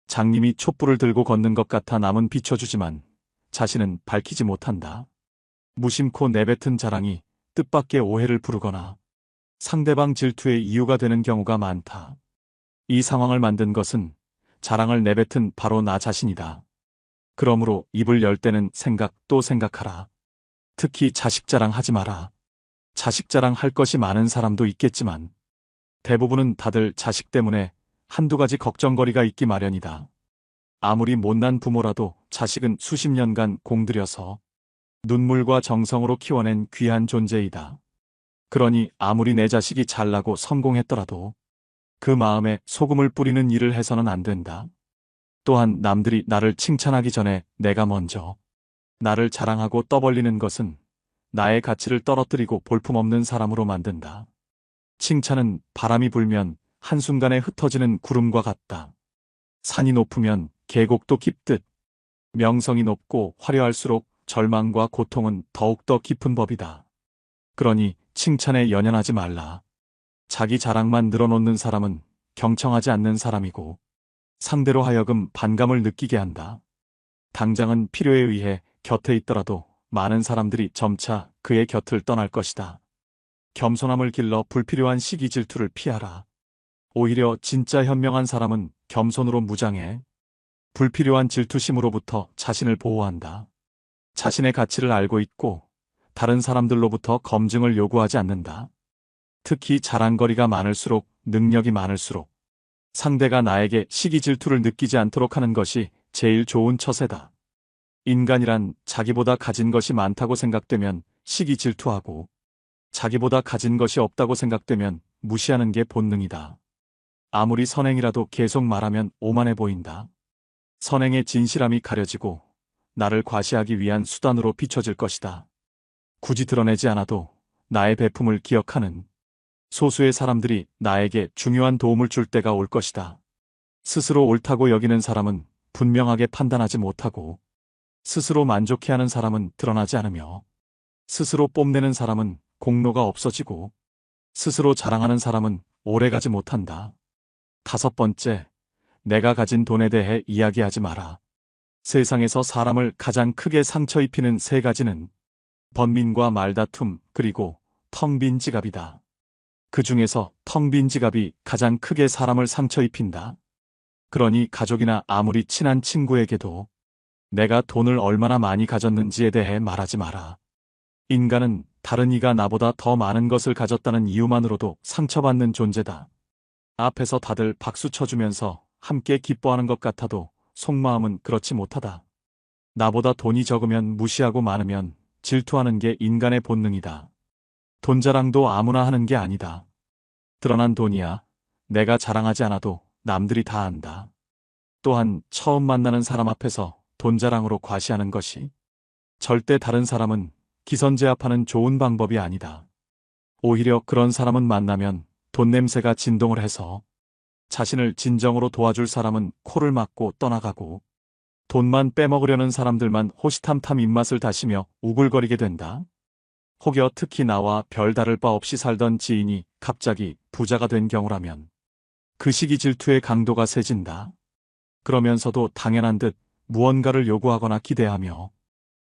장님이 촛불을 들고 걷는 것 같아 남은 비춰주지만 자신은 밝히지 못한다. 무심코 내뱉은 자랑이 뜻밖의 오해를 부르거나 상대방 질투의 이유가 되는 경우가 많다. 이 상황을 만든 것은 자랑을 내뱉은 바로 나 자신이다. 그러므로 입을 열 때는 생각 또 생각하라. 특히 자식 자랑하지 마라. 자식 자랑할 것이 많은 사람도 있겠지만 대부분은 다들 자식 때문에 한두 가지 걱정거리가 있기 마련이다. 아무리 못난 부모라도 자식은 수십 년간 공들여서 눈물과 정성으로 키워낸 귀한 존재이다. 그러니 아무리 내 자식이 잘나고 성공했더라도 그 마음에 소금을 뿌리는 일을 해서는 안 된다. 또한 남들이 나를 칭찬하기 전에 내가 먼저 나를 자랑하고 떠벌리는 것은 나의 가치를 떨어뜨리고 볼품없는 사람으로 만든다. 칭찬은 바람이 불면 한순간에 흩어지는 구름과 같다. 산이 높으면 계곡도 깊듯 명성이 높고 화려할수록 절망과 고통은 더욱더 깊은 법이다. 그러니 칭찬에 연연하지 말라. 자기 자랑만 늘어놓는 사람은 경청하지 않는 사람이고 상대로 하여금 반감을 느끼게 한다. 당장은 필요에 의해 곁에 있더라도 많은 사람들이 점차 그의 곁을 떠날 것이다. 겸손함을 길러 불필요한 시기 질투를 피하라. 오히려 진짜 현명한 사람은 겸손으로 무장해 불필요한 질투심으로부터 자신을 보호한다. 자신의 가치를 알고 있고 다른 사람들로부터 검증을 요구하지 않는다. 특히 자랑거리가 많을수록, 능력이 많을수록 상대가 나에게 시기 질투를 느끼지 않도록 하는 것이 제일 좋은 처세다. 인간이란 자기보다 가진 것이 많다고 생각되면 시기 질투하고 자기보다 가진 것이 없다고 생각되면 무시하는 게 본능이다. 아무리 선행이라도 계속 말하면 오만해 보인다. 선행의 진실함이 가려지고 나를 과시하기 위한 수단으로 비춰질 것이다. 굳이 드러내지 않아도 나의 배품을 기억하는 소수의 사람들이 나에게 중요한 도움을 줄 때가 올 것이다. 스스로 옳다고 여기는 사람은 분명하게 판단하지 못하고 스스로 만족해하는 사람은 드러나지 않으며 스스로 뽐내는 사람은 공로가 없어지고 스스로 자랑하는 사람은 오래가지 못한다. 5번째, 내가 가진 돈에 대해 이야기하지 마라. 세상에서 사람을 가장 크게 상처 입히는 3가지는 번민과 말다툼, 그리고 텅 빈 지갑이다. 그 중에서 텅 빈 지갑이 가장 크게 사람을 상처 입힌다. 그러니 가족이나 아무리 친한 친구에게도 내가 돈을 얼마나 많이 가졌는지에 대해 말하지 마라. 인간은 다른 이가 나보다 더 많은 것을 가졌다는 이유만으로도 상처받는 존재다. 앞에서 다들 박수 쳐주면서 함께 기뻐하는 것 같아도 속마음은 그렇지 못하다. 나보다 돈이 적으면 무시하고 많으면 질투하는 게 인간의 본능이다. 돈 자랑도 아무나 하는 게 아니다. 드러난 돈이야. 내가 자랑하지 않아도 남들이 다 안다. 또한 처음 만나는 사람 앞에서 돈 자랑으로 과시하는 것이 절대 다른 사람은 기선제압하는 좋은 방법이 아니다. 오히려 그런 사람은 만나면 돈 냄새가 진동을 해서 자신을 진정으로 도와줄 사람은 코를 막고 떠나가고 돈만 빼먹으려는 사람들만 호시탐탐 입맛을 다시며 우글거리게 된다. 혹여 특히 나와 별 다를 바 없이 살던 지인이 갑자기 부자가 된 경우라면 그 시기 질투의 강도가 세진다. 그러면서도 당연한 듯 무언가를 요구하거나 기대하며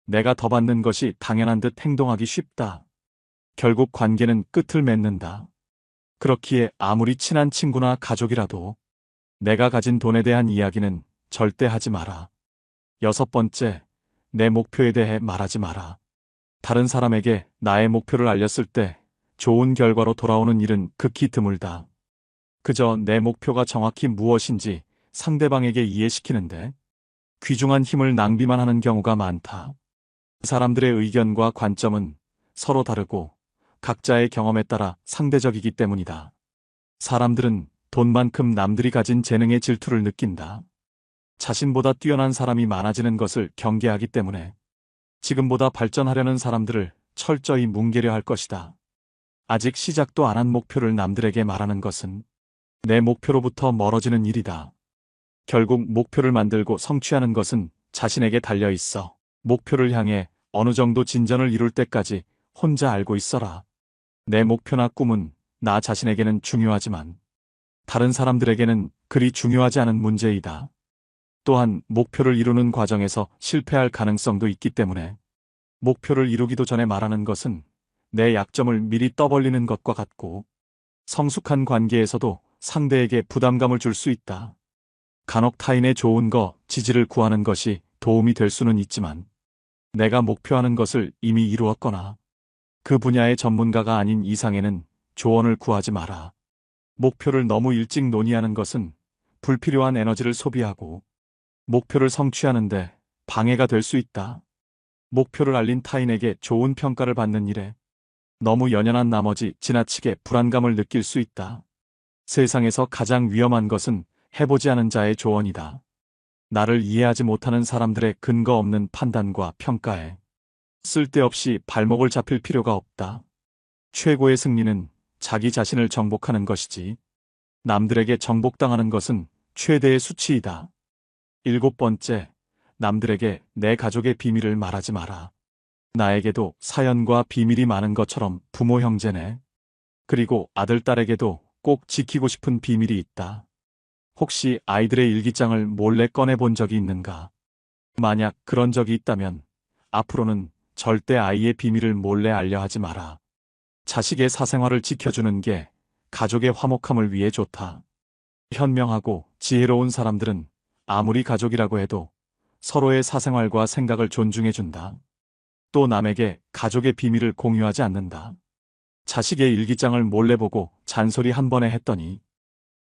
내가 더 받는 것이 당연한 듯 행동하기 쉽다. 결국 관계는 끝을 맺는다. 그렇기에 아무리 친한 친구나 가족이라도 내가 가진 돈에 대한 이야기는 절대 하지 마라. 6번째, 내 목표에 대해 말하지 마라. 다른 사람에게 나의 목표를 알렸을 때 좋은 결과로 돌아오는 일은 극히 드물다. 그저 내 목표가 정확히 무엇인지 상대방에게 이해시키는데 귀중한 힘을 낭비만 하는 경우가 많다. 사람들의 의견과 관점은 서로 다르고 각자의 경험에 따라 상대적이기 때문이다. 사람들은 돈만큼 남들이 가진 재능의 질투를 느낀다. 자신보다 뛰어난 사람이 많아지는 것을 경계하기 때문에 지금보다 발전하려는 사람들을 철저히 뭉개려 할 것이다. 아직 시작도 안 한 목표를 남들에게 말하는 것은 내 목표로부터 멀어지는 일이다. 결국 목표를 만들고 성취하는 것은 자신에게 달려 있어. 목표를 향해 어느 정도 진전을 이룰 때까지 혼자 알고 있어라. 내 목표나 꿈은 나 자신에게는 중요하지만 다른 사람들에게는 그리 중요하지 않은 문제이다. 또한 목표를 이루는 과정에서 실패할 가능성도 있기 때문에 목표를 이루기도 전에 말하는 것은 내 약점을 미리 떠벌리는 것과 같고 성숙한 관계에서도 상대에게 부담감을 줄 수 있다. 간혹 타인의 좋은 거, 지지를 구하는 것이 도움이 될 수는 있지만 내가 목표하는 것을 이미 이루었거나 그 분야의 전문가가 아닌 이상에는 조언을 구하지 마라. 목표를 너무 일찍 논의하는 것은 불필요한 에너지를 소비하고 목표를 성취하는데 방해가 될 수 있다. 목표를 알린 타인에게 좋은 평가를 받는 일에 너무 연연한 나머지 지나치게 불안감을 느낄 수 있다. 세상에서 가장 위험한 것은 해보지 않은 자의 조언이다. 나를 이해하지 못하는 사람들의 근거 없는 판단과 평가에 쓸데없이 발목을 잡힐 필요가 없다. 최고의 승리는 자기 자신을 정복하는 것이지 남들에게 정복당하는 것은 최대의 수치이다. 7번째, 남들에게 내 가족의 비밀을 말하지 마라. 나에게도 사연과 비밀이 많은 것처럼 부모 형제네. 그리고 아들, 딸에게도 꼭 지키고 싶은 비밀이 있다. 혹시 아이들의 일기장을 몰래 꺼내 본 적이 있는가? 만약 그런 적이 있다면 앞으로는 절대 아이의 비밀을 몰래 알려 하지 마라. 자식의 사생활을 지켜주는 게 가족의 화목함을 위해 좋다. 현명하고 지혜로운 사람들은 아무리 가족이라고 해도 서로의 사생활과 생각을 존중해준다. 또 남에게 가족의 비밀을 공유하지 않는다. 자식의 일기장을 몰래 보고 잔소리 한 번에 했더니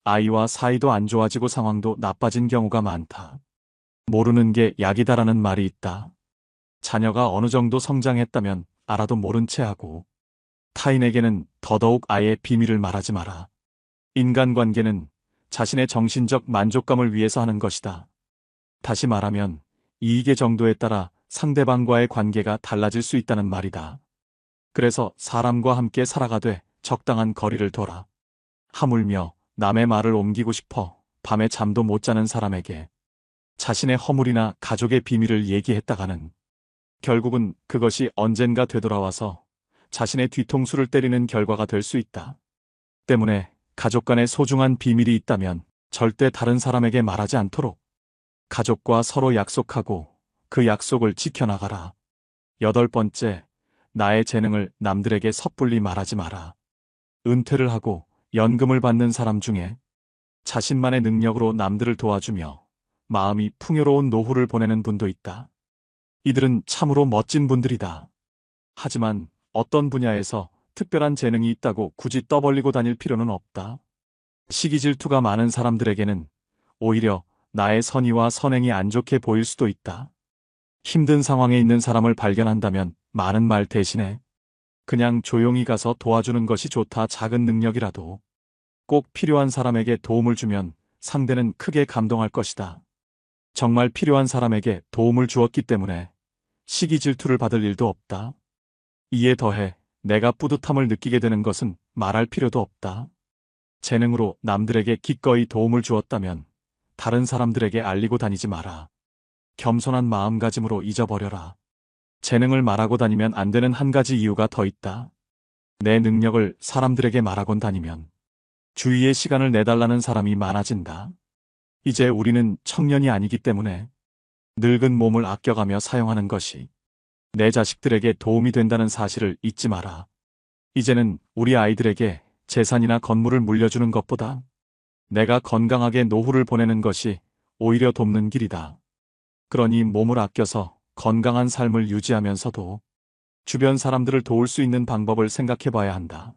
아이와 사이도 안 좋아지고 상황도 나빠진 경우가 많다. 모르는 게 약이다라는 말이 있다. 자녀가 어느 정도 성장했다면 알아도 모른 채 하고 타인에게는 더더욱 아이의 비밀을 말하지 마라. 인간관계는 자신의 정신적 만족감을 위해서 하는 것이다. 다시 말하면 이익의 정도에 따라 상대방과의 관계가 달라질 수 있다는 말이다. 그래서 사람과 함께 살아가되 적당한 거리를 둬라. 하물며 남의 말을 옮기고 싶어 밤에 잠도 못 자는 사람에게 자신의 허물이나 가족의 비밀을 얘기했다가는 결국은 그것이 언젠가 되돌아와서 자신의 뒤통수를 때리는 결과가 될 수 있다. 때문에 가족 간의 소중한 비밀이 있다면 절대 다른 사람에게 말하지 않도록 가족과 서로 약속하고 그 약속을 지켜나가라. 8번째, 나의 재능을 남들에게 섣불리 말하지 마라. 은퇴를 하고 연금을 받는 사람 중에 자신만의 능력으로 남들을 도와주며 마음이 풍요로운 노후를 보내는 분도 있다. 이들은 참으로 멋진 분들이다. 하지만 어떤 분야에서 특별한 재능이 있다고 굳이 떠벌리고 다닐 필요는 없다. 시기 질투가 많은 사람들에게는 오히려 나의 선의와 선행이 안 좋게 보일 수도 있다. 힘든 상황에 있는 사람을 발견한다면 많은 말 대신에 그냥 조용히 가서 도와주는 것이 좋다. 작은 능력이라도 꼭 필요한 사람에게 도움을 주면 상대는 크게 감동할 것이다. 정말 필요한 사람에게 도움을 주었기 때문에 시기 질투를 받을 일도 없다. 이에 더해 내가 뿌듯함을 느끼게 되는 것은 말할 필요도 없다. 재능으로 남들에게 기꺼이 도움을 주었다면 다른 사람들에게 알리고 다니지 마라. 겸손한 마음가짐으로 잊어버려라. 재능을 말하고 다니면 안 되는 한 가지 이유가 더 있다. 내 능력을 사람들에게 말하곤 다니면 주위에 시간을 내달라는 사람이 많아진다. 이제 우리는 청년이 아니기 때문에 늙은 몸을 아껴가며 사용하는 것이 내 자식들에게 도움이 된다는 사실을 잊지 마라. 이제는 우리 아이들에게 재산이나 건물을 물려주는 것보다 내가 건강하게 노후를 보내는 것이 오히려 돕는 길이다. 그러니 몸을 아껴서 건강한 삶을 유지하면서도 주변 사람들을 도울 수 있는 방법을 생각해 봐야 한다.